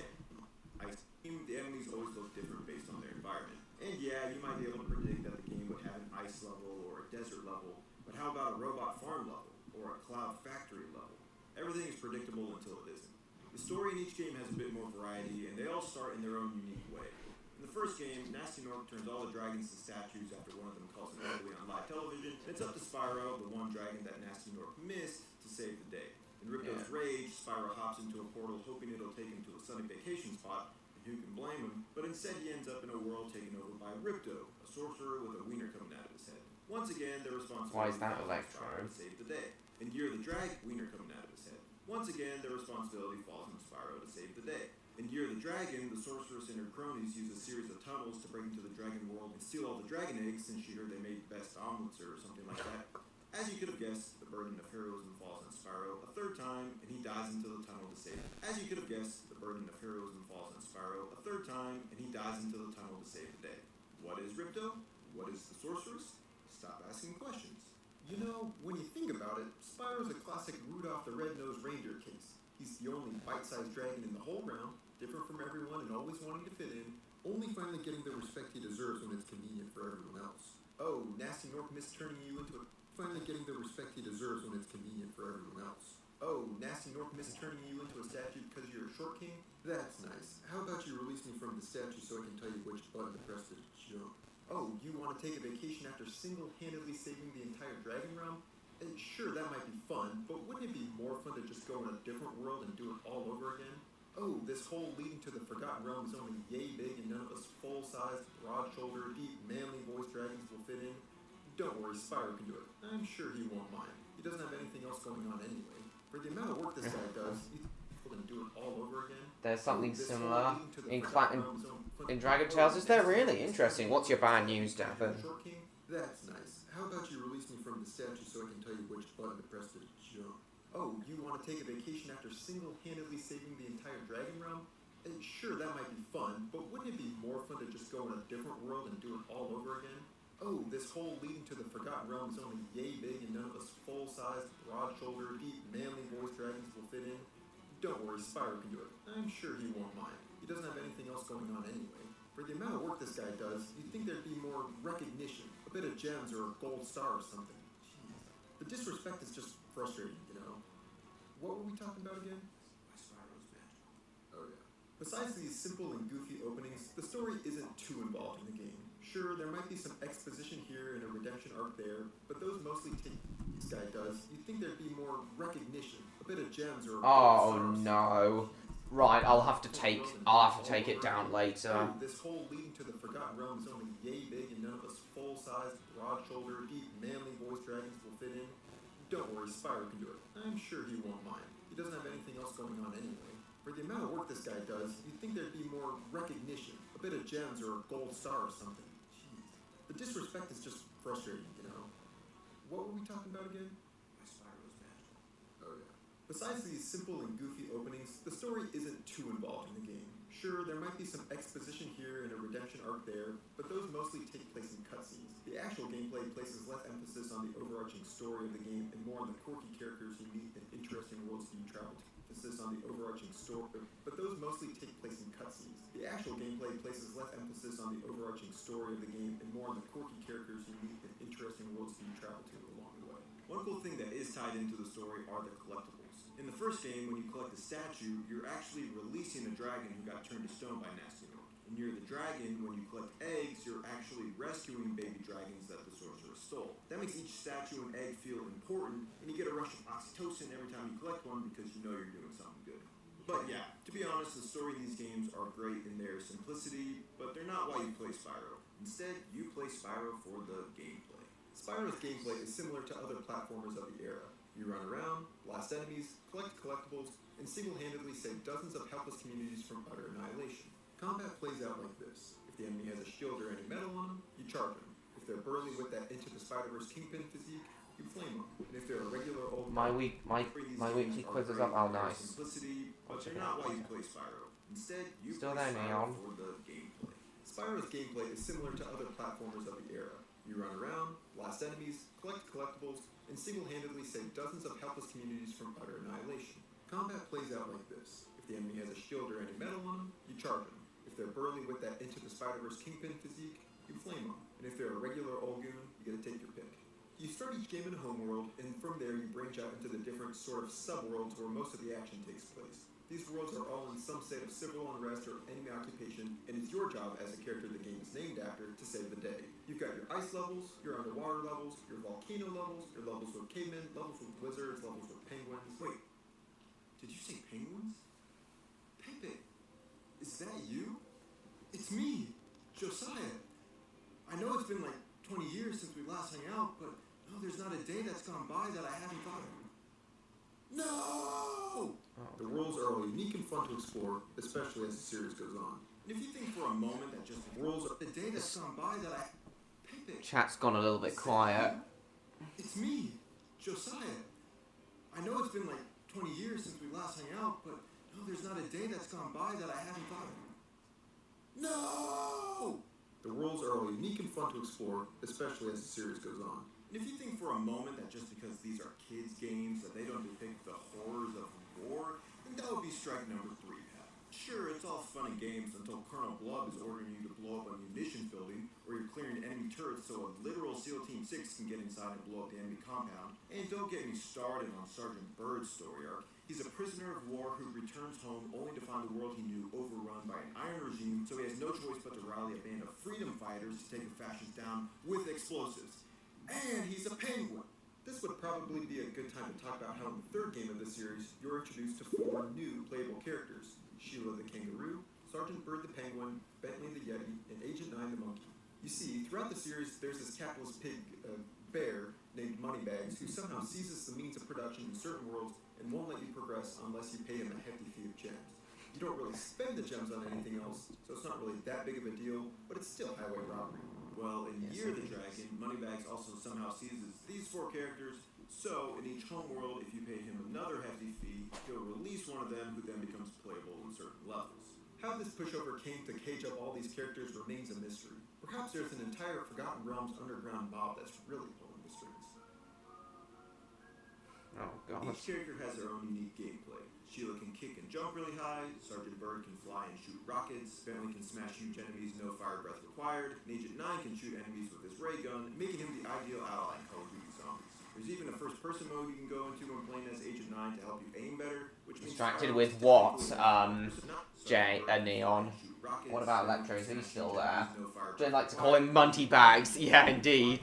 Ice team, the enemies always look different based on their environment. And yeah, you might be able to predict that the game would have an ice level or a desert level, but how about a robot farm level or a cloud factory level? Everything is predictable until it isn't. The story in each game has a bit more variety, and they all start in their own unique way. In the first game, Nasty Nork turns all the dragons to statues after one of them calls him ugly on live television, and it's up to Spyro, the one dragon that Nasty Nork missed, to save the day. In Ripto's Rage, Spyro hops into a portal hoping it'll take him to a sunny vacation spot, and who can blame him, but instead he ends up in a world taken over by Ripto, a sorcerer with a wiener coming out of his head. Once again, the responsibility Why is that falls on Electro? Spyro to save the day. In Year of the Dragon, wiener coming out of his head. Once again, the responsibility falls on Spyro to save the day. In Year of the Dragon, the sorceress and her cronies use a series of tunnels to break into the dragon world and steal all the dragon eggs since she heard they made best omelets or something like that. As you could have guessed, the burden of heroism falls on Spyro a third time, and he dies into the tunnel to save it. As you could have guessed, the burden of heroism falls on Spyro a third time, and he dies into the tunnel to save the day. What is Ripto? What is the sorceress? Stop asking questions. You know, when you think about it, Spyro's a classic Rudolph the Red-Nosed Reindeer case. He's the only bite-sized dragon in the whole round, different from everyone and always wanting to fit in, only finally getting the respect he deserves when it's convenient for everyone else. Oh, Nasty Nork missed turning you into a... Finally getting the respect he deserves when it's convenient for everyone else. Oh, Nasty Nork missed turning you into a statue because you're a short king? That's nice. How about you release me from the statue so I can tell you which button to press to jump? Oh, you want to take a vacation after single-handedly saving the entire dragon realm? Sure, that might be fun, but wouldn't it be more fun to just go in a different world and do it all over again? Oh, this whole leading to the Forgotten Realm is only yay big and none of us full-sized, broad-shouldered, deep, manly-voiced dragons will fit in. Don't worry, Spyro can do it. I'm sure he won't mind. He doesn't have anything else going on anyway. For the amount of work this guy does, he's able to do it all over again. There's something This similar whole leading to the in Forgotten Realm is only- in Dragon Tales. Is there really? Interesting. What's your bad news, Davin? Short King? That's nice. How about you release me from the statue so I can tell you which button to press to jump? Oh, you want to take a vacation after single-handedly saving the entire dragon realm? Sure, that might be fun, but wouldn't it be more fun to just go in a different world and do it all over again? Oh, this whole leading to the Forgotten Realm is only yay big and none of us full-sized, broad-shouldered, deep, manly-voiced dragons will fit in. Don't worry, Spyro can do it. I'm sure he won't mind. He doesn't have anything else going on anyway. For the amount of work this guy does, you'd think there'd be more recognition, a bit of gems or a gold star or something. Jeez. The disrespect is just frustrating, you know? What were we talking about again? Spyro's magic. Oh yeah. Besides these simple and goofy openings, the story isn't too involved in the game. Sure, there might be some exposition here and a redemption arc there, but those mostly take this guy does. You'd think there'd be more recognition, a bit of gems or a Oh gold star. no. Right, I'll have to take it down later. This hole leading to the Forgotten Realm is only yay big and none of us full-sized, broad-shouldered, deep, manly voice dragons will fit in. Don't worry, Spyro can do it. I'm sure he won't mind. He doesn't have anything else going on anyway. For the amount of work this guy does, you'd think there'd be more recognition, a bit of gems or a gold star or something. Jeez. The disrespect is just frustrating, you know? What were we talking about again? Spyro's magic. Oh yeah. Besides these simple and goofy openings, the story isn't too involved in the game. Sure, there might be some exposition here and a redemption arc there, but those mostly take place in cutscenes. The actual gameplay places less emphasis on the overarching story of the game and more on the quirky characters you meet and interesting worlds you travel to. Emphasis on the overarching story, but those mostly take place in cutscenes. The actual gameplay places less emphasis on the overarching story of the game and more on the quirky characters you meet and interesting worlds you travel to along the way. One cool thing that is tied into the story are the collectibles. In the first game, when you collect a statue, you're actually releasing a dragon who got turned to stone by Nasty Milk. And you're the dragon, when you collect eggs, you're actually rescuing baby dragons that the sorcerer stole. That makes each statue and egg feel important, and you get a rush of oxytocin every time you collect one because you know you're doing something good. But yeah, to be honest, the story of these games are great in their simplicity, but they're not why you play Spyro. Instead, you play Spyro for the gameplay. Spyro's gameplay is similar to other platformers of the era. You run around, blast enemies, collect collectibles, and single-handedly save dozens of helpless communities from utter annihilation. Combat plays out like this. If the enemy has a shield or any metal on them, you charge them. If they're burly with that Into the Spider-Verse Kingpin physique, you flame them. And if they're a regular old... My weekly quiz is up. Oh, nice. Simplicity, but they're not why you play Spyro. Instead, you Still play there, Spyro Neon. for the gameplay. Spyro's gameplay is similar to other platformers of the era. You run around, blast enemies, collect collectibles, and single-handedly save dozens of helpless communities from utter annihilation. Combat plays out like this. If the enemy has a shield or any metal on them, you charge them. If they're burly with that Into the Spider-Verse Kingpin physique, you flame them. And if they're a regular old goon, you get to take your pick. You start each game in a homeworld, and from there you branch out into the different sort of sub-worlds where most of the action takes place. These worlds are all in some state of civil unrest or enemy occupation, and it's your job as a character the game is named after to save the day. You've got your ice levels, your underwater levels, your volcano levels, your levels with cavemen, levels with wizards, levels with penguins. Wait, did you say penguins? Pepe, is that you? It's me, Josiah. I know it's been like 20 years since we last hung out, but no, there's not a day that's gone by that I haven't thought of you. No! The worlds are all unique and fun to explore, especially as the series goes on. And if you think for a moment that just worlds are the day that's gone by that I... Pepe, Chat's gone a little bit quiet. it's me, Josiah. I know it's been like 20 years since we last hung out, but no, there's not a day that's gone by that I haven't thought of you. No! The worlds are all unique and fun to explore, especially as the series goes on. And if you think for a moment that just because these are kids' games that they don't depict the horrors of war, then that would be strike number 3, pal. Sure, it's all fun and games until Colonel Blub is ordering you to blow up a munitions building, or you're clearing enemy turrets so a literal SEAL Team 6 can get inside and blow up the enemy compound. And don't get me started on Sergeant Bird's story arc. He's a prisoner of war who returns home only to find the world he knew overrun by an iron regime, so he has no choice but to rally a band of freedom fighters to take the fascists down with explosives. And he's a penguin. This would probably be a good time to talk about how in the third game of the series, you're introduced to 4 new playable characters. Sheila the kangaroo, Sergeant Bird the penguin, Bentley the yeti, and Agent 9 the monkey. You see, throughout the series, there's this capitalist pig, bear, named Moneybags, who somehow seizes the means of production in certain worlds and won't let you progress unless you pay him a hefty fee of gems. You don't really spend the gems on anything else, so it's not really that big of a deal, but it's still highway robbery. Well, in Year the Dragon, Moneybags also somehow seizes these 4 characters, so in each homeworld, if you pay him another hefty fee, he'll release one of them who then becomes playable in certain levels. How this pushover came to cage up all these characters remains a mystery. Perhaps there's an entire Forgotten Realms underground mob that's really pulling the strings. Oh god. Each character has their own unique gameplay. Sheila can kick and jump really high, Sergeant Bird can fly and shoot rockets, Bentley can smash huge enemies, no fire breath required, and Agent 9 can shoot enemies with his ray gun, making him the ideal ally in Call of Duty Zombies. There's even a first-person mode you can go into when playing as Agent 9 to help you aim better, which means... Distracted with what? Neon. What about Electro? Is he still there? Don't like to call him Munty Bags. Yeah, indeed.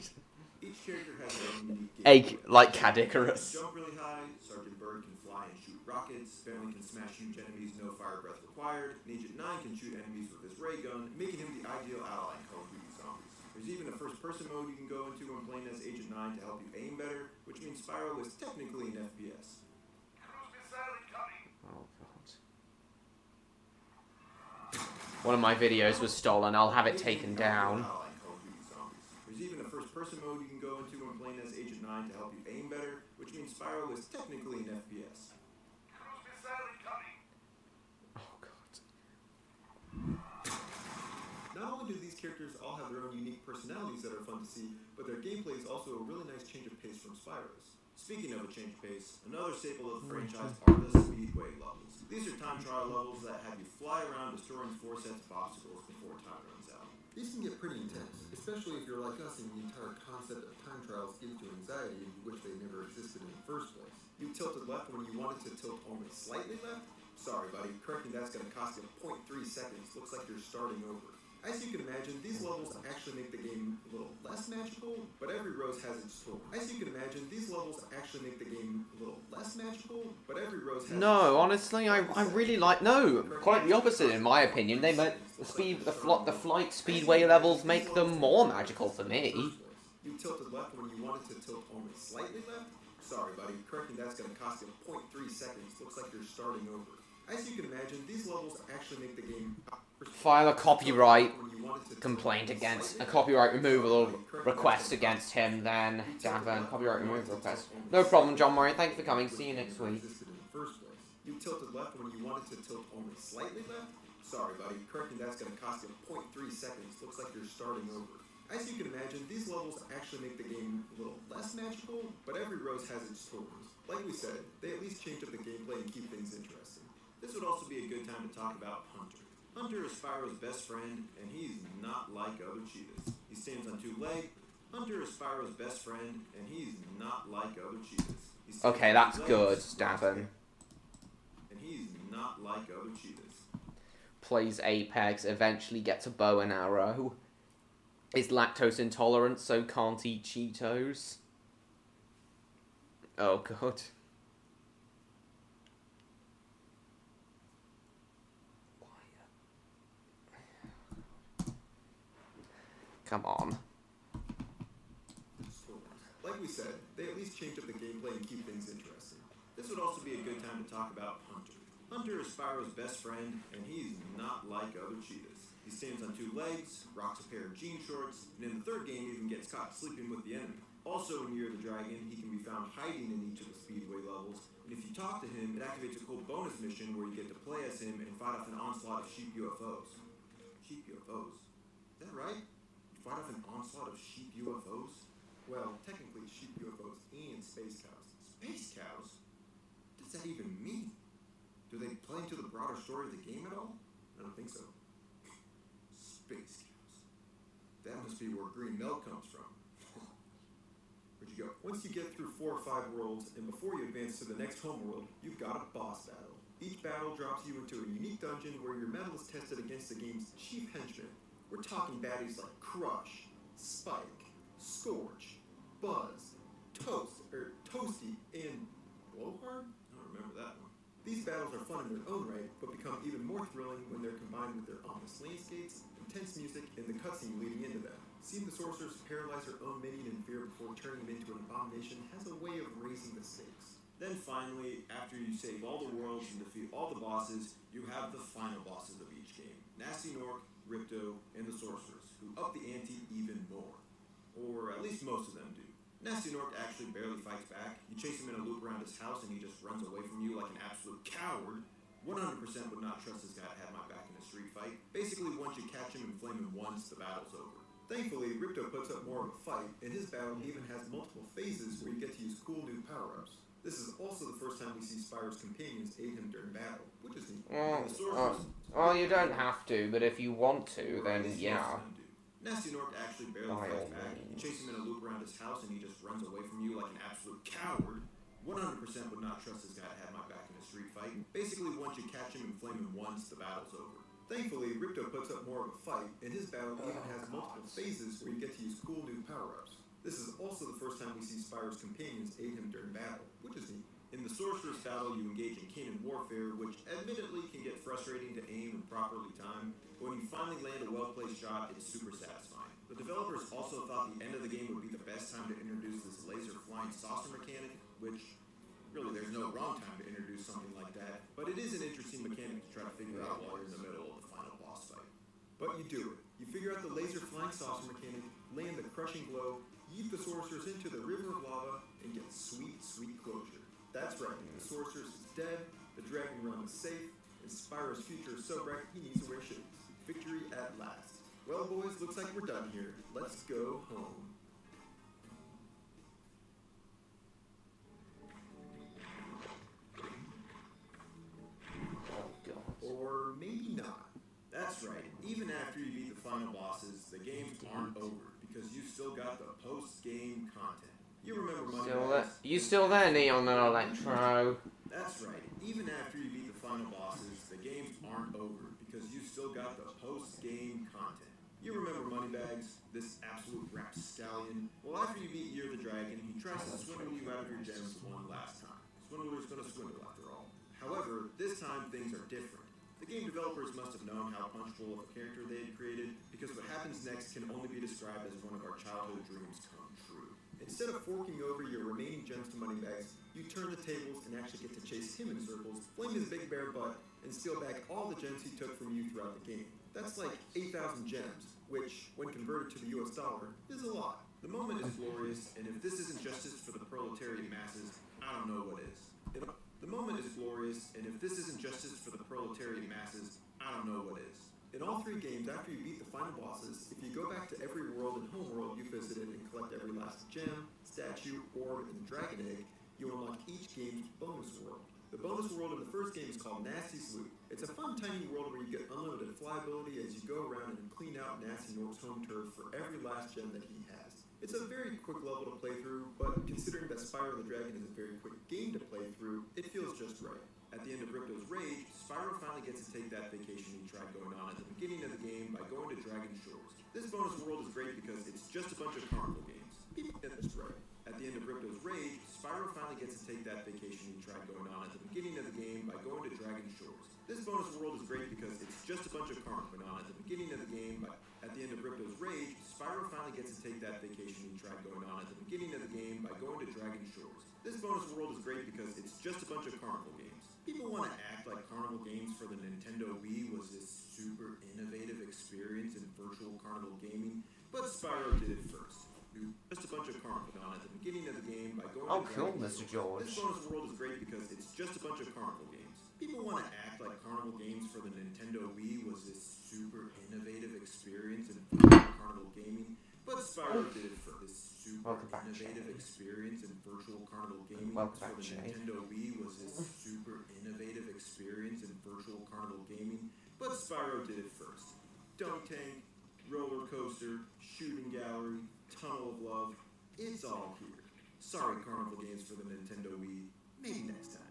Each character has their own unique gameplay. Like Cadicarus. Jump really high, Sergeant Bird can fly and shoot rockets, Bentley can smash huge enemies, no fire breath required, and Agent 9 can shoot enemies with his ray gun, making him the ideal ally in Call of Duty Zombies. There's even a first-person mode you can go into when playing as Agent 9 to help you aim better, which means Spyro is technically an FPS. Oh god. One of my videos was stolen. I'll have it taken down. There's even a first-person mode you can go into when playing as Agent 9 to help you aim better, which means Spyro is technically an FPS. Oh god. Not only do these characters all have their own unique personalities that are fun to see, but their gameplay is also a really nice change of pace from Spyro's. Speaking of a change of pace, another staple of the franchise are the Speedway levels. These are time trial levels that have you fly around destroying 4 sets of obstacles before time runs out. These can get pretty intense, especially if you're like us and the entire concept of time trials gives you anxiety and you wish they never existed in the first place. You tilted left when you wanted to tilt only slightly left? Sorry buddy, correcting that's going to cost you 0.3 seconds. Looks like you're starting over. As you can imagine, these levels actually make the game a little less magical, but every rose has its tool. As you can imagine, these levels actually make the game a little less magical, but every rose has No, honestly, I really like... No, quite the opposite in my opinion. They make the flight speedway levels make them more magical for me. You tilted left when you wanted to tilt only slightly left? Sorry buddy, correcting that's going to cost you 0.3 seconds. Looks like you're starting over. As you can imagine, these levels actually make the game... File a copyright complaint against... A copyright removal request against him then. Davin, copyright removal request. No problem, John Murray. Thank you for coming. See you next week. You tilted left when you wanted to tilt only slightly left? Sorry buddy, correcting that's going to cost you 0.3 seconds. Looks like you're starting over. As you can imagine, these levels actually make the game a little less magical, but every rose has its tools. Like we said, they at least change up the gameplay and keep things interesting. This would also be a good time to talk about Hunter. Hunter is Spyro's best friend, and he's not like other cheetahs. He stands on 2 legs. Hunter is Spyro's best friend, and he's not like other cheetahs. Okay, that's good, Davin. And he's not like other cheetahs. Plays Apex, eventually gets a bow and arrow. Is lactose intolerant, so can't eat Cheetos. Oh god. Come on. Like we said, they at least change up the gameplay and keep things interesting. This would also be a good time to talk about Hunter. Hunter is Spyro's best friend, and he's not like other cheetahs. He stands on 2 legs, rocks a pair of jean shorts, and in the 3rd game even gets caught sleeping with the enemy. Also in Year of the Dragon, he can be found hiding in each of the Speedway levels, and if you talk to him, it activates a cool bonus mission where you get to play as him and fight off an onslaught of sheep UFOs. Sheep UFOs? Is that right? Fight off an onslaught of sheep UFOs? Well, technically sheep UFOs and space cows. Space cows? What does that even mean? Do they play into the broader story of the game at all? I don't think so. Space cows. That must be where green milk comes from. Where'd you go? Once you get through 4 or 5 worlds, and before you advance to the next homeworld, you've got a boss battle. Each battle drops you into a unique dungeon where your mettle is tested against the game's chief henchmen. We're talking baddies like Crush, Spike, Scorch, Buzz, Toasty, and Blowhard? I don't remember that one. These battles are fun in their own right, but become even more thrilling when they're combined with their ominous landscapes, intense music, and the cutscene leading into them. Seeing the sorcerers paralyze their own minion in fear before turning him into an abomination has a way of raising the stakes. Then finally, after you save all the worlds and defeat all the bosses, you have the final bosses of each game. Nasty Nork, Ripto, and the sorcerers, who up the ante even more. Or at least most of them do. Nasty Nork actually barely fights back. You chase him in a loop around his house and he just runs away from you like an absolute coward. 100% would not trust this guy to have my back in a street fight. Basically, once you catch him and flame him once, the battle's over. Thankfully, Ripto puts up more of a fight, and his battle even has multiple phases where you get to use cool new power-ups. This is also the first time we see Spyro's companions aid him during battle, which is neat. Well, And the sorcerers... well, you don't have to, but if you want to, then yeah. Nasty Nork actually barely By all fights back. You means. chase him in a loop around his house and he just runs away from you like an absolute coward. 100% would not trust this guy to have my back in a street fight. Basically, once you catch him and flame him once, the battle's over. Thankfully, Ripto puts up more of a fight, and his battle even has multiple phases where you get to use cool new power-ups. This is also the first time we see Spyro's companions aid him during battle, which is neat. In the Sorcerer's battle, you engage in cannon warfare, which admittedly can get frustrating to aim and properly time, but when you finally land a well-placed shot, it's super satisfying. The developers also thought the end of the game would be the best time to introduce this laser flying saucer mechanic, which really there's no wrong time to introduce something like that, but it is an interesting mechanic to try to figure out while you're in the middle of the final boss fight. But you do it. You figure out the laser flying saucer mechanic, land the crushing blow, yeet the sorcerers into the river of lava, and get sweet, sweet closure. That's right, the sorceress is dead, the dragon run is safe, and Spyro's future is so bright he needs to wear shades. Victory at last. Well, boys, looks like we're done here. Let's go home. Oh, God. Or maybe not. That's right, even after you beat the final bosses, the games aren't over, because you still got the post-game content. You remember Moneybags? You still there, Neon and Electro? That's right, even after you beat the final bosses, the games aren't over, because you still got the post-game content. You remember Moneybags, this absolute rapscallion? Well, after you beat Year the Dragon, he tries to swindle you out of your gems one last time. Swindler's gonna swindle after all. However, this time things are different. The game developers must have known how punchable of a character they had created, because what happens next can only be described as one of our childhood dreams come true. Instead of forking over your remaining gems to Moneybags, you turn the tables and actually get to chase him in circles, flame his big bear butt, and steal back all the gems he took from you throughout the game. That's like 8,000 gems, which, when converted to the US dollar, is a lot. The moment is glorious, and if this isn't justice for the proletariat masses, I don't know what is. The moment is glorious, and if this isn't justice for the proletariat masses, I don't know what is. In all three games, after you beat the final bosses, if you go back to every world and homeworld you visited and collect every last gem, statue, orb, and dragon egg, you unlock each game's bonus world. The bonus world in the first game is called Nasty's Loot. It's a fun, tiny world where you get unlimited flyability as you go around and clean out Nasty Nork's home turf for every last gem that he has. It's a very quick level to play through, but considering that Spyro the Dragon is a very quick game to play through, it feels just right. At the end of Ripto's Rage, Spyro finally gets to take that vacation he tried going on at the beginning of the game by going to Dragon Shores. This bonus world is great because it's just a bunch of carnival games. People get this right. At the end of Ripto's Rage, Spyro finally gets to take that vacation he tried going on at the beginning of the game by going to Dragon Shores. This bonus world is great because it's just a bunch of carnival going on at the beginning of the game. At the end of Ripto's Rage, Spyro finally gets to take that vacation he tried going on at the beginning of the game by going to Dragon Shores. This bonus world is great because it's just a bunch of carnival games. People want to act like carnival games for the Nintendo Wii was this super innovative experience in virtual carnival gaming, but Spyro did it first. Just a bunch of carnival going on at the beginning of the game by going to cool, Dragon Mr. Shores. George. This bonus world is great because it's just a bunch of carnival games. People want to act like carnival games for the Nintendo Wii was this super innovative experience in virtual carnival gaming, but Spyro did it first. This super innovative experience in virtual carnival gaming for the Nintendo Wii was this super innovative experience in virtual carnival gaming, but Spyro did it first. Dunk tank, roller coaster, shooting gallery, tunnel of love, it's all here. Sorry, carnival games for the Nintendo Wii, maybe next time.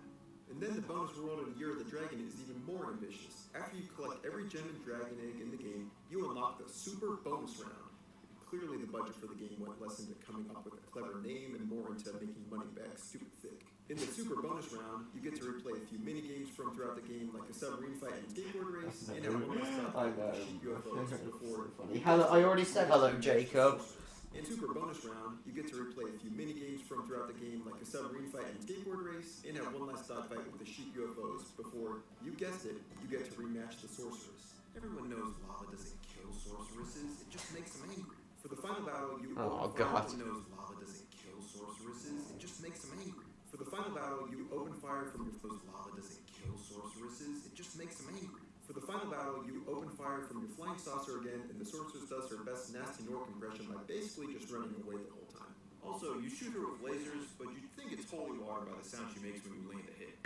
And then the bonus world in Year of the Dragon is even more ambitious. After you collect every gem and dragon egg in the game, you unlock the Super Bonus Round. Clearly the budget for the game went less into coming up with a clever name and more into making Moneybags stupid thick. In the Super Bonus Round, you get to replay a few mini-games from throughout the game, like a submarine fight and skateboard race, and a one last fight with the sheep UFOs before... Hello, I already said hello, Jacob. In Super Bonus Round, you get to replay a few mini-games from throughout the game, like a submarine fight and skateboard race, and have one last dogfight with the sheep UFOs before, you guessed it, you get to rematch the sorceress. Everyone knows lava doesn't kill sorceresses, it just makes them angry. For the final battle, you Oh, God. Everyone knows lava doesn't kill sorceresses, it just makes them angry. For the final battle, you open fire from your foes. Lava doesn't kill sorceresses, it just makes them angry. For the final battle, you open fire from your flying saucer again, and the sorceress does her best Nasty Nork impression by basically just running away the whole time. Also, you shoot her with lasers, but you'd think it's holy water by the sound she makes when you land a hit.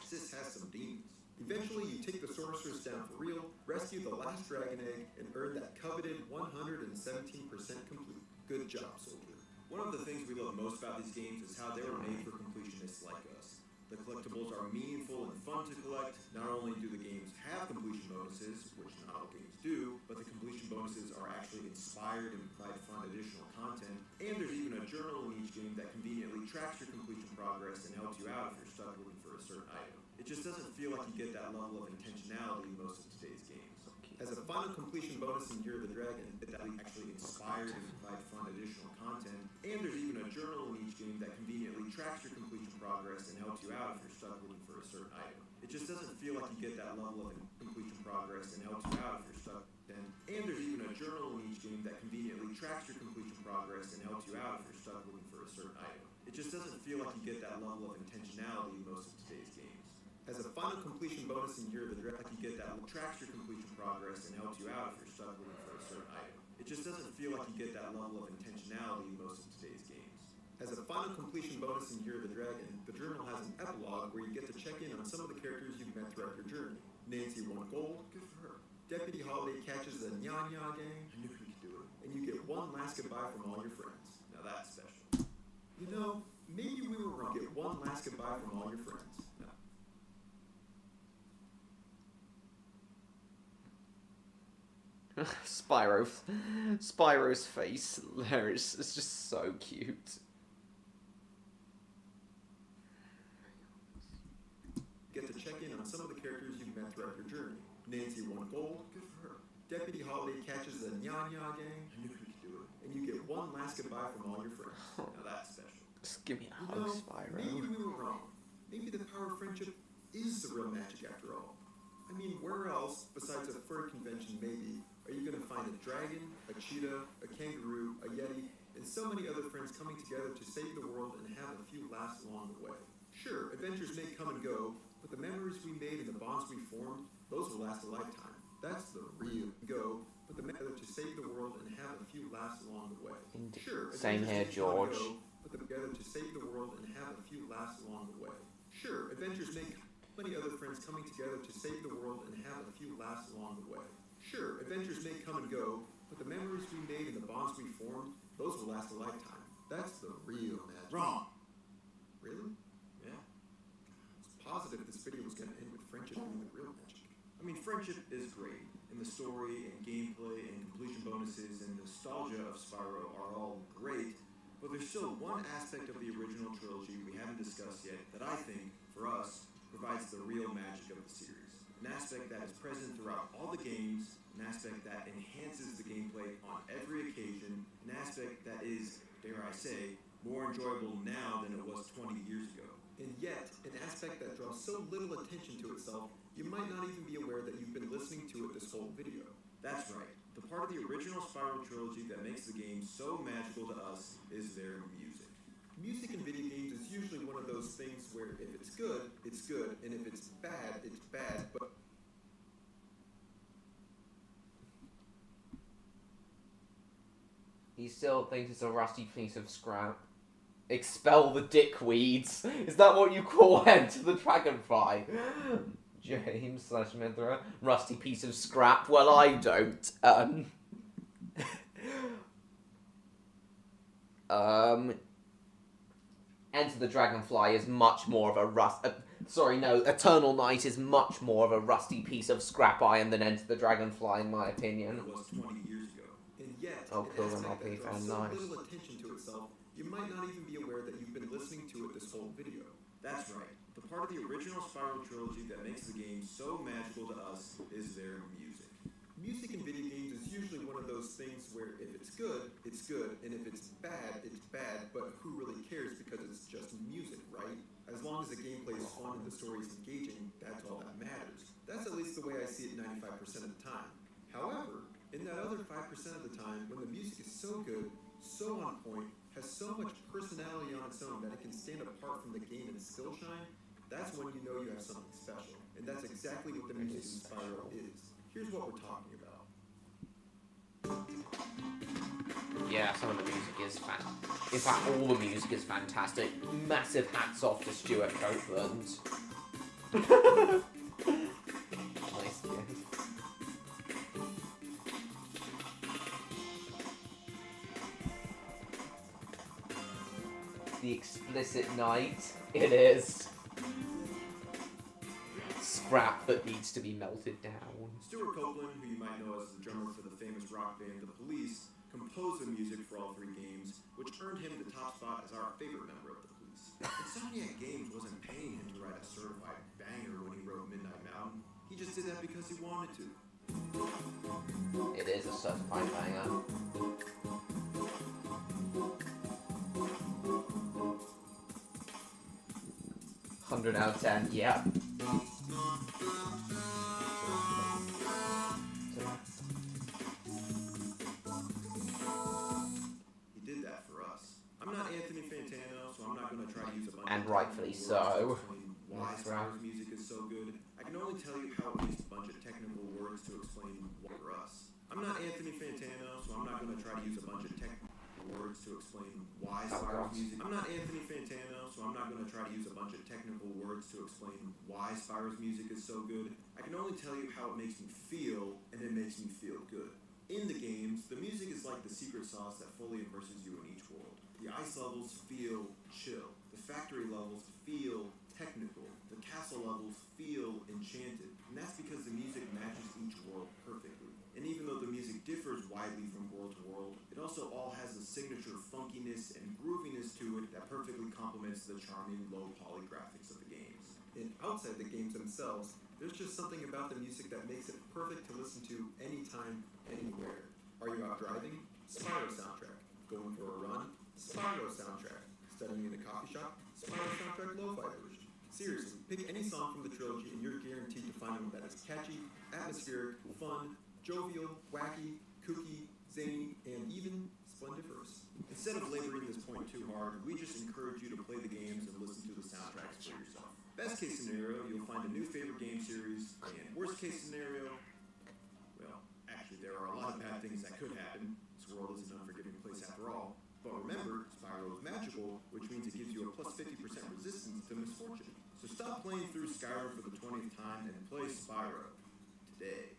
Sis has some demons. Eventually, you take the sorceress down for real, rescue the last dragon egg, and earn that coveted 117% complete. Good job, soldier. One of the things we love most about these games is how they were made for completionists like us. The collectibles are meaningful and fun to collect. Not only do the games have completion bonuses, which not all games do, but the completion bonuses are actually inspired and provide fun additional content. And there's even a journal in each game that conveniently tracks your completion progress and helps you out if you're stuck looking for a certain item. It just doesn't feel like you get that level of intentionality in most of today's games. As a final completion bonus in Year of the Dragon, it actually inspired and provide fun additional content. And there's even a journal in each game that conveniently tracks your completion progress and helps you out if you're stuck looking for a certain item. It just doesn't feel like you get that level of completion progress and helps you out if you're stuck. And there's even a journal in each game that conveniently tracks your completion progress and helps you out if you're stuck looking for a certain item. It just doesn't feel like you get that level of intentionality in most of today's games. As a final completion bonus in Year of the Dragon, you get that tracks your completion progress and helps you out if you're stuck looking for a certain item. It just doesn't feel like you get that level of intentionality in most of today's games. As a final completion bonus in Year of the Dragon, the journal has an epilogue where you get to check in on some of the characters you've met throughout your journey. Nancy won gold, good for her. Deputy Holiday catches the Nya-Nya gang, I knew he could do it. And you get one last goodbye from all your friends. Now that's special. You know, maybe we were wrong. Get one last goodbye from all your friends. No. Spyro's face there is just so cute. Get to check in on some of the characters you've met throughout your journey. Nancy won gold, good for her. Deputy Holiday catches the Nya-Nya gang, I knew he could do it. And you get one last goodbye from all your friends. Now that's special. Just give me a hug, Spyro. Maybe we were wrong. Maybe the power of friendship is the real magic after all. I mean, where else, besides a fur convention maybe, are you going to find a dragon, a cheetah, a kangaroo, a yeti, and so many other friends coming together to save the world and have a few laughs along the way? Sure, adventures may come and go, but the memories we made and the bonds we formed, those will last a lifetime. That's the real go, but the together to save the world and have a few laughs along the way. Sure, same here, George. But together to save the world and have a few laughs along the way. Sure, adventures may many other friends coming together to save the world and have a few laughs along the way. Sure, adventures may come and go, but the memories we made and the bonds we formed, those will last a lifetime. That's the real magic. Wrong. Really? Yeah. I was positive this video was going to end with friendship being the real magic. I mean, friendship is great, and the story and gameplay and completion bonuses and nostalgia of Spyro are all great, but there's still one aspect of the original trilogy we haven't discussed yet that I think, for us, provides the real magic of the series. An aspect that is present throughout all the games, an aspect that enhances the gameplay on every occasion, an aspect that is, dare I say, more enjoyable now than it was 20 years ago. And yet, an aspect that draws so little attention to itself, you might not even be aware that you've been listening to it this whole video. That's right. The part of the original Spyro trilogy that makes the game so magical to us is their music. Music in video games is usually one of those things where if it's good, and if it's bad, but... He still thinks it's a rusty piece of scrap. Expel the dickweeds. Is that what you call Enter the Dragonfly? James / Mithra. Rusty piece of scrap. Well, I don't. Enter the Dragonfly is much more of a Eternal Night is much more of a rusty piece of scrap iron than Enter the Dragonfly, in my opinion. It was 20 years ago. And yet, oh, cool, and I'll be draws so nice. little attention to itself, you might not even be aware that you've been listening to it this whole video. That's right. The part of the original Spyro trilogy that makes the game so magical to us is their music. Music in video games is usually one of those things where if it's good, and if it's bad, but who really cares because it's just music, right? As long as the gameplay is fun and the story is engaging, that's all that matters. That's at least the way I see it 95% of the time. However, in that other 5% of the time, when the music is so good, so on point, has so much personality on its own that it can stand apart from the game and still shine, that's when you know you have something special. And that's exactly what the music in Spyro is. Here's what we're talking about. Yeah, some of the music is in fact, all the music is fantastic. Massive hats off to Stuart Copeland. Nice, yeah. The explicit night. It is. Scrap that needs to be melted down. Stuart Copeland, who you might know as the drummer for the famous rock band The Police, composed the music for all three games, which earned him the top spot as our favorite member of The Police. Insomniac Games wasn't paying him to write a certified banger when he wrote Midnight Mountain. He just did that because he wanted to. It is a certified banger. $100 out of 10, yeah. He did that for us. I'm not Anthony Fantano, so I'm not going to try to use a bunch And of rightfully technical words so. to explain why Spyro's music is so good. I can only tell you how it used a bunch of technical words to explain why for us. I'm not Anthony Fantano, so I'm not going to try to use a bunch of technical words to explain why Spyro's music. I'm not Anthony Fantano, so I'm not going to try to use a bunch of technical words to explain why Spyro's music is so good. I can only tell you how it makes me feel, and it makes me feel good. In the games, the music is like the secret sauce that fully immerses you in each world. The ice levels feel chill. The factory levels feel technical. The castle levels feel enchanted. And that's because the music matches each world perfectly. And even though the music differs widely from world to world, it also all has a signature funkiness and grooviness to it that perfectly complements the charming low-poly graphics of the games. And outside the games themselves, there's just something about the music that makes it perfect to listen to anytime, anywhere. Are you out driving? Spyro soundtrack. Going for a run? Spyro soundtrack. Studying in a coffee shop? Spyro soundtrack lo-fi version. Seriously, pick any song from the trilogy and you're guaranteed to find one that is catchy, atmospheric, fun, jovial, wacky, kooky, zany, and even splendiferous. Instead of laboring this point too hard, we just encourage you to play the games and listen to the soundtracks for yourself. Best case scenario, you'll find a new favorite game series, and worst case scenario, well, actually there are a lot of bad things that could happen. This world is an unforgiving place after all. But remember, Spyro is magical, which means it gives you a plus 50% resistance to misfortune. So stop playing through Skyrim for the 20th time and play Spyro today.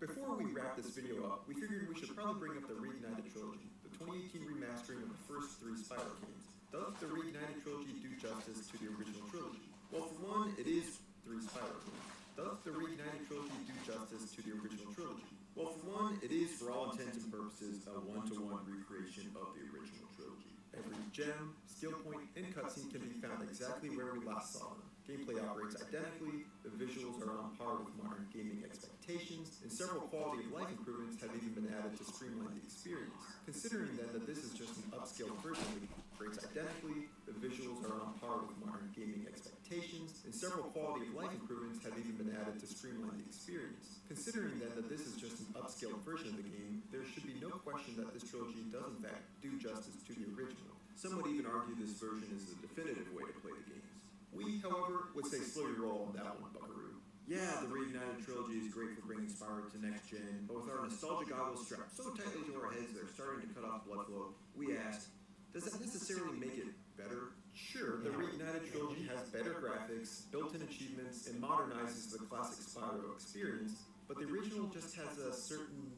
Before we wrap this video up, we figured we should probably bring up the Reignited Trilogy, the 2018 remastering of the first three Spyro games. Does the Reignited Trilogy do justice to the original trilogy? Well, for one, it is Three Spyro games. Does the Reignited Trilogy do justice to the original trilogy? Well, for one, it is, for all intents and purposes, a one-to-one recreation of the original trilogy. Every gem, skill point, and cutscene can be found exactly where we last saw them. Gameplay operates identically, the visuals are on par with modern gaming expectations, and several quality of life improvements have even been added to streamline the experience. Considering then that this is just an upscaled version of the game, operates identically, the visuals are on par with modern gaming expectations, and several quality of life improvements have even been added to streamline the experience. Considering then that this is just an upscaled version of the game, there should be no question that this trilogy does in fact do justice to the original. Some would even argue this version is the definitive way to play the games. We, however, would say slow your roll on that one, buckaroo. Yeah, the Reignited Trilogy is great for bringing Spyro to next gen, but with our nostalgia goggles strapped so tightly to our heads they're starting to cut off blood flow, we asked, does that necessarily make it better? Sure, the Reignited Trilogy has better graphics, built-in achievements, and modernizes the classic Spyro experience, but the original just has a certain,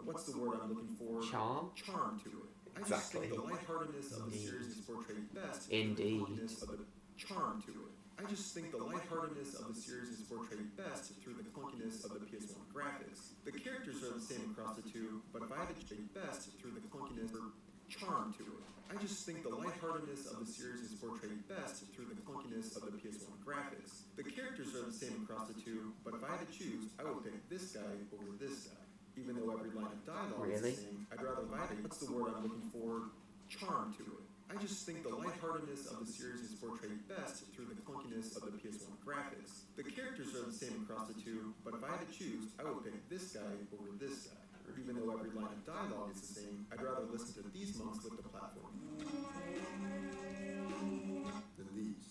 what's the word I'm looking for? Charm? Charm to it. I just think the lightheartedness of the series is portrayed best through the clunkiness of the charm to it. I just think the lightheartedness of the series is portrayed best through the clunkiness of the PS1 graphics. The characters are the same across the two, but if I had to say best through the clunkiness or charm to it. I just think the lightheartedness of the series is portrayed best through the clunkiness of the PS1 graphics. The characters are the same across the two, but if I had to choose, I would pick this guy over this guy. Even though every line of dialogue is the same, I'd rather validate, what's the word I'm looking for, charm to it. I just think the lightheartedness of the series is portrayed best through the clunkiness of the PS1 graphics. The characters are the same across the two, but if I had to choose, I would pick this guy over this guy. Even though every line of dialogue is the same, I'd rather listen to these monks with the platform than these.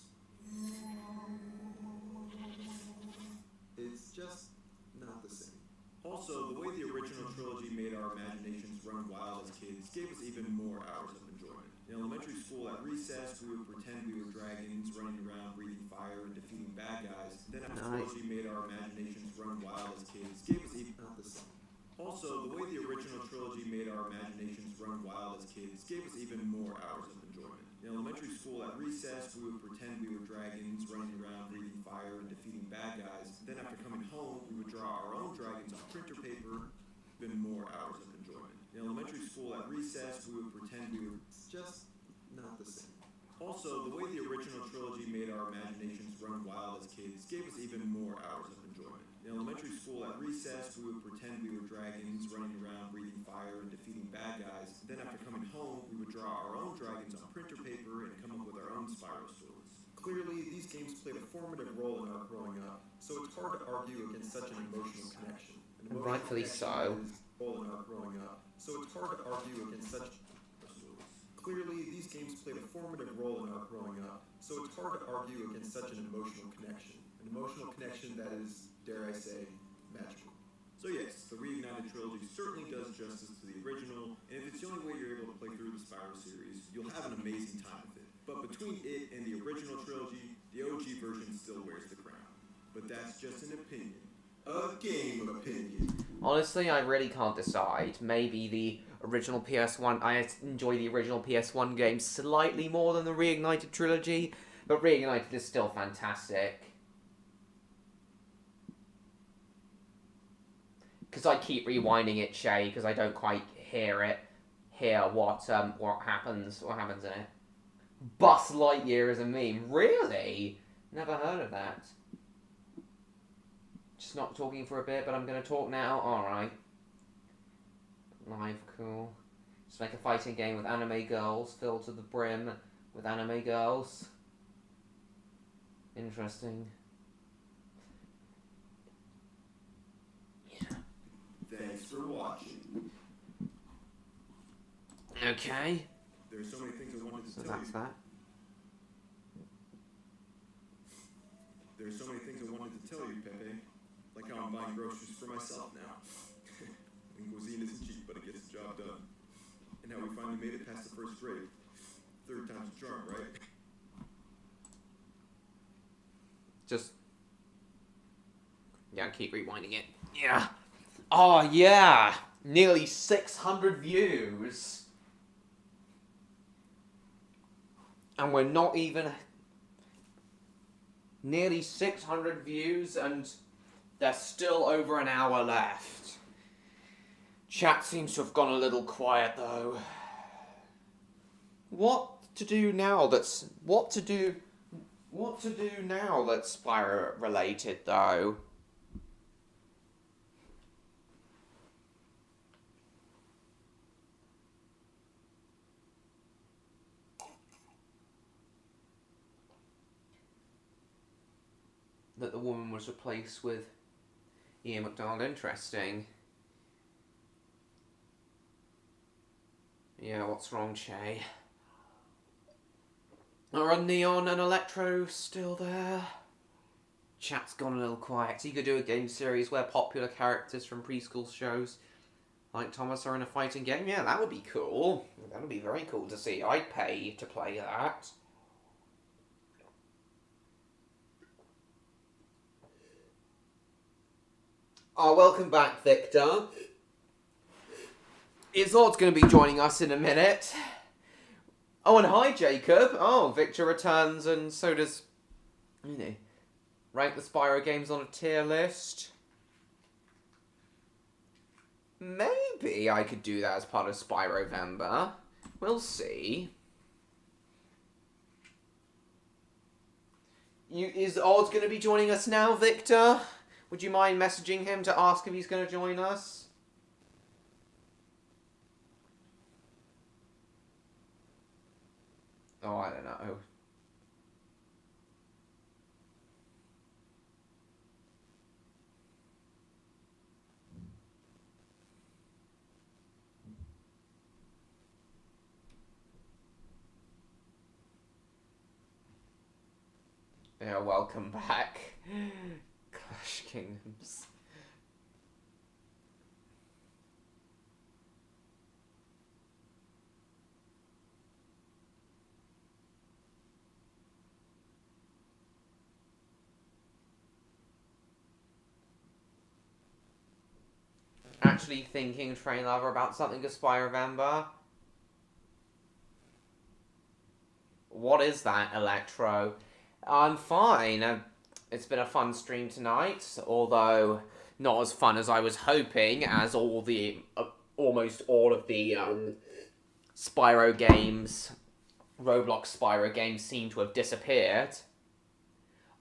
It's just not the same. Also, the way the original trilogy made our imaginations run wild as kids gave us even more hours of enjoyment. In elementary school, at recess, we would pretend we were dragons running around breathing fire and defeating bad guys. Then after the trilogy made our imaginations run wild as kids gave us even not the same. Also, the way the original trilogy made our imaginations run wild as kids gave us even more hours of enjoyment. In elementary school, at recess, we would pretend we were dragons running around breathing fire and defeating bad guys. Then after coming home, we would draw our own dragons on printer paper, even more hours of enjoyment. In elementary school, at recess, we would pretend we were just not the same. Also, the way the original trilogy made our imaginations run wild as kids gave us even more hours of enjoyment. In elementary school, at recess, we would pretend we were dragons running around breathing fire and defeating bad guys. Then after coming home, we would draw our own dragons on printer paper and come up with our own Spyro stories. Clearly, these games played a formative role in our growing up, so it's hard to argue against such an emotional connection. Rightfully so. Role in our growing up, so it's hard to argue against such stories. Clearly, these games played a formative role in our growing up, so it's hard to argue against such an emotional connection. An emotional connection that is, dare I say, magical. So yes, the Reignited Trilogy certainly does justice to the original, and if it's the only way you're able to play through the Spyro series, you'll have an amazing time with it. But between it and the original trilogy, the OG version still wears the crown. But that's just an opinion. A game opinion. Honestly, I really can't decide. Maybe the original PS1... I enjoy the original PS1 game slightly more than the Reignited Trilogy, but Reignited is still fantastic. Because I keep rewinding it, Shay, because I don't quite hear what happens in it. Buzz Lightyear is a meme. Really? Never heard of that. Just not talking for a bit, but I'm going to talk now. Alright. Live, cool. Just make a fighting game with anime girls, filled to the brim with anime girls. Interesting. Thanks for watching. Okay. There's so many things I wanted to So tell that's you. that. There's so many things I wanted to tell you, Pepe. Like how I'm buying groceries for myself now. And cuisine isn't cheap, but it gets the job done. And how we finally made it past the first grade. Third time's a charm, right? Just... yeah, keep rewinding it. Yeah. Oh, yeah. Nearly 600 views. And we're not even... nearly 600 views, and there's still over an hour left. Chat seems to have gone a little quiet, though. What to do now that's Spyro related, though? That the woman was replaced with Ian McDonald. Interesting. Yeah, what's wrong, Shay? Are Neon and Electro still there? Chat's gone a little quiet. So you could do a game series where popular characters from preschool shows like Thomas are in a fighting game? Yeah, that would be cool. That would be very cool to see. I'd pay to play that. Oh, welcome back, Victor. Izord's going to be joining us in a minute. Oh, and hi, Jacob. Oh, Victor returns, and so does... you know, rank the Spyro games on a tier list. Maybe I could do that as part of Spyrovember. We'll see. Is Oz going to be joining us now, Victor? Would you mind messaging him to ask if he's going to join us? Oh, I don't know. Yeah, welcome back. Clash Kingdoms. actually thinking, Train Lover, about something to Spyrovember? What is that, Electro? I'm fine. It's been a fun stream tonight, although not as fun as I was hoping, as almost all of the Spyro games, Roblox Spyro games, seem to have disappeared.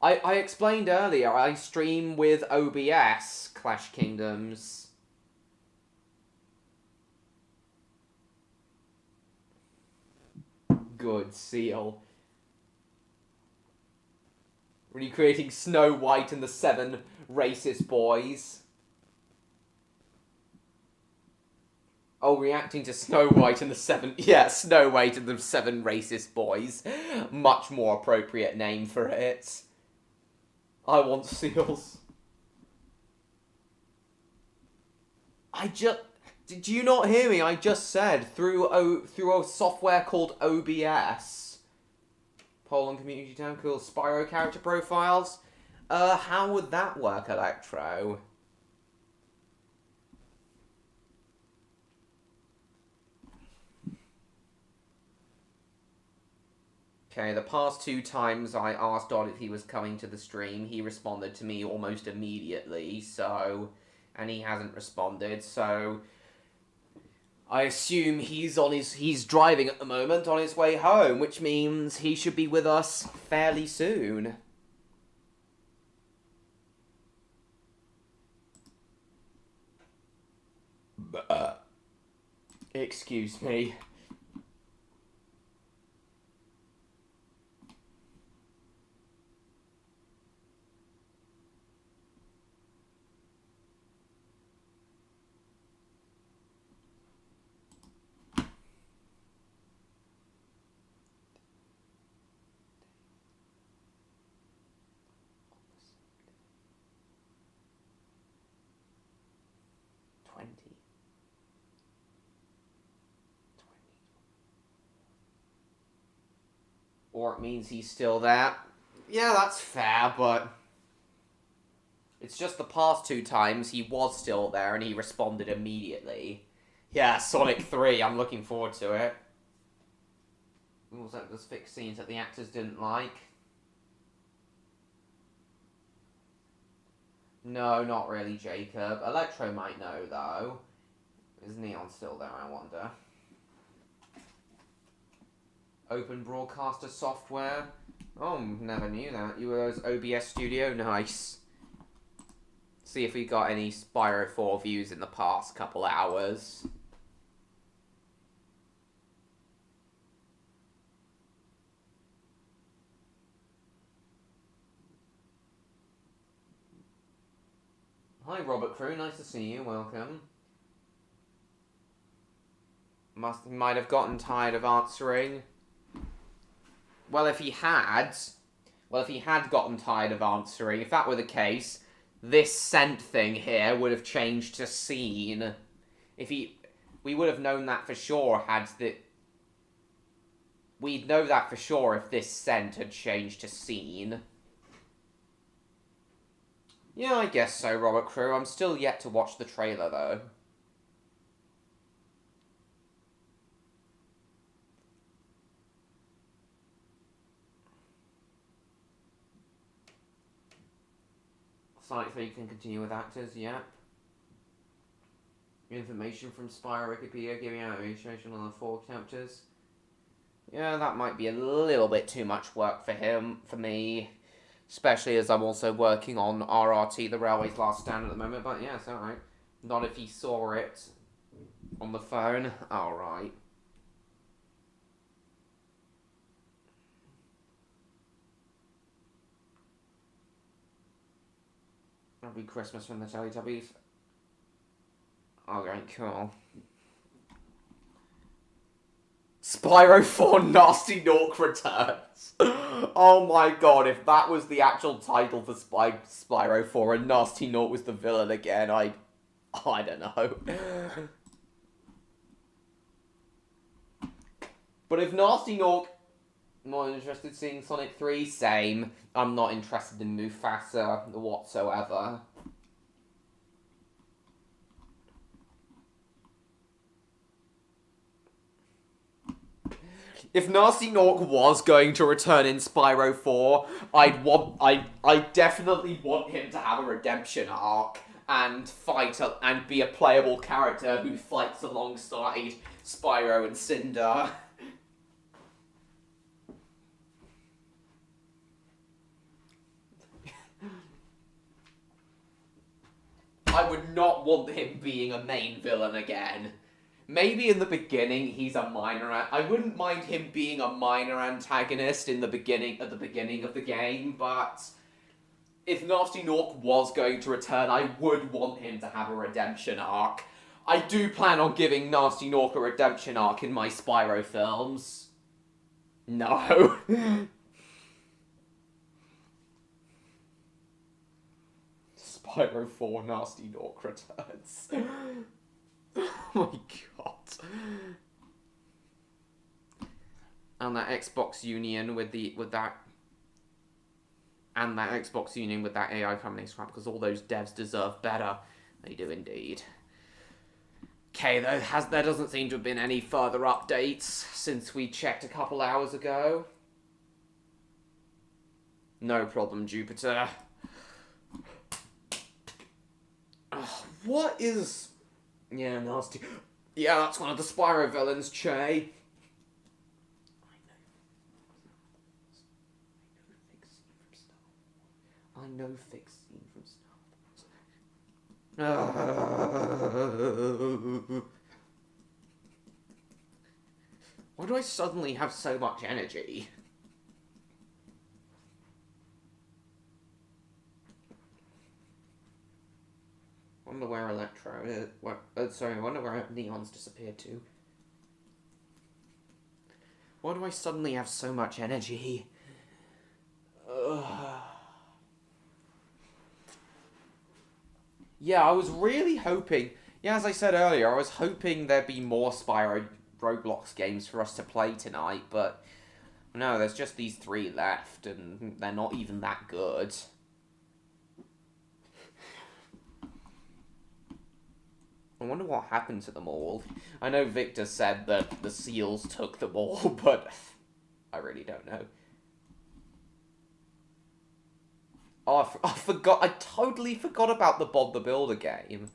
I explained earlier, I stream with OBS Clash Kingdoms. Good, Seal. Recreating Snow White and the 7 racist boys. Oh, reacting to Snow White and the 7... Yeah, Snow White and the 7 racist boys. Much more appropriate name for it. I want seals. Did you not hear me? I just said through a software called OBS. Poland Community Town, cool. Spyro character profiles. How would that work, Electro? Okay, the past 2 times I asked Odd if he was coming to the stream, he responded to me almost immediately, so... And he hasn't responded, so... I assume he's driving at the moment on his way home, which means he should be with us fairly soon. Excuse me. Or it means he's still there. Yeah, that's fair, but... It's just the past 2 times he was still there and he responded immediately. Yeah, Sonic 3, I'm looking forward to it. Also, there's fixed scenes that the actors didn't like. No, not really, Jacob. Electro might know, though. Is Neon still there, I wonder? Open Broadcaster software. Oh, never knew that. You were OBS Studio? Nice. See if we got any Spyro 4 views in the past couple hours. Hi, Robert Crew. Nice to see you. Welcome. Might have gotten tired of answering. Well, if he had gotten tired of answering, if that were the case, this sent thing here would have changed to scene. We would have known that for sure we'd know that for sure if this sent had changed to scene. Yeah, I guess so, Robert Crew. I'm still yet to watch the trailer, though. Site 3 can continue with actors, yep. Information from Spyro Wikipedia giving out illustration on the 4 chapters. Yeah, that might be a little bit too much work for me. Especially as I'm also working on RRT, the Railway's Last Stand at the moment, but yeah, it's alright. Not if he saw it on the phone. Alright. It'll be Christmas from the Teletubbies. Alright, cool. Spyro 4 Nasty Nork returns. Oh my god, if that was the actual title for Spyro 4 and Nasty Nork was the villain again, I don't know. But if Nasty Nork... Not interested in seeing Sonic 3? Same. I'm not interested in Mufasa whatsoever. If Nasty Nork was going to return in Spyro 4, I definitely want him to have a redemption arc and and be a playable character who fights alongside Spyro and Cinder. I would not want him being a main villain again. Maybe in the beginning he's a minor. I wouldn't mind him being a minor antagonist at the beginning of the game, but if Nasty Nork was going to return, I would want him to have a redemption arc. I do plan on giving Nasty Nork a redemption arc in my Spyro films. No. Spyro 4 Nasty Nork returns. Oh my god. And that Xbox Union with that AI company scrap, because all those devs deserve better. They do indeed. Okay, there doesn't seem to have been any further updates since we checked a couple hours ago. No problem, Jupiter. What is... Yeah, Nasty... Yeah, that's one of the Spyro villains, Che. I know Fix Scene from Star Wars. Why do I suddenly have so much energy? Wonder where Electro is. I wonder where Neon's disappeared to. Why do I suddenly have so much energy? Yeah, I was really hoping... Yeah, as I said earlier, I was hoping there'd be more Spyro Roblox games for us to play tonight, but... No, there's just these 3 left, and they're not even that good. I wonder what happened to them all. I know Victor said that the seals took them all, but I really don't know. Oh, I forgot. I totally forgot about the Bob the Builder game.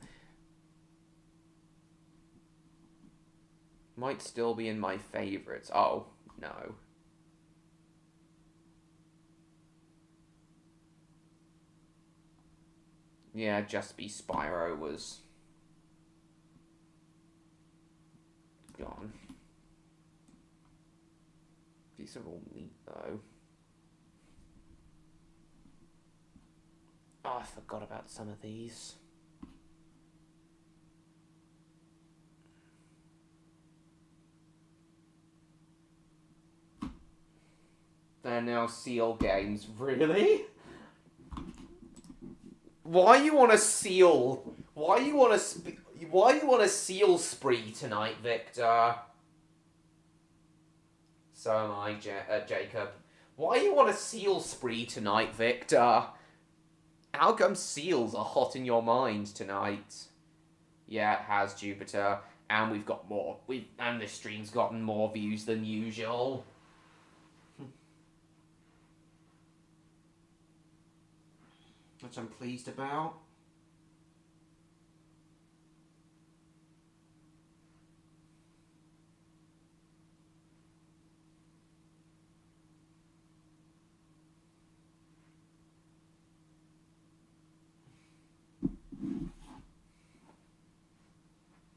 Might still be in my favorites. Oh, no. Yeah, Just Be Spyro was... gone. These are all neat, though. Oh, I forgot about some of these. They're now seal games. Really? Why you want to seal? Why you want a seal spree tonight, Victor? So am I, Jacob. Why you want a seal spree tonight, Victor? How come seals are hot in your mind tonight? Yeah, it has, Jupiter. And we've got more. And this stream's gotten more views than usual. Which I'm pleased about.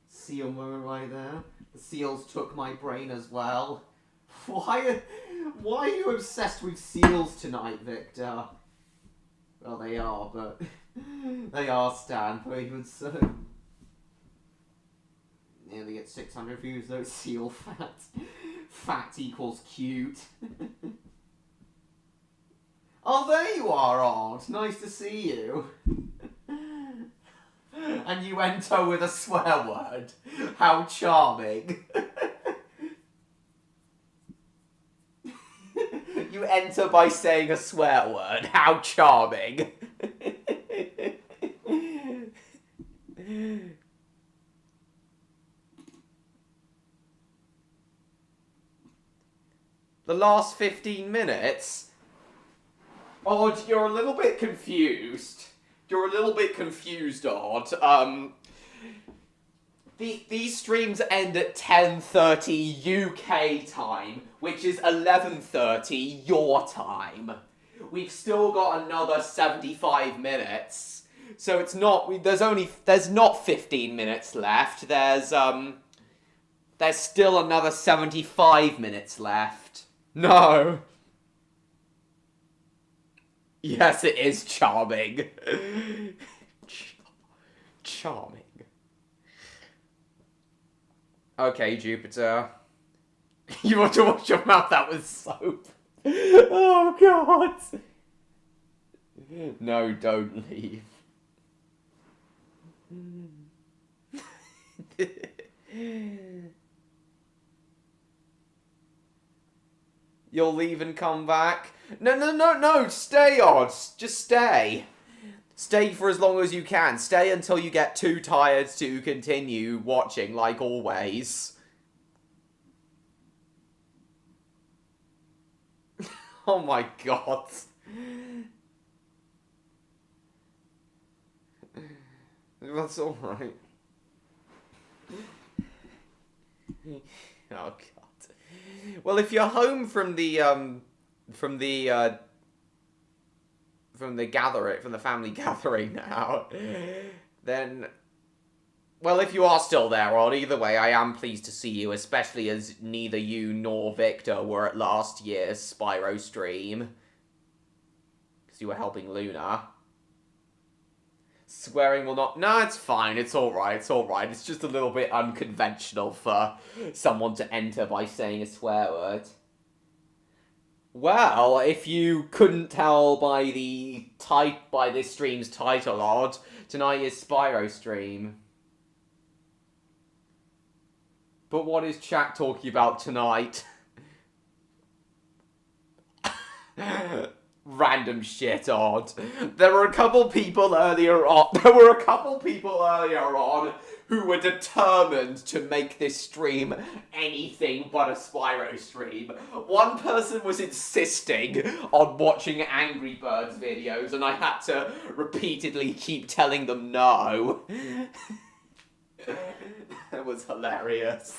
Seal moment right there. The seals took my brain as well. Why are you obsessed with seals tonight, Victor? Well, they are, but they are, Stan, but even so. Nearly at 600 views, though. Seal fat. Fat equals cute. Oh, there you are, Odd. Nice to see you. And you enter with a swear word. How charming. You enter by saying a swear word. How charming. The last 15 minutes? Odd, you're a little bit confused. You're a little bit confused, Odd. These streams end at 10:30 UK time, which is 11:30 your time. We've still got another 75 minutes. So it's not, there's not 15 minutes left. There's still another 75 minutes left. No. Yes, it is charming. Charming. Okay, Jupiter. You want to wash your mouth out with soap? Oh, God. No, don't leave. You'll leave and come back? No, stay, Odd. Just stay. Stay for as long as you can. Stay until you get too tired to continue watching, like always. Oh my God. That's alright. Oh God. Well, if you're home from the family gathering now, then, well, if you are still there, Odd, either way, I am pleased to see you, especially as neither you nor Victor were at last year's Spyro stream. Because you were helping Luna. Swearing will not... No, it's fine, it's alright, It's just a little bit unconventional for someone to enter by saying a swear word. Well, if you couldn't tell by this stream's title, Odd, tonight is Spyro stream. But what is chat talking about tonight? Random shit, Odd. There were a couple people earlier on who were determined to make this stream anything but a Spyro stream. One person was insisting on watching Angry Birds videos, and I had to repeatedly keep telling them no. That was hilarious.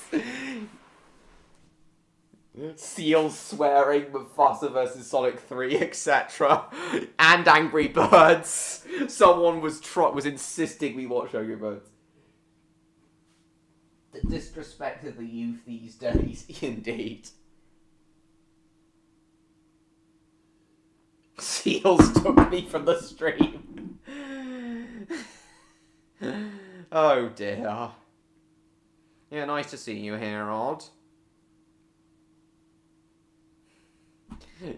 Seals swearing, Mufasa vs Sonic 3, etc. And Angry Birds. Someone was insisting we watch Angry Birds. The disrespect of the youth these days, indeed. Seals took me from the stream. Oh dear. Yeah, nice to see you here, Odd.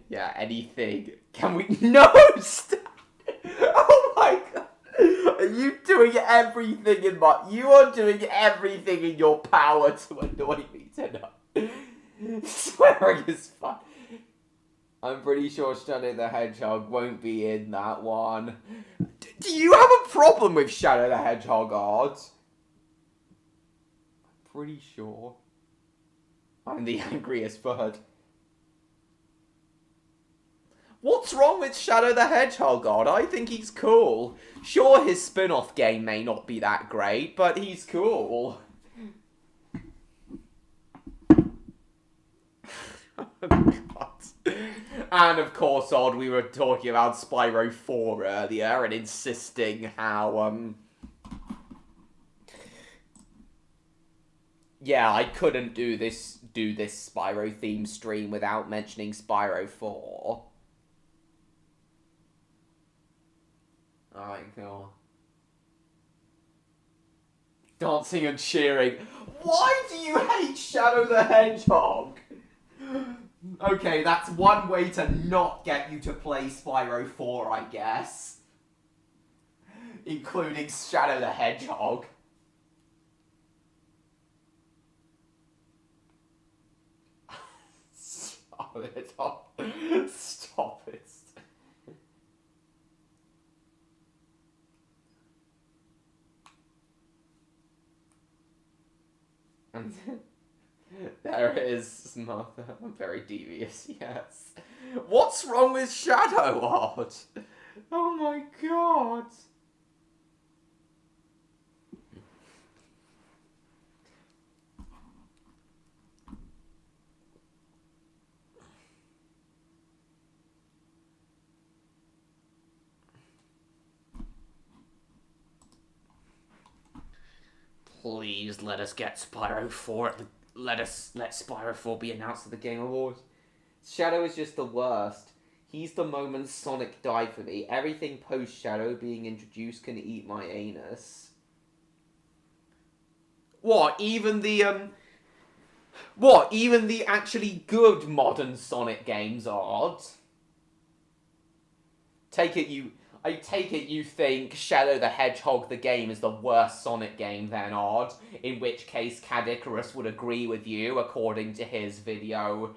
Yeah, anything. Can we... No! Stop! Oh my God! Are you doing everything in my... You are doing everything in your power to annoy me tonight. Swearing is fun. I'm pretty sure Shadow the Hedgehog won't be in that one. Do you have a problem with Shadow the Hedgehog, Odd? I'm pretty sure. I'm the angriest bird. What's wrong with Shadow the Hedgehog, Odd? I think he's cool. Sure, his spin-off game may not be that great, but he's cool. And of course, Odd, we were talking about Spyro 4 earlier and insisting how, yeah, I couldn't do this Spyro theme stream without mentioning Spyro 4. Alright, cool. Dancing and cheering. Why do you hate Shadow the Hedgehog? Okay, that's one way to not get you to play Spyro 4, I guess. Including Shadow the Hedgehog. Stop it. Stop it. There is Mother. I'm very devious, yes. What's wrong with Shadow Art? Oh my god. Please let us get Spyro 4 let Spyro 4 be announced at the Game Awards. Shadow is just the worst. He's the moment Sonic died for me. Everything post Shadow being introduced can eat my anus. What? Even the actually good modern Sonic games are odd? I take it you think Shadow the Hedgehog the game is the worst Sonic game then, Odd? In which case Cadicarus would agree with you according to his video,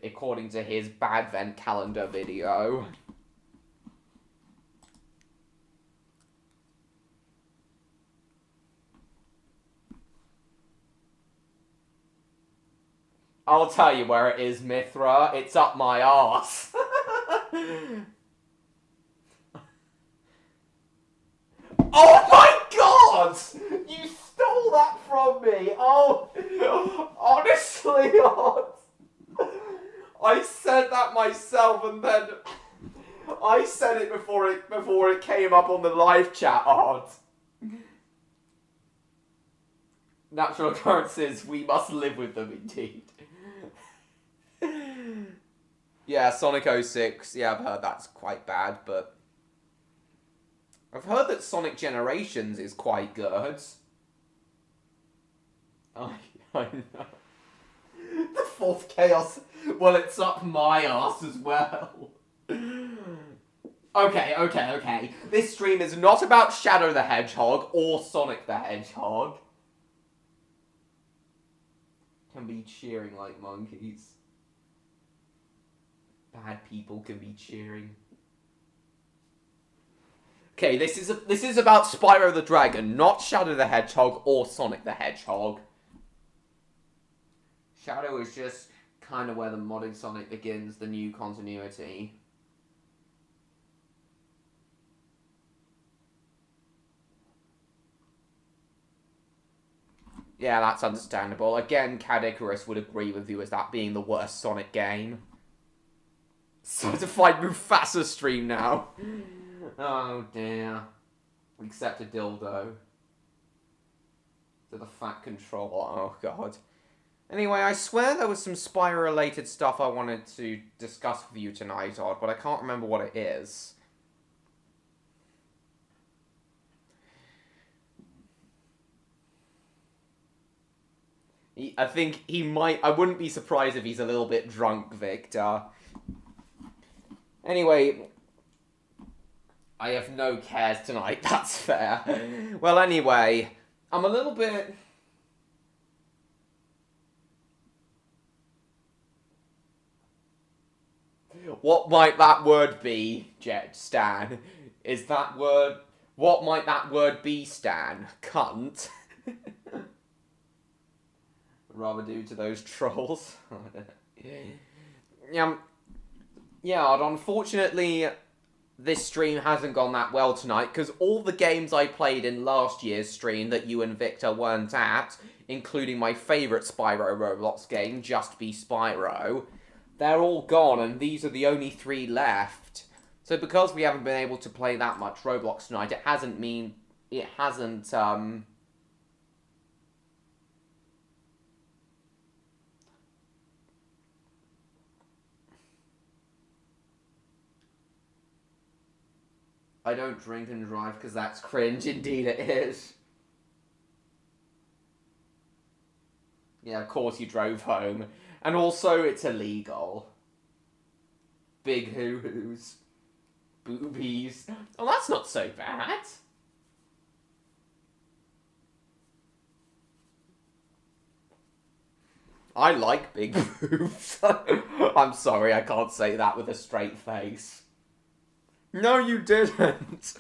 according to his Bad Vent Calendar video. I'll tell you where it is, Mithra. It's up my arse. Oh my god! You stole that from me! Oh, honestly, Odd. I said that myself and then I said it before it came up on the live chat, Odd. Natural occurrences, we must live with them indeed. Yeah, Sonic 06, yeah, I've heard that's quite bad, but I've heard that Sonic Generations is quite good. I know. The fourth Chaos, well, it's up my arse as well. Okay. This stream is not about Shadow the Hedgehog or Sonic the Hedgehog. Can be cheering like monkeys. Bad people can be cheering. Okay, this is about Spyro the Dragon, not Shadow the Hedgehog or Sonic the Hedgehog. Shadow is just kind of where the modding Sonic begins, the new continuity. Yeah, that's understandable. Again, Cadicarus would agree with you as that being the worst Sonic game. Certified Mufasa stream now. Oh dear. Except a dildo. To the fat controller. Oh god. Anyway, I swear there was some Spyro related stuff I wanted to discuss with you tonight, Odd, but I can't remember what it is. I think he might... I wouldn't be surprised if he's a little bit drunk, Victor. Anyway, I have no cares tonight, that's fair. Well, anyway, I'm a little bit... What might that word be, Stan? Is that word... What might that word be, Stan? Cunt? Rather do to those trolls. Yeah, unfortunately, this stream hasn't gone that well tonight, because all the games I played in last year's stream that you and Victor weren't at, including my favourite Spyro Roblox game, Just Be Spyro, they're all gone, and these are the only 3 left. So because we haven't been able to play that much Roblox tonight, it hasn't I don't drink and drive because that's cringe. Indeed it is. Yeah, of course you drove home. And also, it's illegal. Big hoo-hoos. Boobies. Oh, that's not so bad. I like big boobs. I'm sorry, I can't say that with a straight face. No, you didn't.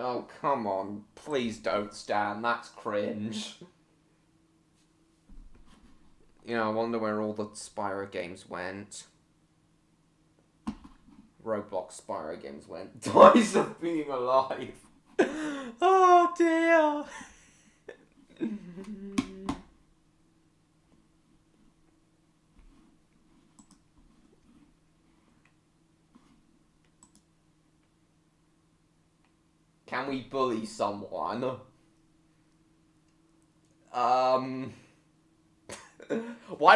Oh, come on. Please don't, Stan. That's cringe. You know, I wonder where all the Spyro games went. Roblox Spyro games went. Dies of being alive. Oh, dear. Can we bully someone? Why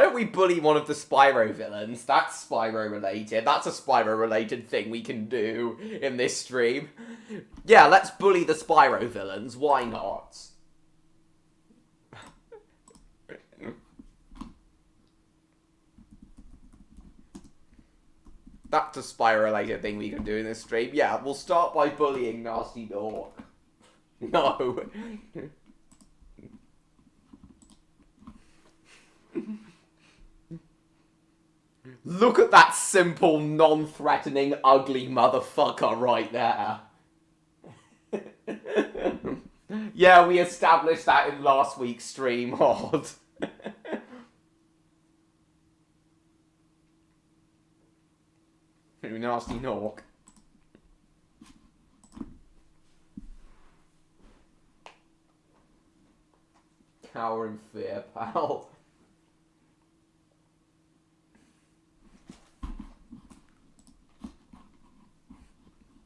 don't we bully one of the Spyro villains? That's Spyro related. That's a Spyro related thing we can do in this stream. Yeah, let's bully the Spyro villains. Why not? That's a Spyro-related thing we can do in this stream. Yeah, we'll start by bullying Nasty Dog. No. Look at that simple, non-threatening, ugly motherfucker right there. Yeah, we established that in last week's stream, Odd. Nasty Nork. Cower in fear, pal.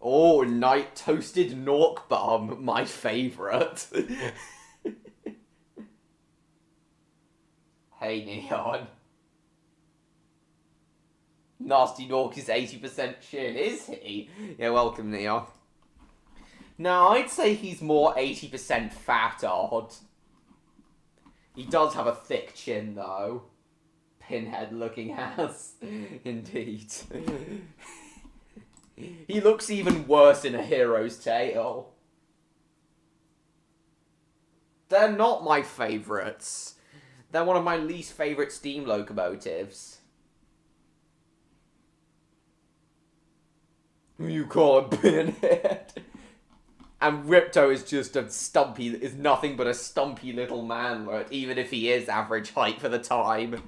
Oh, night toasted Nork bum, my favourite. Hey, Neon. Nasty Nork is 80% chin, is he? Yeah, welcome, Neon. No, I'd say he's more 80% fat, Odd. He does have a thick chin, though. Pinhead-looking ass. Indeed. He looks even worse in A Hero's Tale. They're not my favourites. They're one of my least favourite steam locomotives. You call it Pinhead. And Ripto is just is nothing but a stumpy little manlet, even if he is average height for the time.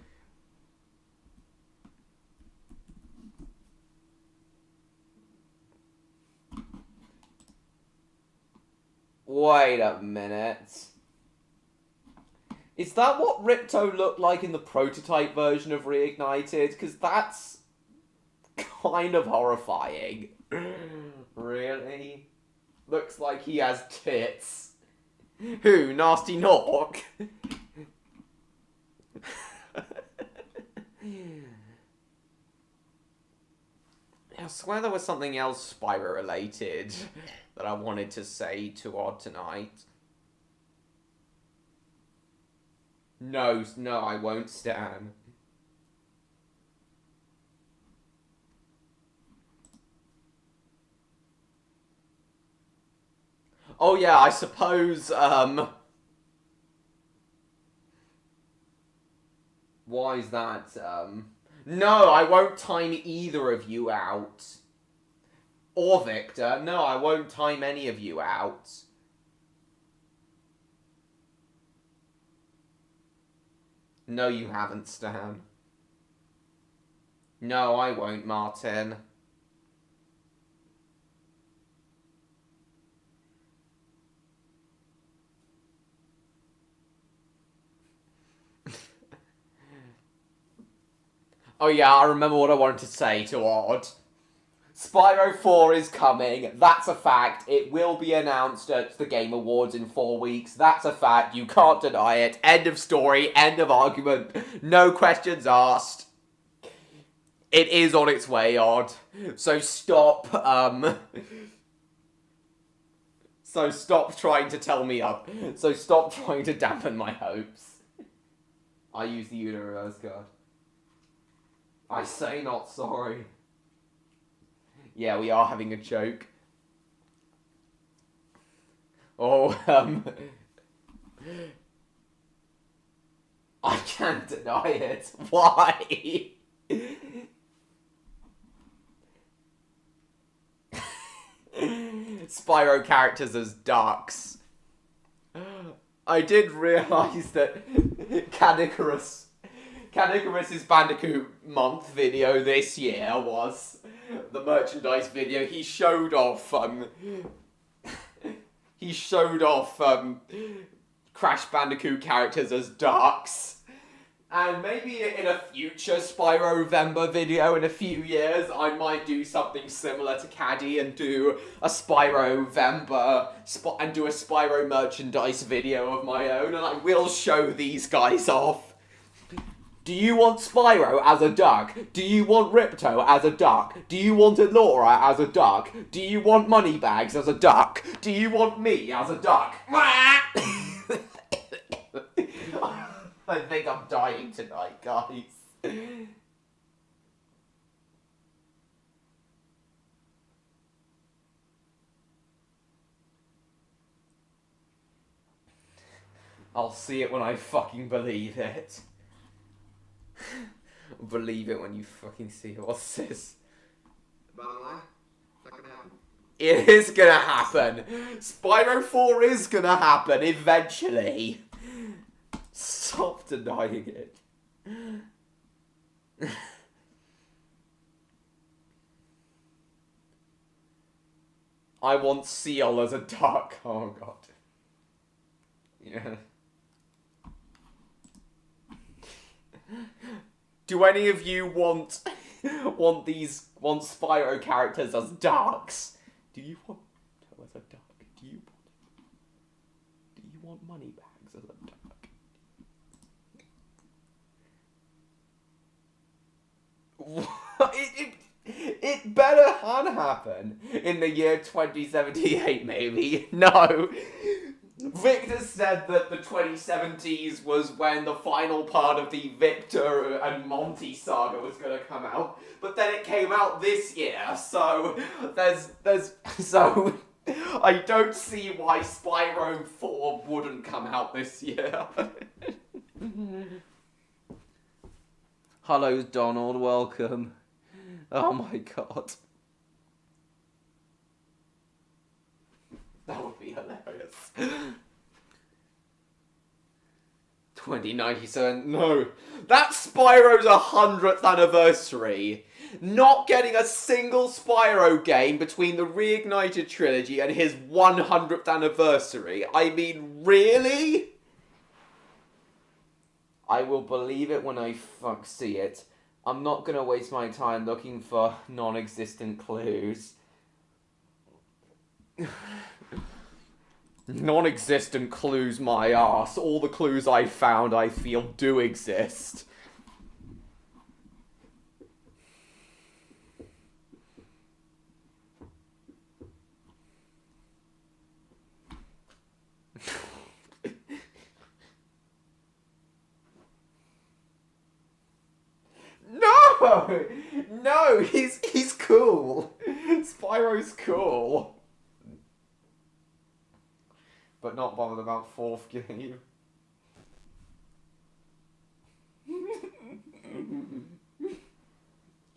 Wait a minute. Is that what Ripto looked like in the prototype version of Reignited? Because that's kind of horrifying. Really? Looks like he has tits. Who? Nasty Nork? I swear there was something else Spyro related that I wanted to say to Odd tonight. No, I won't, Stan. Oh yeah, I suppose, why is that, No, I won't time either of you out. Or Victor. No, I won't time any of you out. No, you haven't, Stan. No, I won't, Martin. Oh yeah, I remember what I wanted to say to Odd. Spyro 4 is coming. That's a fact. It will be announced at the Game Awards in 4 weeks. That's a fact. You can't deny it. End of story. End of argument. No questions asked. It is on its way, Odd. So stop, So stop trying to tell me up. So stop trying to dampen my hopes. I use the Universe card. I say not sorry. Yeah, we are having a joke. Oh, I can't deny it. Why? Spyro characters as ducks. I did realise that Canicarus' Bandicoot month video this year was the merchandise video. He showed off Crash Bandicoot characters as ducks. And maybe in a future Spyrovember video in a few years, I might do something similar to Caddy and do a Spyrovember and do a Spyro merchandise video of my own, and I will show these guys off. Do you want Spyro as a duck? Do you want Ripto as a duck? Do you want Elora as a duck? Do you want Moneybags as a duck? Do you want me as a duck? I think I'm dying tonight, guys. I'll see it when I fucking believe it. Believe it when you fucking see it. What's this? Bottom line, it's not gonna happen. It is gonna happen. Spyro 4 is gonna happen eventually. Stop denying it. I want Seal as a duck. Oh god. Yeah. Do any of you want Spyro characters as ducks? Do you want as a duck? Do you want Moneybags as a duck? It better happen in the year 2078, maybe. No. Victor said that the 2070s was when the final part of the Victor and Monty saga was going to come out, but then it came out this year, so so I don't see why Spyro 4 wouldn't come out this year. Hello, Donald, welcome. Oh my god. That would be hilarious. 2097, no. That's Spyro's 100th anniversary. Not getting a single Spyro game between the Reignited Trilogy and his 100th anniversary. I mean, really? I will believe it when I see it. I'm not gonna waste my time looking for non-existent clues. Non-existent clues, my ass. All the clues I found, I feel, do exist. No! No, he's cool. Spyro's cool. But not bothered about fourth game.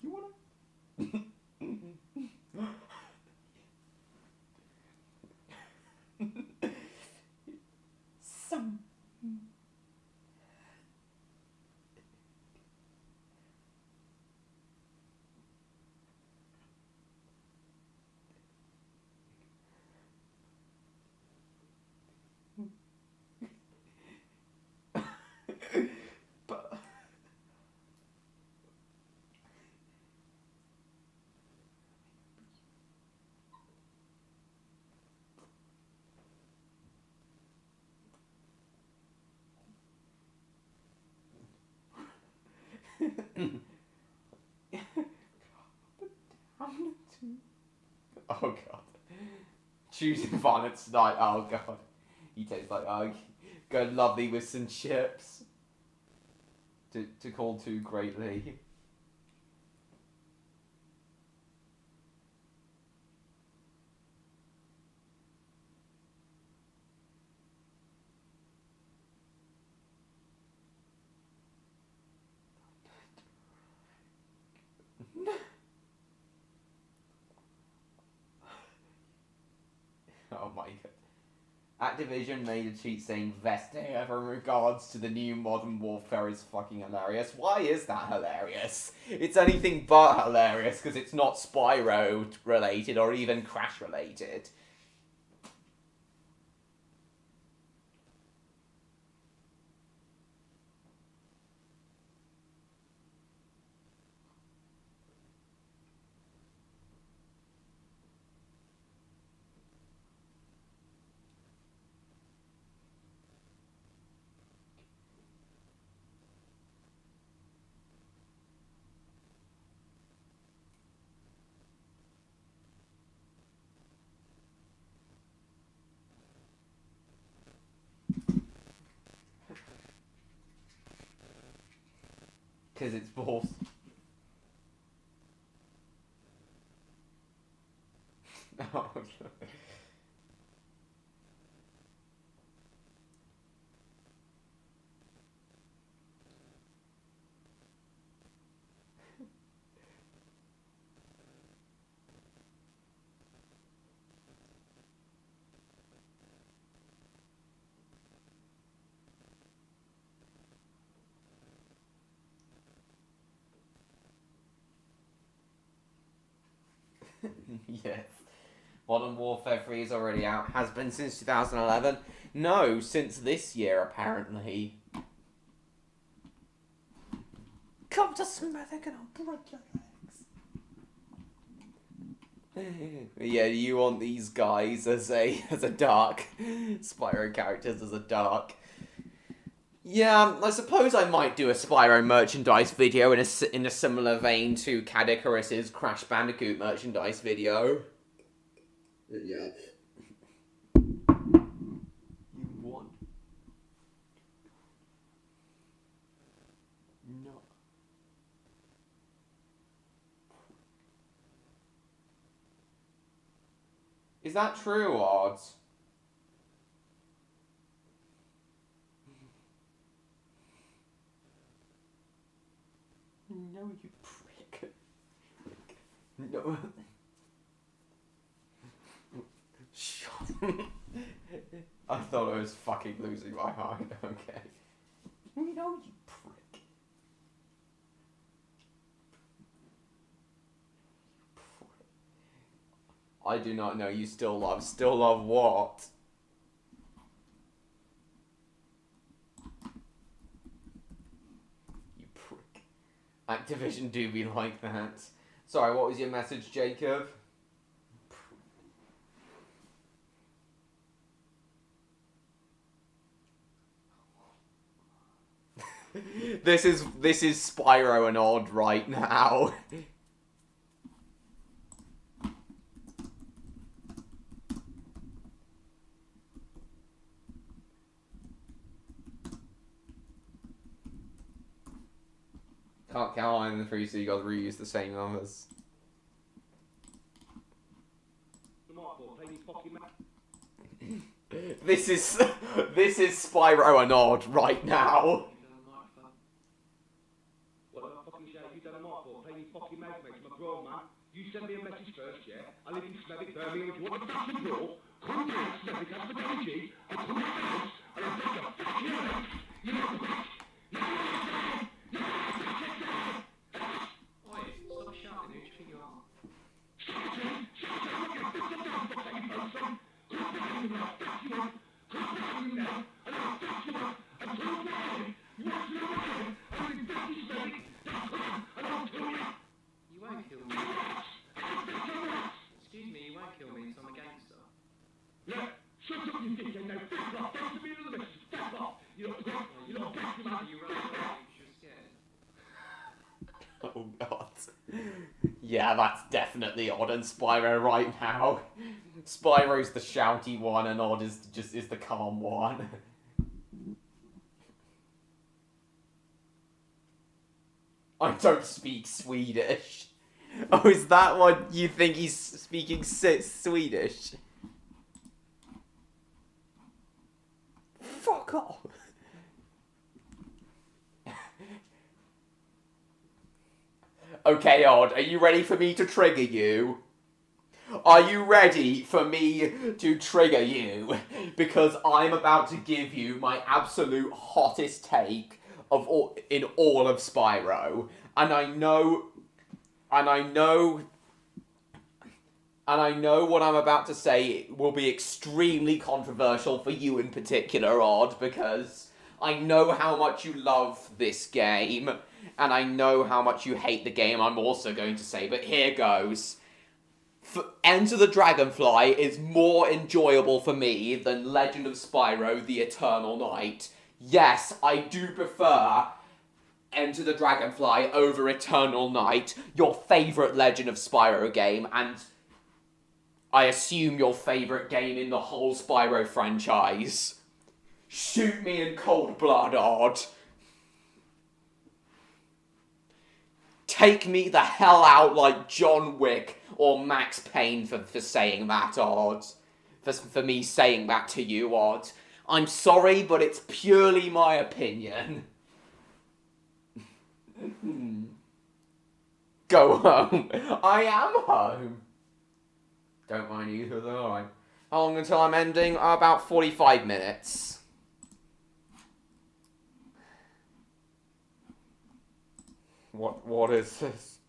You wanna? Some. But oh god. Choosing violence tonight, oh god. He tastes like, oh, go lovely with some chips. To call too greatly. my god. Activision made a tweet saying Vesta in regards to the new Modern Warfare is fucking hilarious. Why is that hilarious? It's anything but hilarious because it's not Spyro related or even Crash related. Because it's balls. Oh, yes. Modern Warfare 3 is already out. Has been since 2011. No, since this year, apparently. Come to Smithwick and I'll break your legs. Yeah, you want these guys as a dark Spyro characters as a dark. Yeah, I suppose I might do a Spyro merchandise video in a similar vein to Cadicarus's Crash Bandicoot merchandise video. Yeah. You want? No. Is that true, Odds? No, you prick. No. Shut. I thought I was fucking losing my mind. Okay. No, you prick. I do not know. You still love. Still love what? You prick. Activision do be like that. Sorry, what was your message, Jacob? This is Spyro and Odd right now. Can't count on the three, so you gotta reuse the same numbers. This is Spyro and Odd right now. You send me a message first, yeah? I live in Smethwick, Birmingham. If you want to touch the door, come to Smethwick, have the energy, and come to the house, and I'll take you. You know the bitch. Oi, stop shouting, who do you think you are? You won't kill me. Excuse me, you won't kill me because I'm a gangster. Yeah, shut up, you dickhead, now fuck off, don't be another message, fuck off! You know, you don't get to that. You ran away because you're scared. Oh god. Yeah, that's definitely Odd and Spyro right now. Spyro's the shouty one and Odd is the calm one. I don't speak Swedish. Oh, is that what you think he's speaking Swedish? Fuck off. Okay, Odd, are you ready for me to trigger you? Are you ready for me to trigger you? Because I'm about to give you my absolute hottest take of in all of Spyro. And I know what I'm about to say will be extremely controversial for you in particular, Odd, because I know how much you love this game, and I know how much you hate the game I'm also going to say, but here goes. Enter the Dragonfly is more enjoyable for me than Legend of Spyro the Eternal Night. Yes, I do prefer Enter the Dragonfly over Eternal Night, your favourite Legend of Spyro game, and I assume your favourite game in the whole Spyro franchise. Shoot me in cold blood, Odd. Take me the hell out like John Wick or Max Payne for saying that, Odd. For me saying that to you, Odd. I'm sorry, but it's purely my opinion. Go home. I am home. Don't mind either, though. Alright. How long until I'm ending? About 45 minutes. What is this?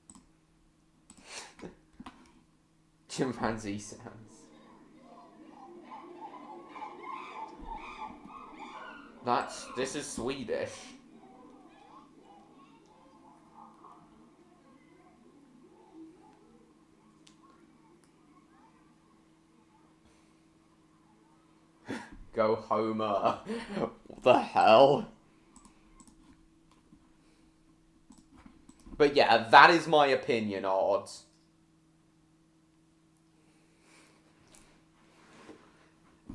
Chimpanzee sounds. This is Swedish. Go Homer. What the hell? But yeah, that is my opinion, Odd.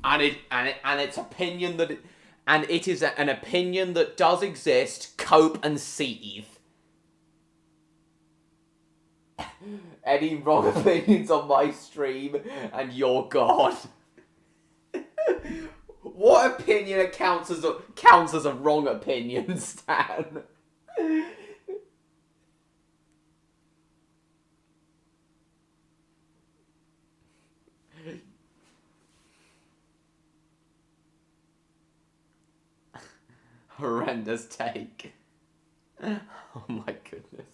And it's opinion that it is an opinion that does exist, cope and seethe. Any wrong opinions on my stream, and you're gone. What opinion counts as a wrong opinion, Stan? Horrendous take. Oh my goodness.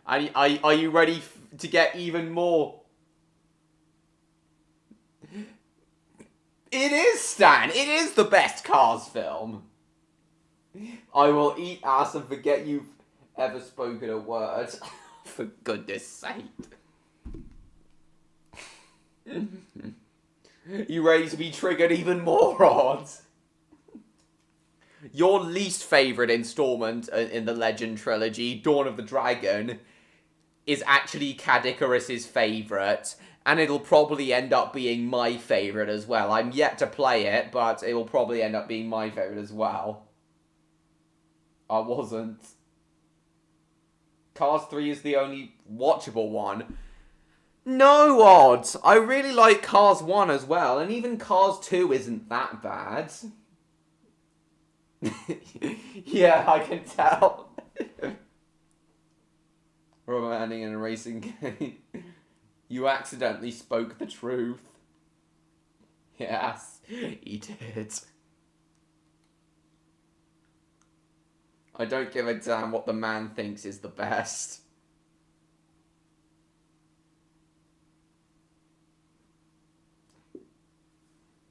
Are you ready to get even more? It is, Stan! It is the best Cars film! I will eat ass and forget you've ever spoken a word. For goodness sake. You ready to be triggered even more, Odd? Your least favourite installment in the Legend Trilogy, Dawn of the Dragon, is actually Cadicarus's favourite, and it'll probably end up being my favourite as well. I'm yet to play it, but it will probably end up being my favourite as well. I wasn't. Cars 3 is the only watchable one. No, Odds! I really like Cars 1 as well, and even Cars 2 isn't that bad. Yeah, I can tell. Romantic in a racing game. You accidentally spoke the truth. Yes, he did. I don't give a damn what the man thinks is the best.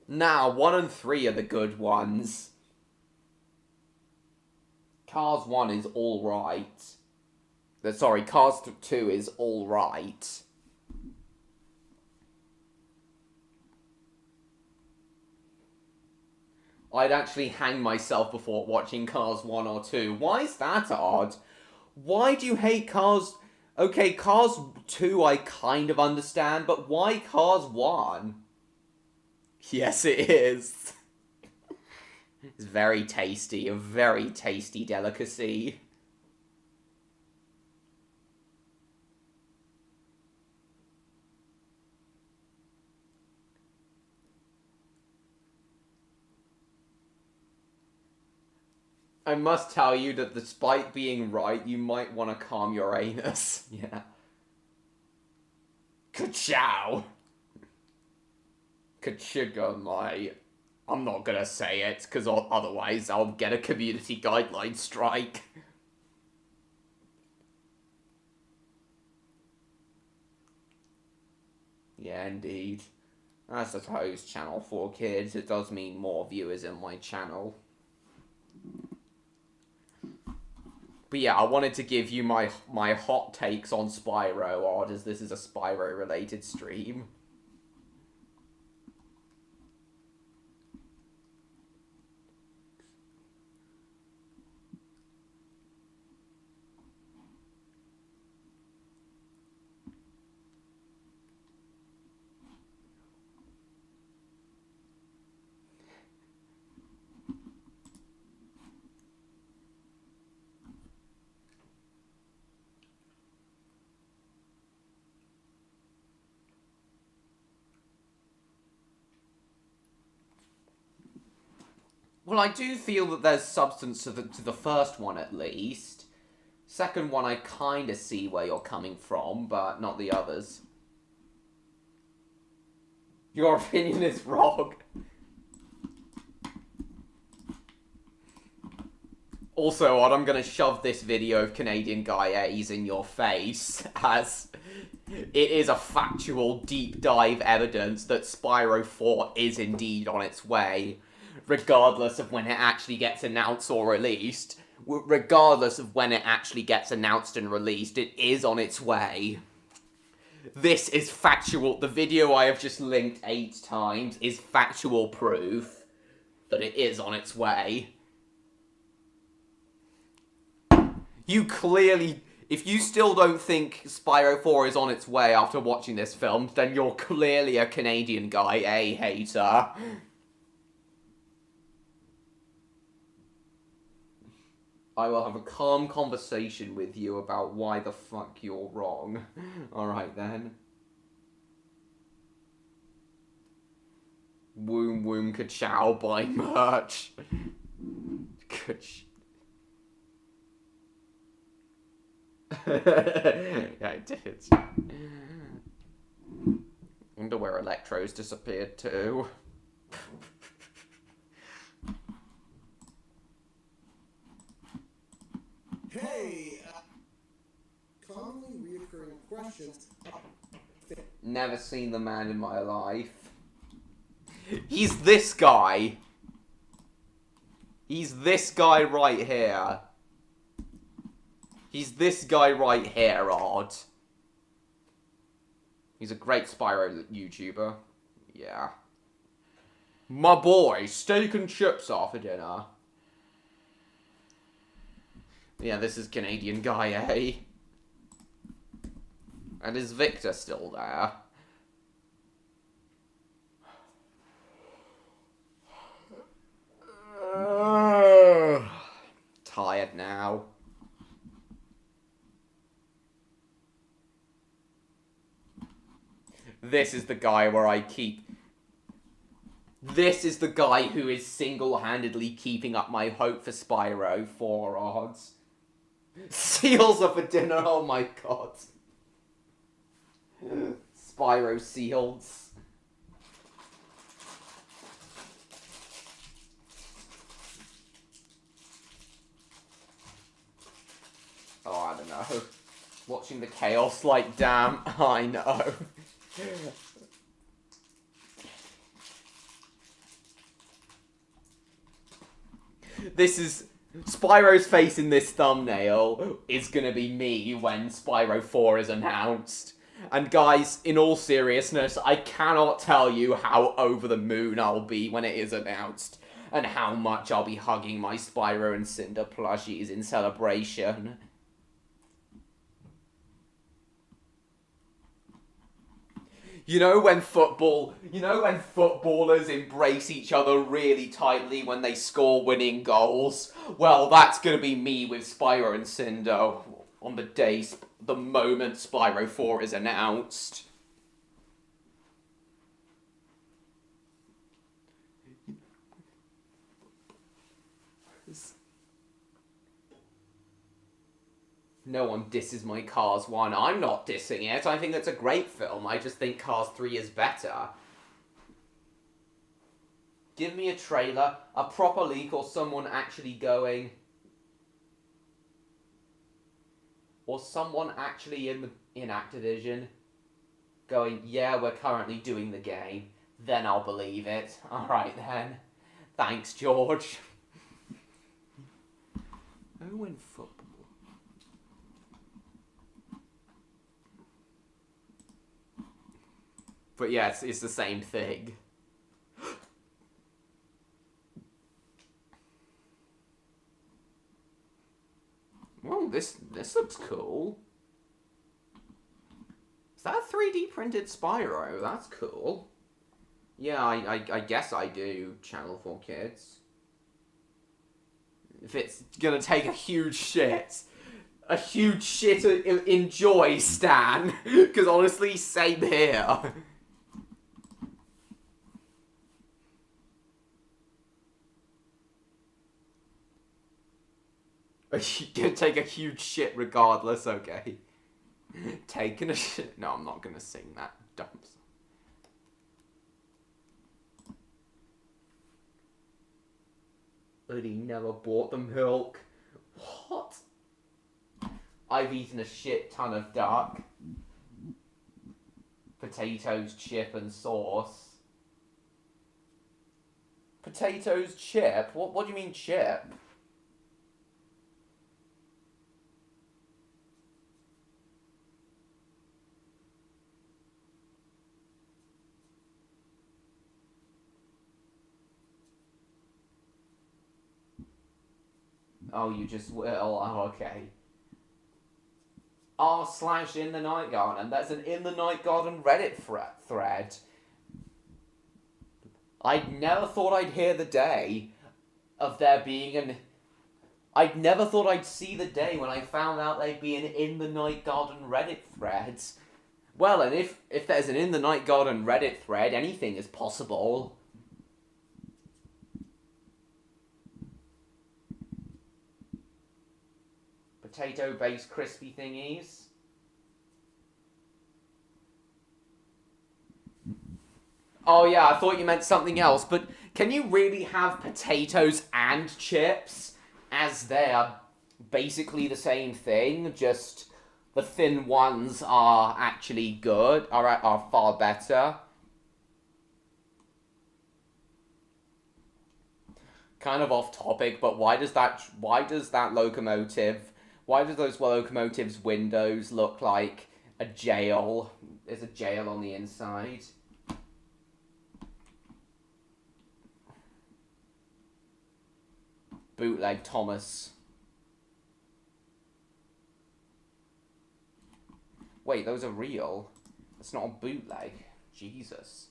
Now, 1 and 3 are the good ones. Cars 1 is alright. Sorry, Cars 2 is alright. I'd actually hang myself before watching Cars 1 or 2. Why is that odd? Why do you hate Cars... Okay, Cars 2 I kind of understand, but why Cars 1? Yes, it is. It's very tasty, a very tasty delicacy. I must tell you that despite being right, you might want to calm your anus. Yeah. Ka-chow! Ka-chigga, mate. I'm not gonna say it, because otherwise I'll get a community guideline strike. Yeah, indeed. I suppose Channel 4 Kids, it does mean more viewers in my channel. But yeah, I wanted to give you my hot takes on Spyro, odd as this is a Spyro-related stream. Well, I do feel that there's substance to the first one, at least. Second one, I kind of see where you're coming from, but not the others. Your opinion is wrong. Also, Odd, I'm gonna shove this video of Canadian Guy A's in your face, as it is a factual deep dive evidence that Spyro 4 is indeed on its way. Regardless of when it actually gets announced or released. Regardless of when it actually gets announced and released, it is on its way. This is factual. The video I have just linked 8 times is factual proof that it is on its way. You clearly... If you still don't think Spyro 4 is on its way after watching this film, then you're clearly a Canadian Guy A hater. I will have a calm conversation with you about why the fuck you're wrong. Alright then. Woom woom ka-chow, buy merch. Yeah, I did. Wonder where Electro's disappeared too. Hey, commonly reoccurring questions. Never seen the man in my life. He's this guy. He's this guy right here. He's this guy right here, Odd. He's a great Spyro YouTuber. Yeah. My boy, steak and chips after dinner. Yeah, this is Canadian Guy A. And is Victor still there? Tired now. This is the guy where I keep... This is the guy who is single-handedly keeping up my hope for Spyro 4 odds. Seals are for dinner, oh my god. Spyro seals. Oh, I don't know. Watching the chaos like, damn, I know. This is... Spyro's face in this thumbnail is gonna be me when Spyro 4 is announced. And guys, in all seriousness, I cannot tell you how over the moon I'll be when it is announced. And how much I'll be hugging my Spyro and Cinder plushies in celebration. You know when footballers embrace each other really tightly when they score winning goals? Well, that's gonna be me with Spyro and Cinder on the moment Spyro 4 is announced. No one disses my Cars 1. I'm not dissing it. I think it's a great film. I just think Cars 3 is better. Give me a trailer, a proper leak, or someone actually going... Or someone actually in Activision going, yeah, we're currently doing the game. Then I'll believe it. Alright then. Thanks, George. Who in football? But yeah, it's the same thing. Well, this looks cool. Is that a 3D printed Spyro? That's cool. Yeah, I guess I do, Channel 4 Kids. If it's gonna take a huge shit enjoy, Stan. Because honestly, same here. You're gonna take a huge shit regardless, okay. Taking a shit. No, I'm not gonna sing that dumb song. But he never bought the milk. What? I've eaten a shit ton of duck. Potatoes, chip, and sauce. Potatoes, chip? What do you mean chip? Oh, you just will. Oh, okay. r/in the Night Garden. That's an In the Night Garden Reddit thread. I never thought I'd hear the day of there being an... I'd never thought I'd see the day when I found out there'd be an In the Night Garden Reddit thread. Well, and if there's an In the Night Garden Reddit thread, anything is possible. Potato-based crispy thingies. Oh yeah, I thought you meant something else, but can you really have potatoes and chips as they're basically the same thing, just the thin ones are actually good, are far better? Kind of off topic, but why does that locomotive... Why do those locomotives' windows look like a jail? There's a jail on the inside. Bootleg Thomas. Wait, those are real. It's not a bootleg. Jesus.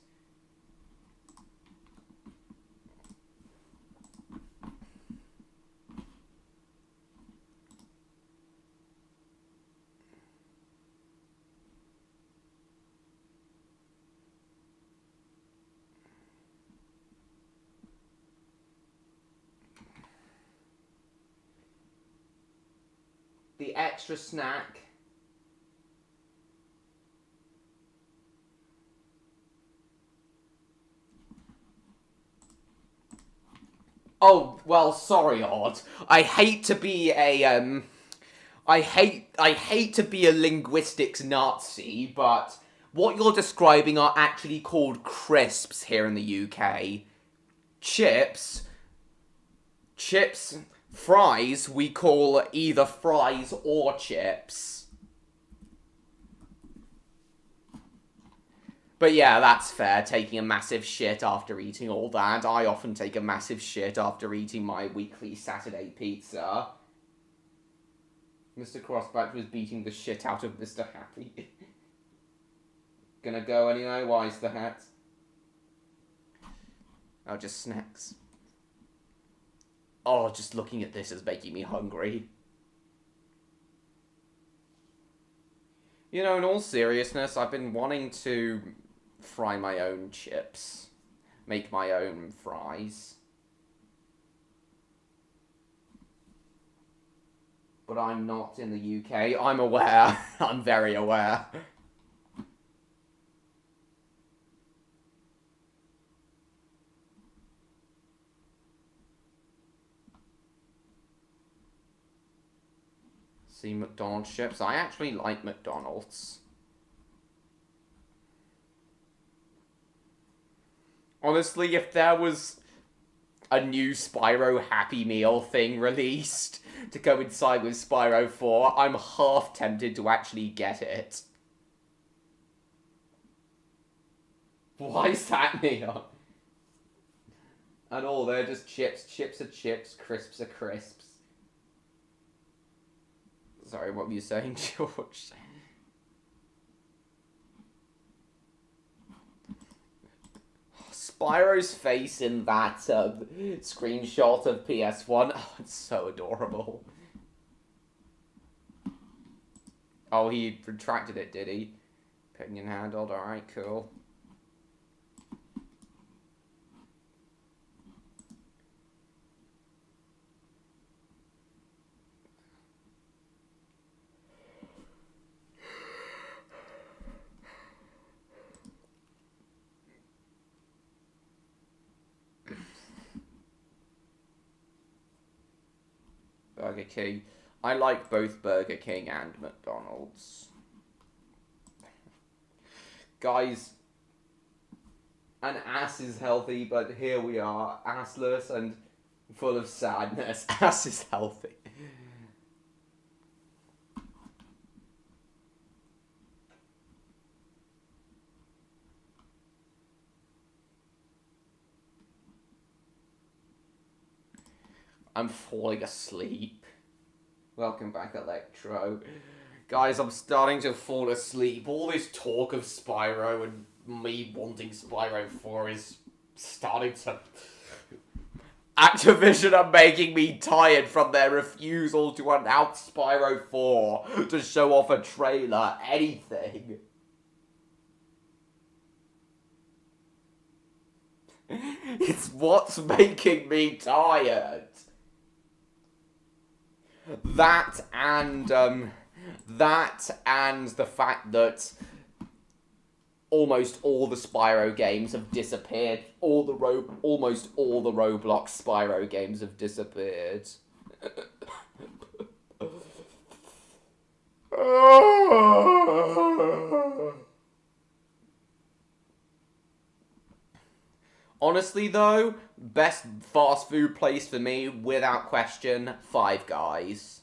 The extra snack. Oh, well, sorry, Odd. I hate to be a, I hate to be a linguistics Nazi, but what you're describing are actually called crisps here in the UK. Chips, fries, we call either fries or chips. But yeah, that's fair, taking a massive shit after eating all that. I often take a massive shit after eating my weekly Saturday pizza. Mr. Crossback was beating the shit out of Mr. Happy. Gonna go anyway? Why's the hat? Oh, just snacks. Oh, just looking at this is making me hungry. You know, in all seriousness, I've been wanting to fry my own chips. Make my own fries. But I'm not in the UK. I'm aware. I'm very aware. See McDonald's ships. I actually like McDonald's. Honestly, if there was a new Spyro Happy Meal thing released to coincide with Spyro 4, I'm half tempted to actually get it. Why is that, Neon? And all, they're just chips. Chips are chips, crisps are crisps. Sorry, what were you saying, George? Spyro's face in that screenshot of PS1, oh, it's so adorable. Oh, he retracted it, did he? Opinion handled, alright, cool. Burger King. I like both Burger King and McDonald's. Guys, an ass is healthy, but here we are, assless and full of sadness. Ass is healthy. I'm falling asleep. Welcome back, Electro. Guys, I'm starting to fall asleep. All this talk of Spyro and me wanting Spyro 4 is starting to... Activision are making me tired from their refusal to announce Spyro 4, to show off a trailer, anything. It's what's making me tired. That and the fact that almost all the Spyro games have disappeared. Almost all the Roblox Spyro games have disappeared. Honestly, though, best fast food place for me, without question, Five Guys.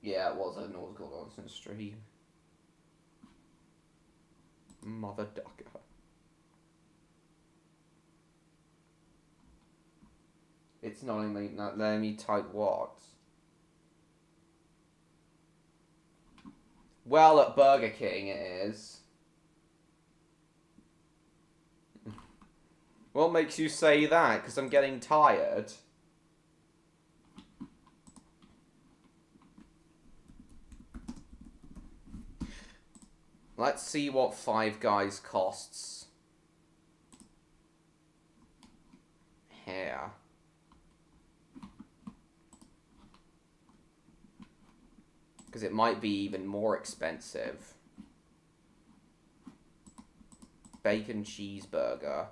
Yeah, it was a nautical nonsense stream. Mother ducker. It's not letting me type what? Well, at Burger King it is. What makes you say that? Because I'm getting tired. Let's see what Five Guys costs. Here. Because it might be even more expensive. Bacon cheeseburger.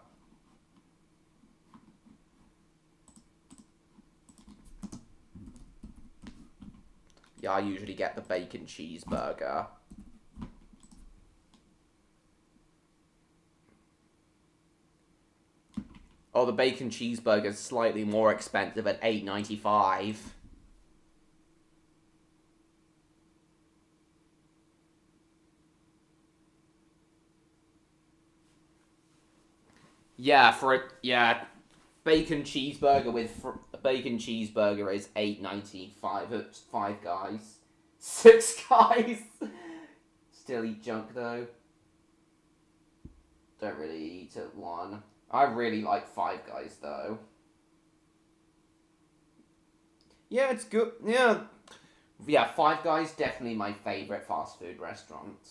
Yeah, I usually get the bacon cheeseburger. Oh, the bacon cheeseburger is slightly more expensive at $8.95. Yeah, bacon cheeseburger bacon cheeseburger is $8.95 at Five Guys. Six Guys. Still eat junk though. Don't really eat at one. I really like Five Guys though. Yeah, it's good. Yeah, Five Guys definitely my favorite fast food restaurant.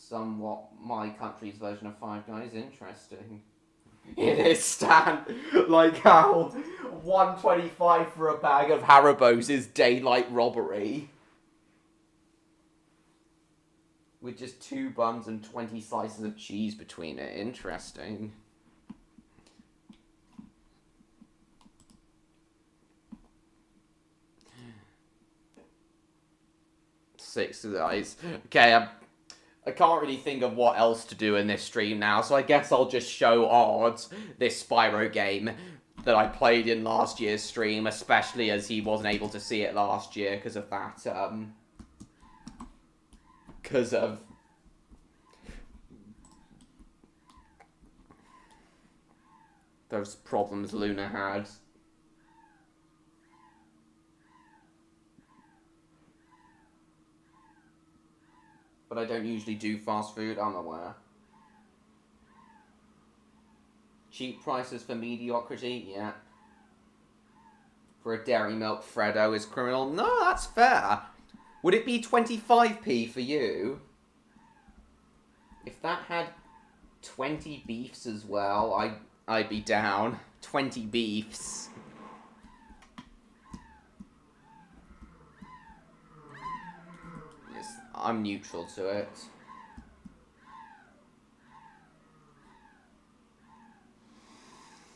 somewhat my country's version of Five Guys. Interesting. It is, Stan. Like how 125 for a bag of Haribos is daylight robbery. With just 2 buns and 20 slices of cheese between it. Interesting. Six guys. Okay, I can't really think of what else to do in this stream now, so I guess I'll just show Odd this Spyro game that I played in last year's stream, especially as he wasn't able to see it last year because of that, because of those problems Luna had. But I don't usually do fast food, I'm aware. Cheap prices for mediocrity, yeah. For a Dairy Milk Freddo is criminal. No, that's fair. Would it be 25p for you? If that had 20 beefs as well, I'd be down. 20 beefs. I'm neutral to it.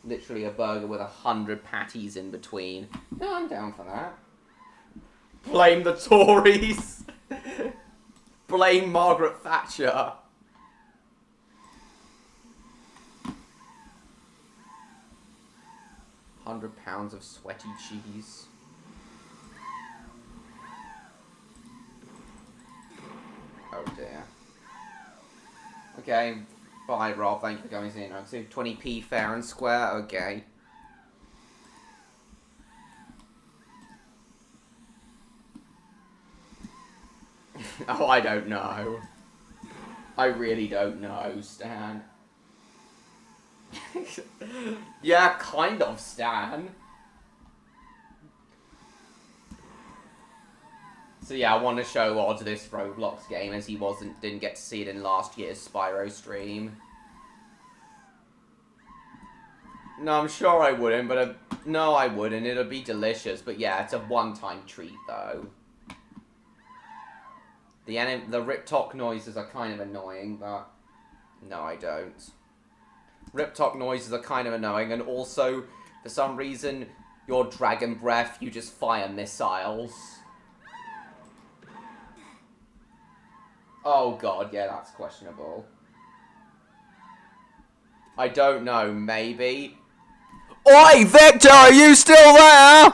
Literally a burger with 100 patties in between. No, I'm down for that. Blame the Tories. Blame Margaret Thatcher. £100 of sweaty cheese. Oh dear. Okay, bye Rob, thank you for coming in. So 20p fair and square, okay. Oh, I don't know. I really don't know, Stan. Yeah, kind of, Stan. So yeah, I want to show Odd this Roblox game as he didn't get to see it in last year's Spyro stream. No, I'm sure I wouldn't, but no, I wouldn't. It'll be delicious, but yeah, it's a one-time treat though. The rip-talk noises are kind of annoying, but no, I don't. Rip-talk noises are kind of annoying, and also, for some reason, your dragon breath, you just fire missiles. Oh god, yeah, that's questionable. I don't know, maybe. Oi, Victor, are you still there?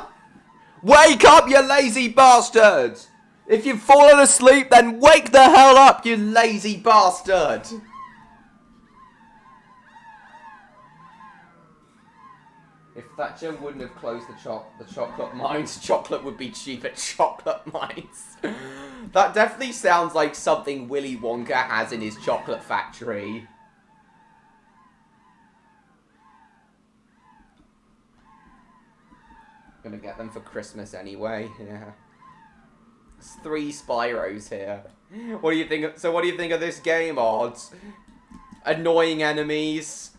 Wake up, you lazy bastard! If you've fallen asleep, then wake the hell up, you lazy bastard! If Thatcher wouldn't have closed the chocolate mines, chocolate would be cheap at chocolate mines. That definitely sounds like something Willy Wonka has in his chocolate factory. Gonna get them for Christmas anyway, yeah. There's 3 Spyros here. What do you think? So what do you think of this game, Odds? Annoying enemies.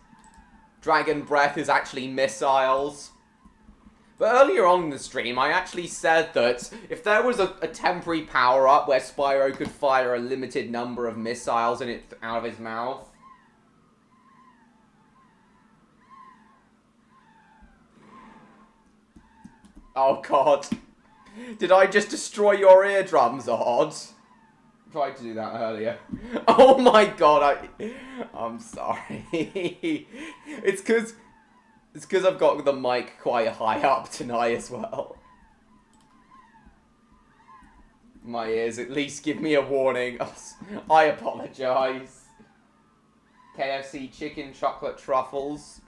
Dragon breath is actually missiles. But earlier on in the stream, I actually said that if there was a temporary power-up where Spyro could fire a limited number of missiles out of his mouth. Oh god. Did I just destroy your eardrums, Odds? I tried to do that earlier. Oh my god, I'm sorry. It's cause I've got the mic quite high up tonight as well. My ears at least give me a warning. I apologise. KFC chicken chocolate truffles.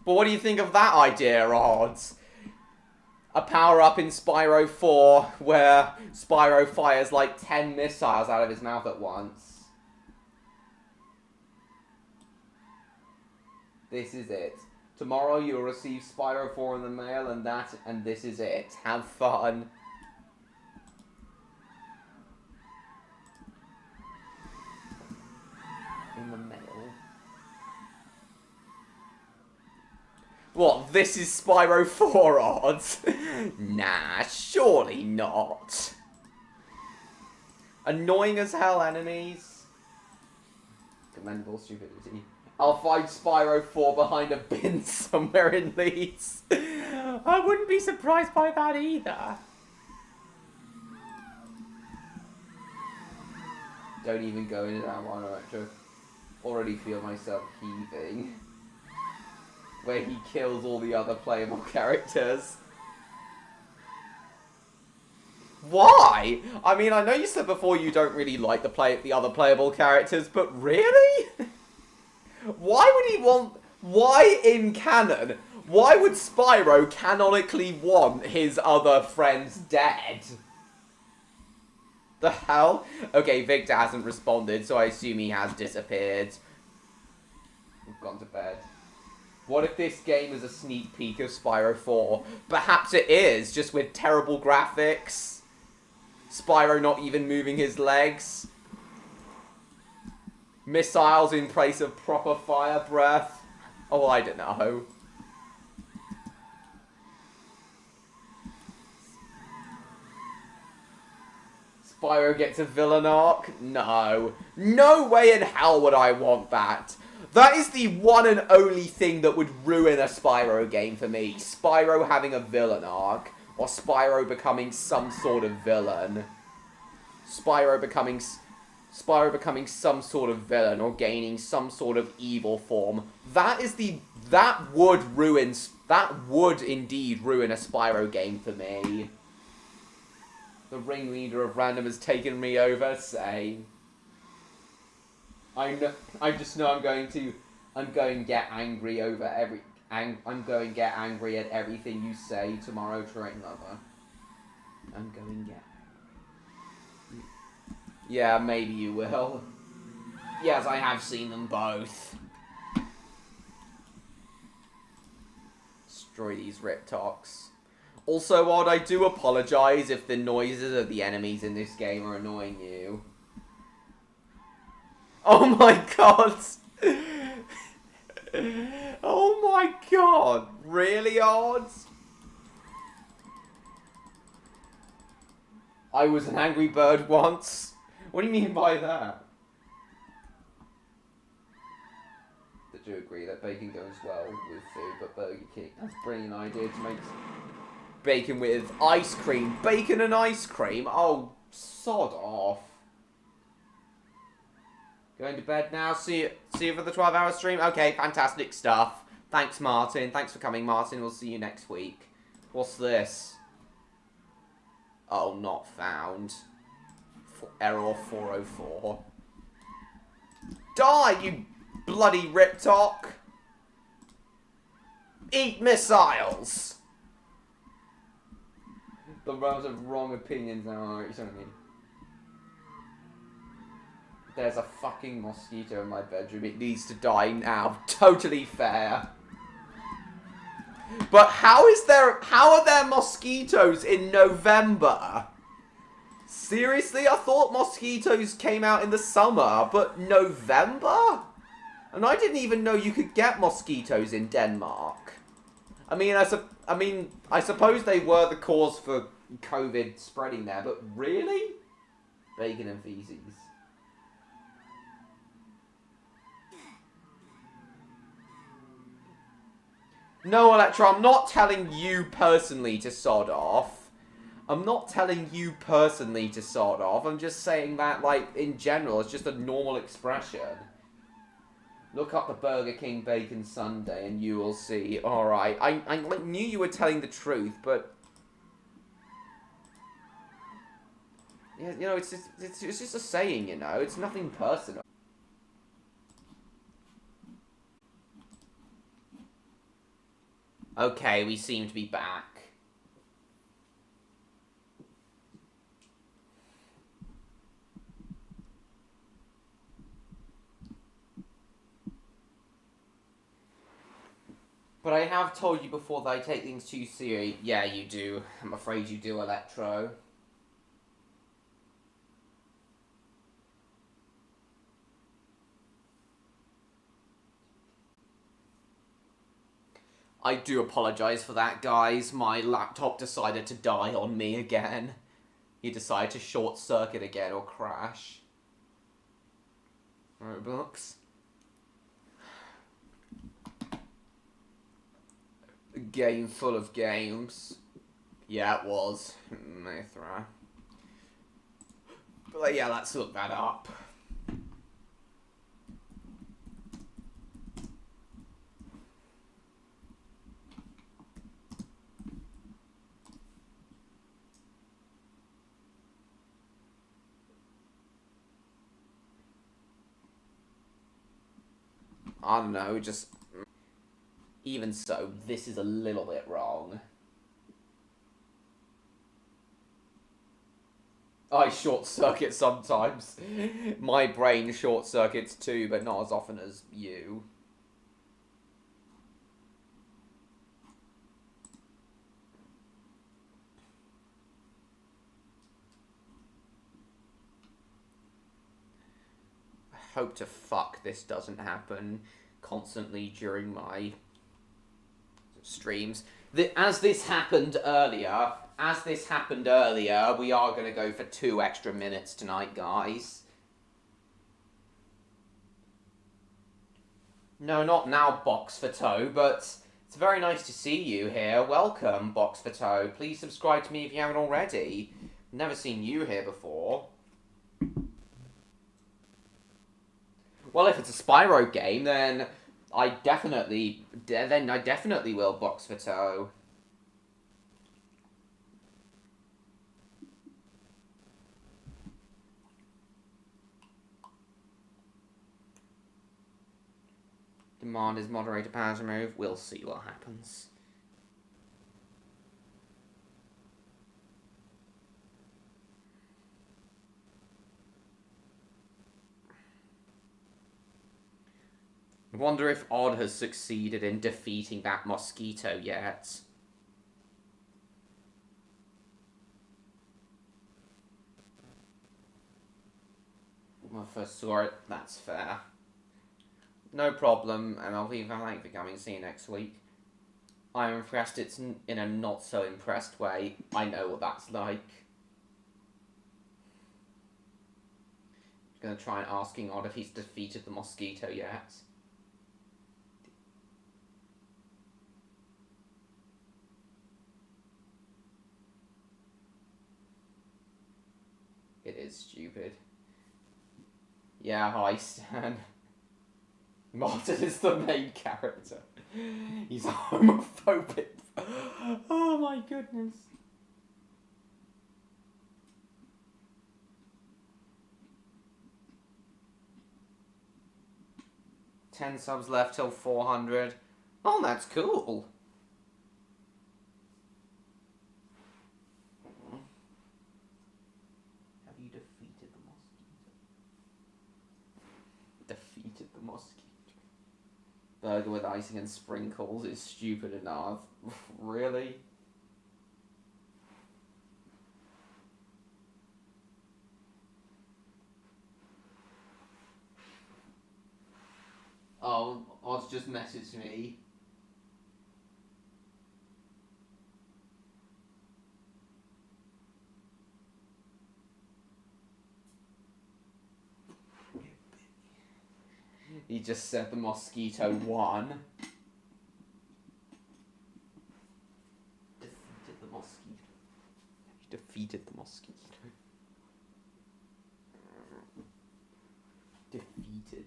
But what do you think of that idea, Odds? A power-up in Spyro 4 where Spyro fires like 10 missiles out of his mouth at once. This is it. Tomorrow you'll receive Spyro 4 in the mail and this is it. Have fun. What, this is Spyro 4 odds? Nah, surely not. Annoying as hell enemies. Commendable stupidity. I'll find Spyro 4 behind a bin somewhere in Leeds. I wouldn't be surprised by that either. Don't even go into that one, I already feel myself heaving. Where he kills all the other playable characters. Why? I mean, I know you said before you don't really like the other playable characters, but really? Why would he want... Why in canon? Why would Spyro canonically want his other friends dead? The hell? Okay, Victor hasn't responded, so I assume he has disappeared. We've gone to bed. What if this game is a sneak peek of Spyro 4? Perhaps it is, just with terrible graphics. Spyro not even moving his legs. Missiles in place of proper fire breath. Oh, I don't know. Spyro gets a villain arc? No. No way in hell would I want that. That is the one and only thing that would ruin a Spyro game for me. Spyro having a villain arc. Or Spyro becoming some sort of villain. Spyro becoming some sort of villain or gaining some sort of evil form. That would indeed ruin a Spyro game for me. The ringleader of random has taken me over, same. I just know I'm going to get angry over I'm going to get angry at everything you say tomorrow, Train Lover. I'm going to get... Yeah, maybe you will. Yes, I have seen them both. Destroy these Riptocs. Also, Odd, I do apologise if the noises of the enemies in this game are annoying you. Oh my god! Oh my god! Really, Odd? I was an angry bird once. What do you mean by that? Did you agree that bacon goes well with food, but Burger King... That's a brilliant idea to make bacon with ice cream. Bacon and ice cream? Oh, sod off. Going to bed now. See you for the 12-hour stream. Okay, fantastic stuff. Thanks, Martin. Thanks for coming, Martin. We'll see you next week. What's this? Oh, not found. Error 404. Die, you bloody Riptoc! Eat missiles! The rows of wrong opinions now. You know what I mean? There's a fucking mosquito in my bedroom. It needs to die now. Totally fair. But how are there mosquitoes in November? Seriously? I thought mosquitoes came out in the summer, but November? And I didn't even know you could get mosquitoes in Denmark. I mean, I suppose they were the cause for COVID spreading there, but really? Bacon and feces. No, Electra, I'm not telling you personally to sod off. I'm not telling you personally to sod off. I'm just saying that, like, in general, it's just a normal expression. Look up the Burger King Bacon Sundae and you will see. Alright, I knew you were telling the truth, but... Yeah, you know, it's just a saying, you know? It's nothing personal. Okay, we seem to be back. But I have told you before that I take things too serious. Yeah, you do. I'm afraid you do, Electro. I do apologise for that, guys. My laptop decided to die on me again. He decided to short circuit again or crash. Roblox. A game full of games. Yeah, it was. Mithra. But yeah, let's look that up. I don't know, just... Even so, this is a little bit wrong. I short-circuit sometimes. My brain short-circuits too, but not as often as you. I hope to fuck this doesn't happen constantly during my streams. As this happened earlier, we are going to go for 2 extra minutes tonight, guys. No, not now, Box for Toe, but it's very nice to see you here. Welcome, Box for Toe. Please subscribe to me if you haven't already. Never seen you here before. Well, if it's a Spyro game, then I definitely will, Box for Toe. Demand is moderator power to move. We'll see what happens. I wonder if Odd has succeeded in defeating that mosquito yet. When I first saw it, that's fair. No problem, MLP thank for coming. See you next week. I'm impressed it's in a not so impressed way. I know what that's like. I'm gonna try and asking Odd if he's defeated the mosquito yet. It is stupid. Yeah, hi Stan. Martin is the main character. He's homophobic. Oh my goodness. $10 subs left till 400. Oh, that's cool. Have you defeated the mosquito? Defeated the mosquito. Burger with icing and sprinkles is stupid enough. Really? Oh, Oz just messaged me. He just said the mosquito won. Defeated the mosquito. He defeated the mosquito. Defeated.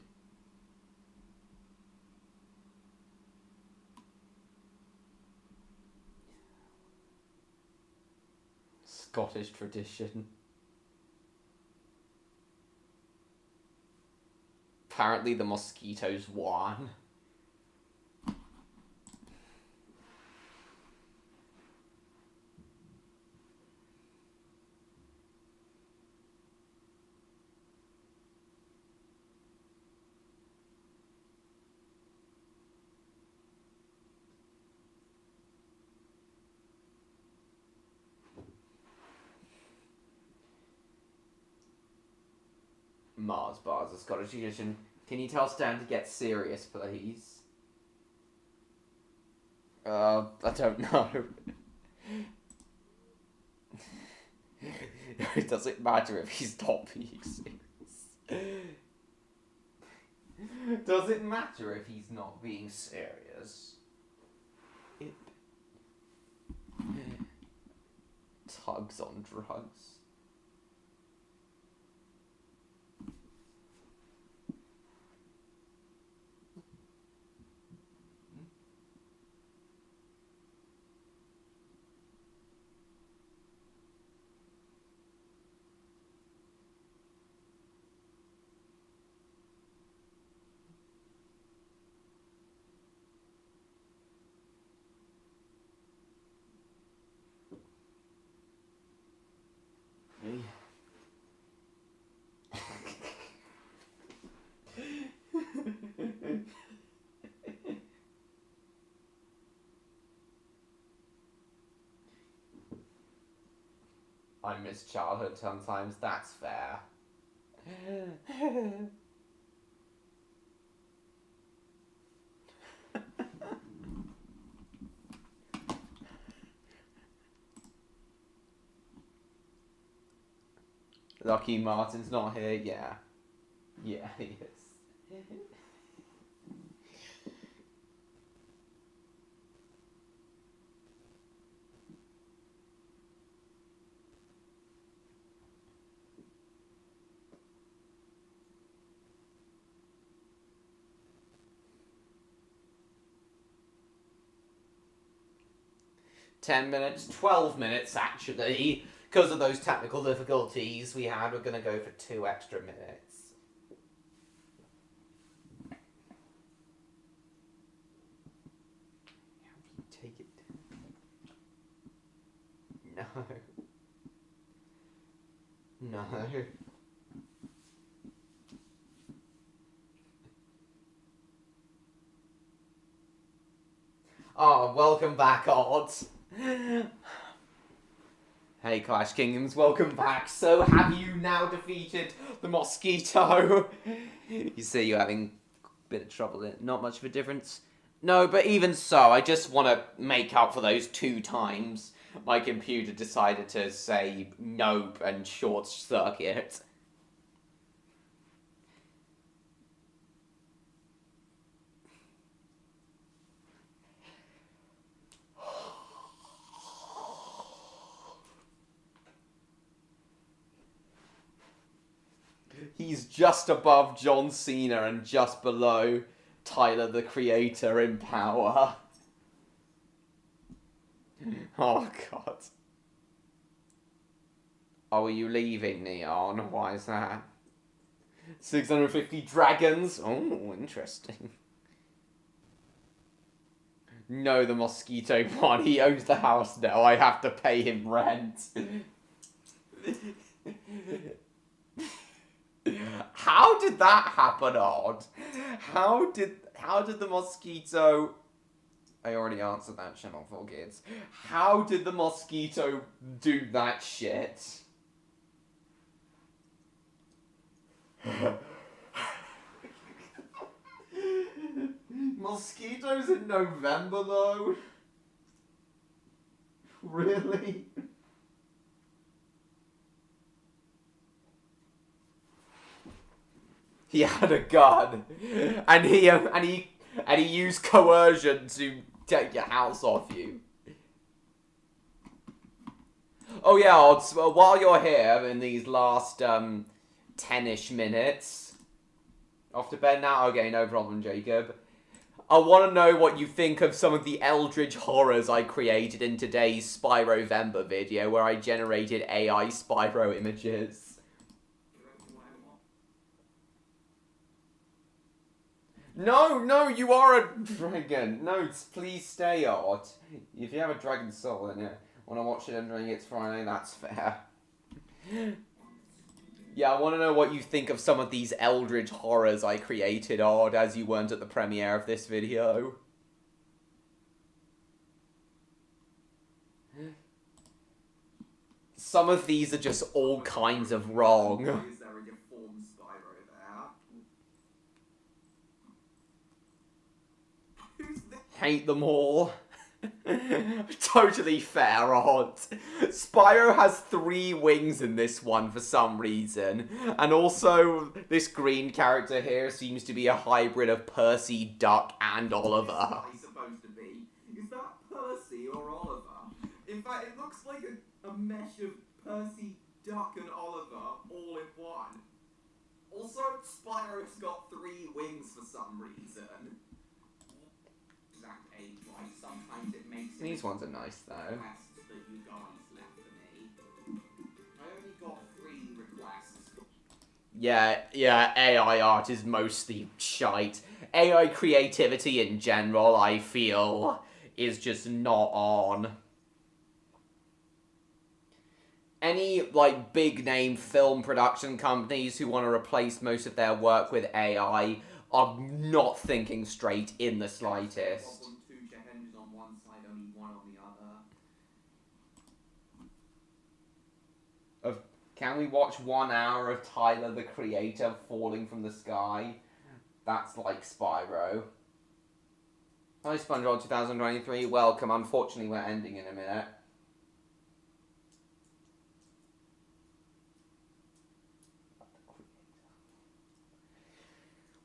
Scottish tradition. Apparently the mosquitoes won. Mars bars, a Scottish tradition. Can you tell Stan to get serious, please? I don't know. Does it matter if he's not being serious? Does it matter if he's not being serious? Tugs on drugs. I miss childhood sometimes, that's fair. Lucky Martin's not here, yeah. Yeah, he is. 10 minutes, 12 minutes actually. Because of those technical difficulties we had, we're going to go for 2 extra minutes. How do you take it? No. No. Oh, welcome back, Odds. Hey, Clash Kingdoms, welcome back. So, have you now defeated the mosquito? You see, you're having a bit of trouble there. Not much of a difference. No, but even so, I just want to make up for those 2 times my computer decided to say nope and short circuit. He's just above John Cena and just below Tyler, the Creator, in power. Oh, God. Oh, are you leaving, Neon? Why is that? 650 dragons? Oh, interesting. No, the mosquito one. He owns the house now. I have to pay him rent. How did that happen, Odd? How did the mosquito... I already answered that, Channel 4 kids. How did the mosquito do that shit? Mosquitoes in November, though? Really? He had a gun, and he used coercion to take your house off you. Oh yeah, Odds, while you're here in these last 10-ish minutes, off to bed now? Okay, no problem, Jacob. I want to know what you think of some of the eldritch horrors I created in today's Spyrovember video, where I generated AI Spyro images. No, you are a dragon. No, please stay, Odd. If you have a dragon soul and you want to watch it during its Friday, that's fair. Yeah, I want to know what you think of some of these eldritch horrors I created, Odd, as you weren't at the premiere of this video. Some of these are just all kinds of wrong. Hate them all. Totally fair, Odd. Spyro has 3 wings in this one for some reason. And also, this green character here seems to be a hybrid of Percy, Duck, and Oliver. What is supposed to be? Is that Percy or Oliver? In fact, it looks like a mesh of Percy, Duck, and Oliver all in one. Also, Spyro's got 3 wings for some reason. Exact age wise, sometimes it makes These ones are nice though. requests that you guys left for me. I only got 3 requests. Yeah, AI art is mostly shite. AI creativity in general, I feel, is just not on. Any, like, big-name film production companies who want to replace most of their work with AI are not thinking straight in the slightest. Problem 2 jet engines on one side, only 1 on the other. Can we watch 1 hour of Tyler, the Creator, falling from the sky? That's like Spyro. Hi, SpongeBob 2023. Welcome. Unfortunately, we're ending in a minute.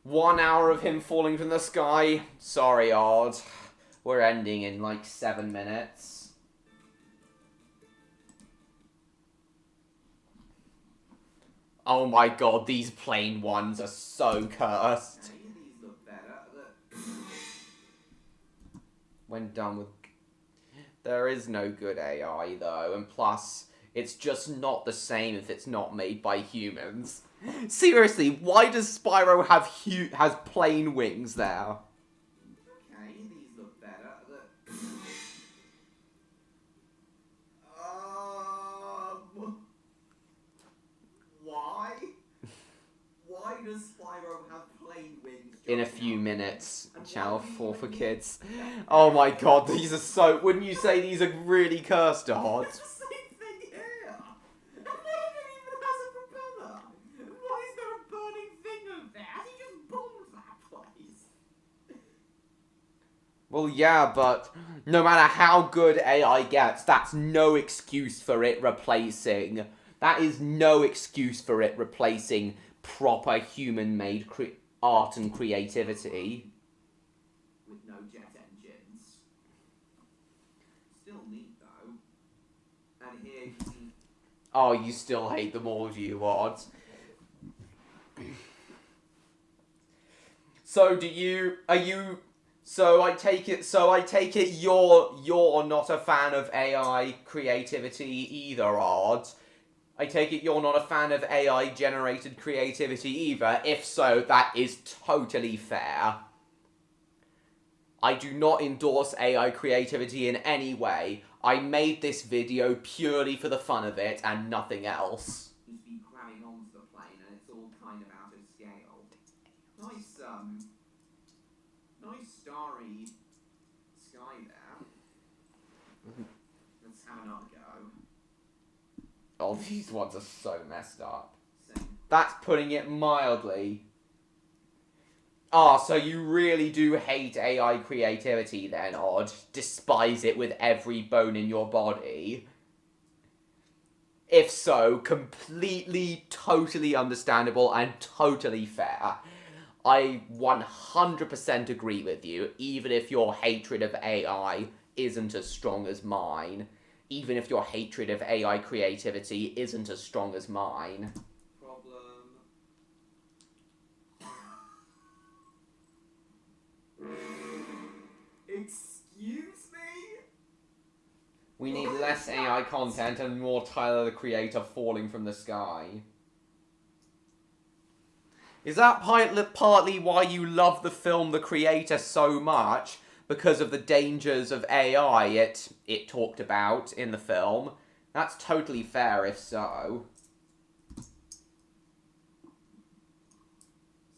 One hour of him falling from the sky. Sorry, Odd. We're ending in like 7 minutes. Oh my god, these plain ones are so cursed. Hey, these look better. Look. When done with... There is no good AI though, and plus, it's just not the same if it's not made by humans. Seriously, why does Spyro have has plain wings there? Okay, these look better. Look. Why? Why does Spyro have plain wings? In a few minutes, Channel 4 for kids. Oh my god, these are so... Wouldn't you say these are really cursed, Odd? It's the same thing here. And none of it even has a propeller. Why is there a burning thing over there? Has he just bombed that place? Well, yeah, but no matter how good AI gets, that's no excuse for it replacing... That is no excuse for it replacing proper human-made art and creativity. With no jet engines. Still neat though. And here you see... Oh, you still hate them all, do you, Odd? So I take it you're not a fan of AI creativity either, Odd. I take it you're not a fan of AI-generated creativity either. If so, that is totally fair. I do not endorse AI creativity in any way. I made this video purely for the fun of it and nothing else. He's been grabbing onto the plane and it's all kind of out of scale. Nice, nice starry sky there. Let's have another go. Oh, these ones are so messed up. Same. That's putting it mildly. Ah, so you really do hate AI creativity then, Odd? Despise it with every bone in your body? If so, completely, totally understandable and totally fair. I 100% agree with you, even if your hatred of AI isn't as strong as mine. Even if your hatred of AI creativity isn't as strong as mine. Problem. Excuse me? We need less AI content and more Tyler the Creator falling from the sky. Is that partly why you love the film The Creator so much? Because of the dangers of AI it talked about in the film? That's totally fair if so.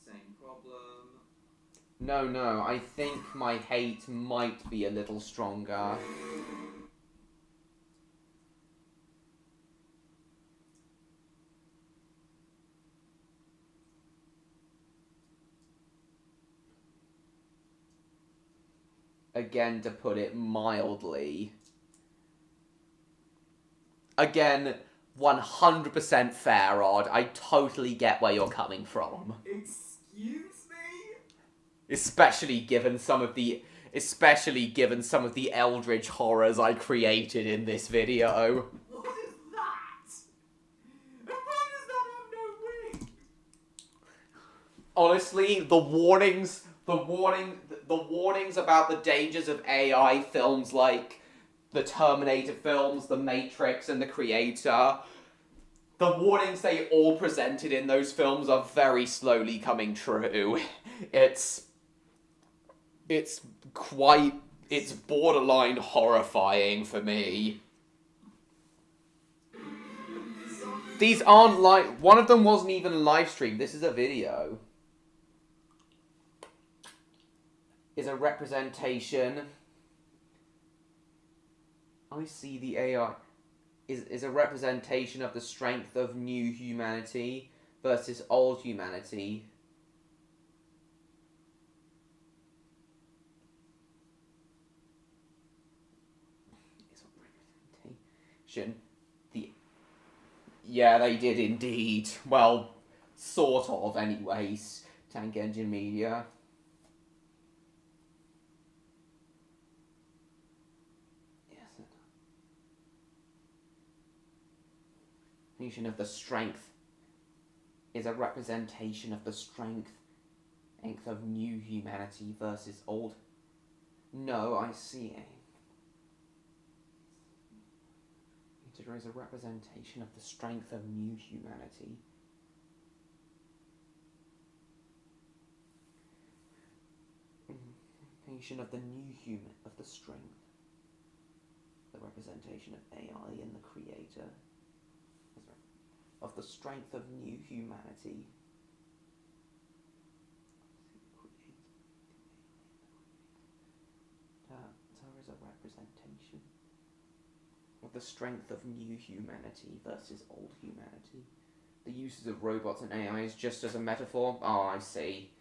Same problem. No, I think my hate might be a little stronger. Again, to put it mildly. Again, 100% fair, Odd. I totally get where you're coming from. Excuse me? Especially given some of the eldritch horrors I created in this video. What is that? And why does that have no wing? Honestly, the warnings about the dangers of AI films like the Terminator films, The Matrix, and The Creator, the warnings they all presented in those films are very slowly coming true. It's borderline horrifying for me. These aren't one of them wasn't even a live stream. This is a video. Is a representation. I see the AI is a representation of the strength of new humanity versus old humanity. Is a representation. Yeah, they did indeed. Well, sort of, anyways. Tank Engine Media. Of the strength is a representation of the strength of new humanity versus old. No, I see. There is a representation of the strength of new humanity. Representation of the new human of the strength. The representation of AI in the creator. Of the strength of new humanity. There is a representation of the strength of new humanity versus old humanity. The uses of robots and AI is just as a metaphor. Oh, I see.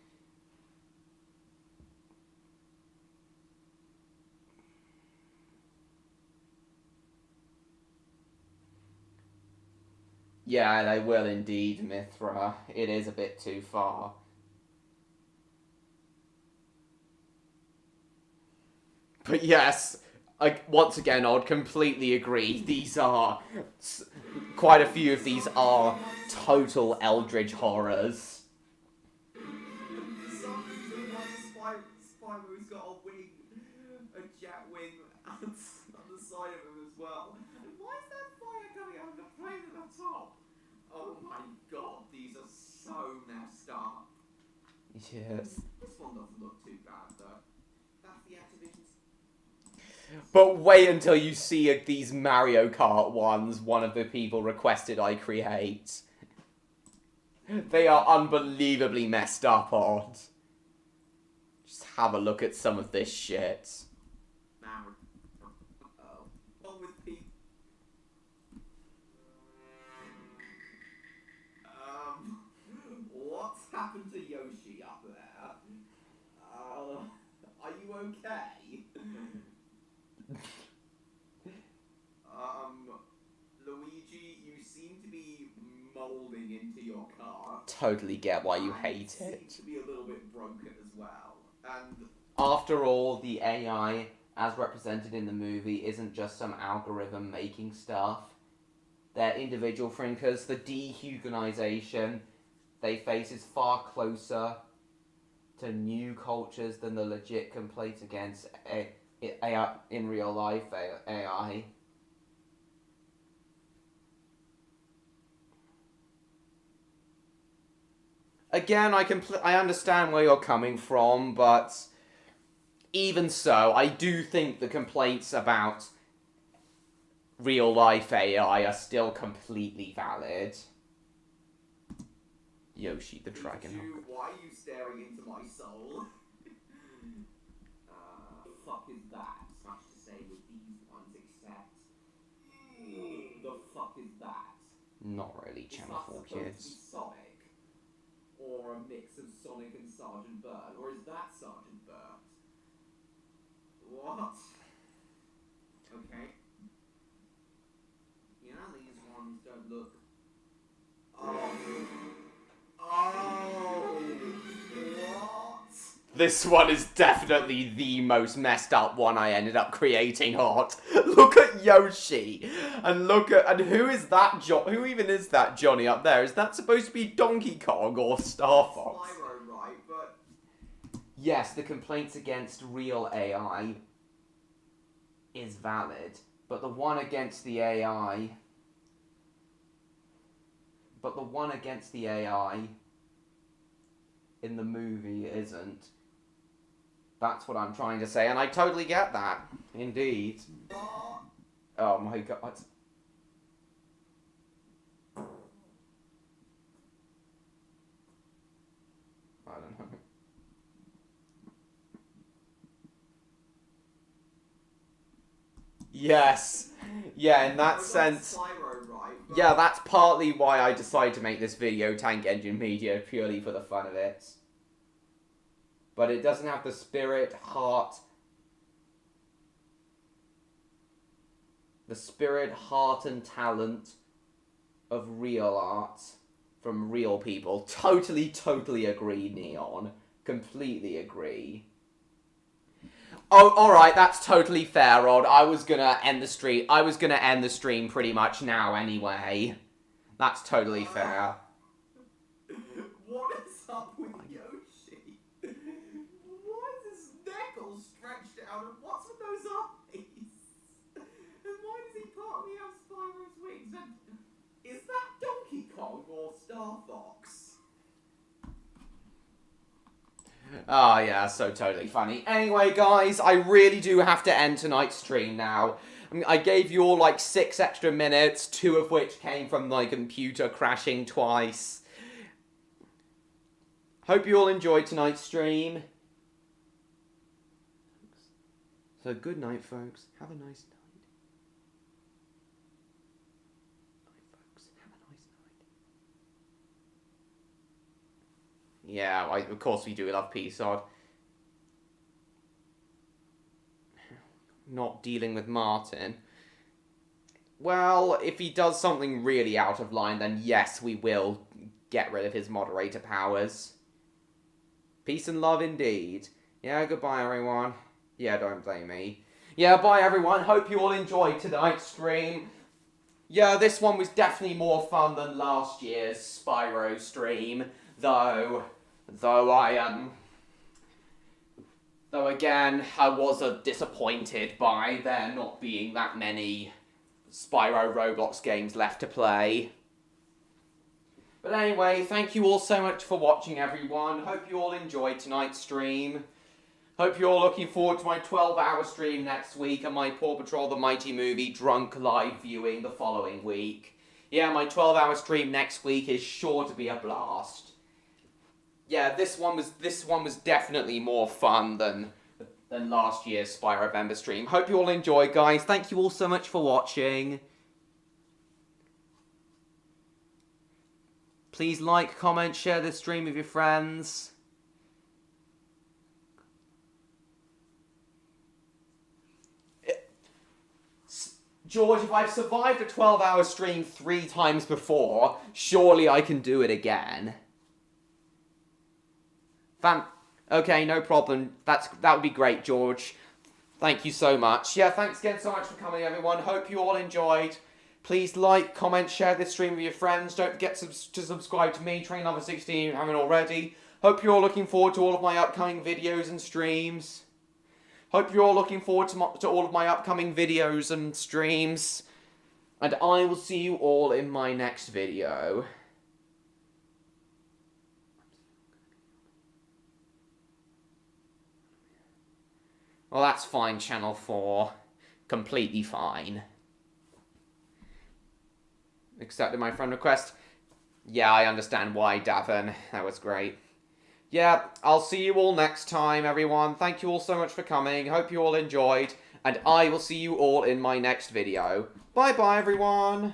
Yeah, they will indeed, Mithra. It is a bit too far. But yes, once again, I would completely agree. These are... quite a few of these are total eldritch horrors. Spyro's got a wing, a jet wing, and on the side of him as well. And why is that fire coming out of the plane at the top? Oh my god, these are so messed up. Yes. This one doesn't look too bad though. That's the Activision's. But wait until you see these Mario Kart ones one of the people requested I create. They are unbelievably messed up, Odd. Just have a look at some of this shit. One with Pete. What's happened to Yoshi up there? Are you okay? Luigi, you seem to be molding into your car. Totally get why you hate You it. seem to be a little bit broken as well. And After all, the AI, as represented in the movie, isn't just some algorithm making stuff. They're individual thinkers. The dehumanization they face is far closer to new cultures than the legit complaints against AI in real life AI. Again, I understand where you're coming from, but even so, I do think the complaints about real-life AI are still completely valid. Yoshi the Dragon. Pikachu, why are you staring into my soul? Fuck is that? Much to say with these ones, except... the fuck is that? Not really, Channel 4 kids. Sonic? Or a mix of Sonic and Sergeant Bird? Or is that Sergeant Bird? What? Okay. Yeah, these ones don't look... Oh. Oh. What? This one is definitely the most messed up one I ended up creating, Hot. Look at Yoshi. And who is that who even is that Johnny up there? Is that supposed to be Donkey Kong or Star Fox? Spyro, right, but... Yes, the complaints against real AI is valid, but the one against the AI... But the one against the AI in the movie isn't. That's what I'm trying to say, and I totally get that. Indeed. Oh my god. I don't know. Yes. Yeah, in that sense. Spyro, right, but... Yeah, that's partly why I decided to make this video Tank Engine Media, purely for the fun of it. But it doesn't have the spirit, heart... The spirit, heart, and talent of real art from real people. Totally agree, Neon. Completely agree. Oh, alright, that's totally fair, Rod. I was gonna end the stream pretty much now anyway. That's totally fair. What is up with Yoshi? Why is his neck all stretched out, and what's with those eyes? And why does he partly have Spyro's wings? And is that Donkey Kong or Star Fox? Oh, yeah, so totally funny. Anyway, guys, I really do have to end tonight's stream now. I mean, I gave you all, like, 6 extra minutes, 2 of which came from my computer crashing twice. Hope you all enjoyed tonight's stream. So, good night, folks. Have a nice night. Yeah, of course we do love peace, Odd. Not dealing with Martin. Well, if he does something really out of line, then yes, we will get rid of his moderator powers. Peace and love indeed. Yeah, goodbye, everyone. Yeah, don't blame me. Yeah, bye, everyone. Hope you all enjoyed tonight's stream. Yeah, this one was definitely more fun than last year's Spyro stream. Though again, I was disappointed by there not being that many Spyro Roblox games left to play. But anyway, thank you all so much for watching, everyone. Hope you all enjoyed tonight's stream. Hope you're all looking forward to my 12-hour stream next week and my Paw Patrol the Mighty Movie drunk live viewing the following week. Yeah, my 12-hour stream next week is sure to be a blast. Yeah, this one was definitely more fun than last year's Spyrovember stream. Hope you all enjoyed, guys. Thank you all so much for watching. Please like, comment, share this stream with your friends. George, if I've survived a 12-hour stream 3 times before, surely I can do it again. Okay, no problem. That would be great, George. Thank you so much. Yeah, thanks again so much for coming, everyone. Hope you all enjoyed. Please like, comment, share this stream with your friends. Don't forget to subscribe to me, TrainLover16, if you haven't already. Hope you're all looking forward to all of my upcoming videos and streams. Hope you're all looking forward to all of my upcoming videos and streams. And I will see you all in my next video. Well, that's fine, Channel 4. Completely fine. Accepted my friend request. Yeah, I understand why, Davin. That was great. Yeah, I'll see you all next time, everyone. Thank you all so much for coming. Hope you all enjoyed. And I will see you all in my next video. Bye-bye, everyone.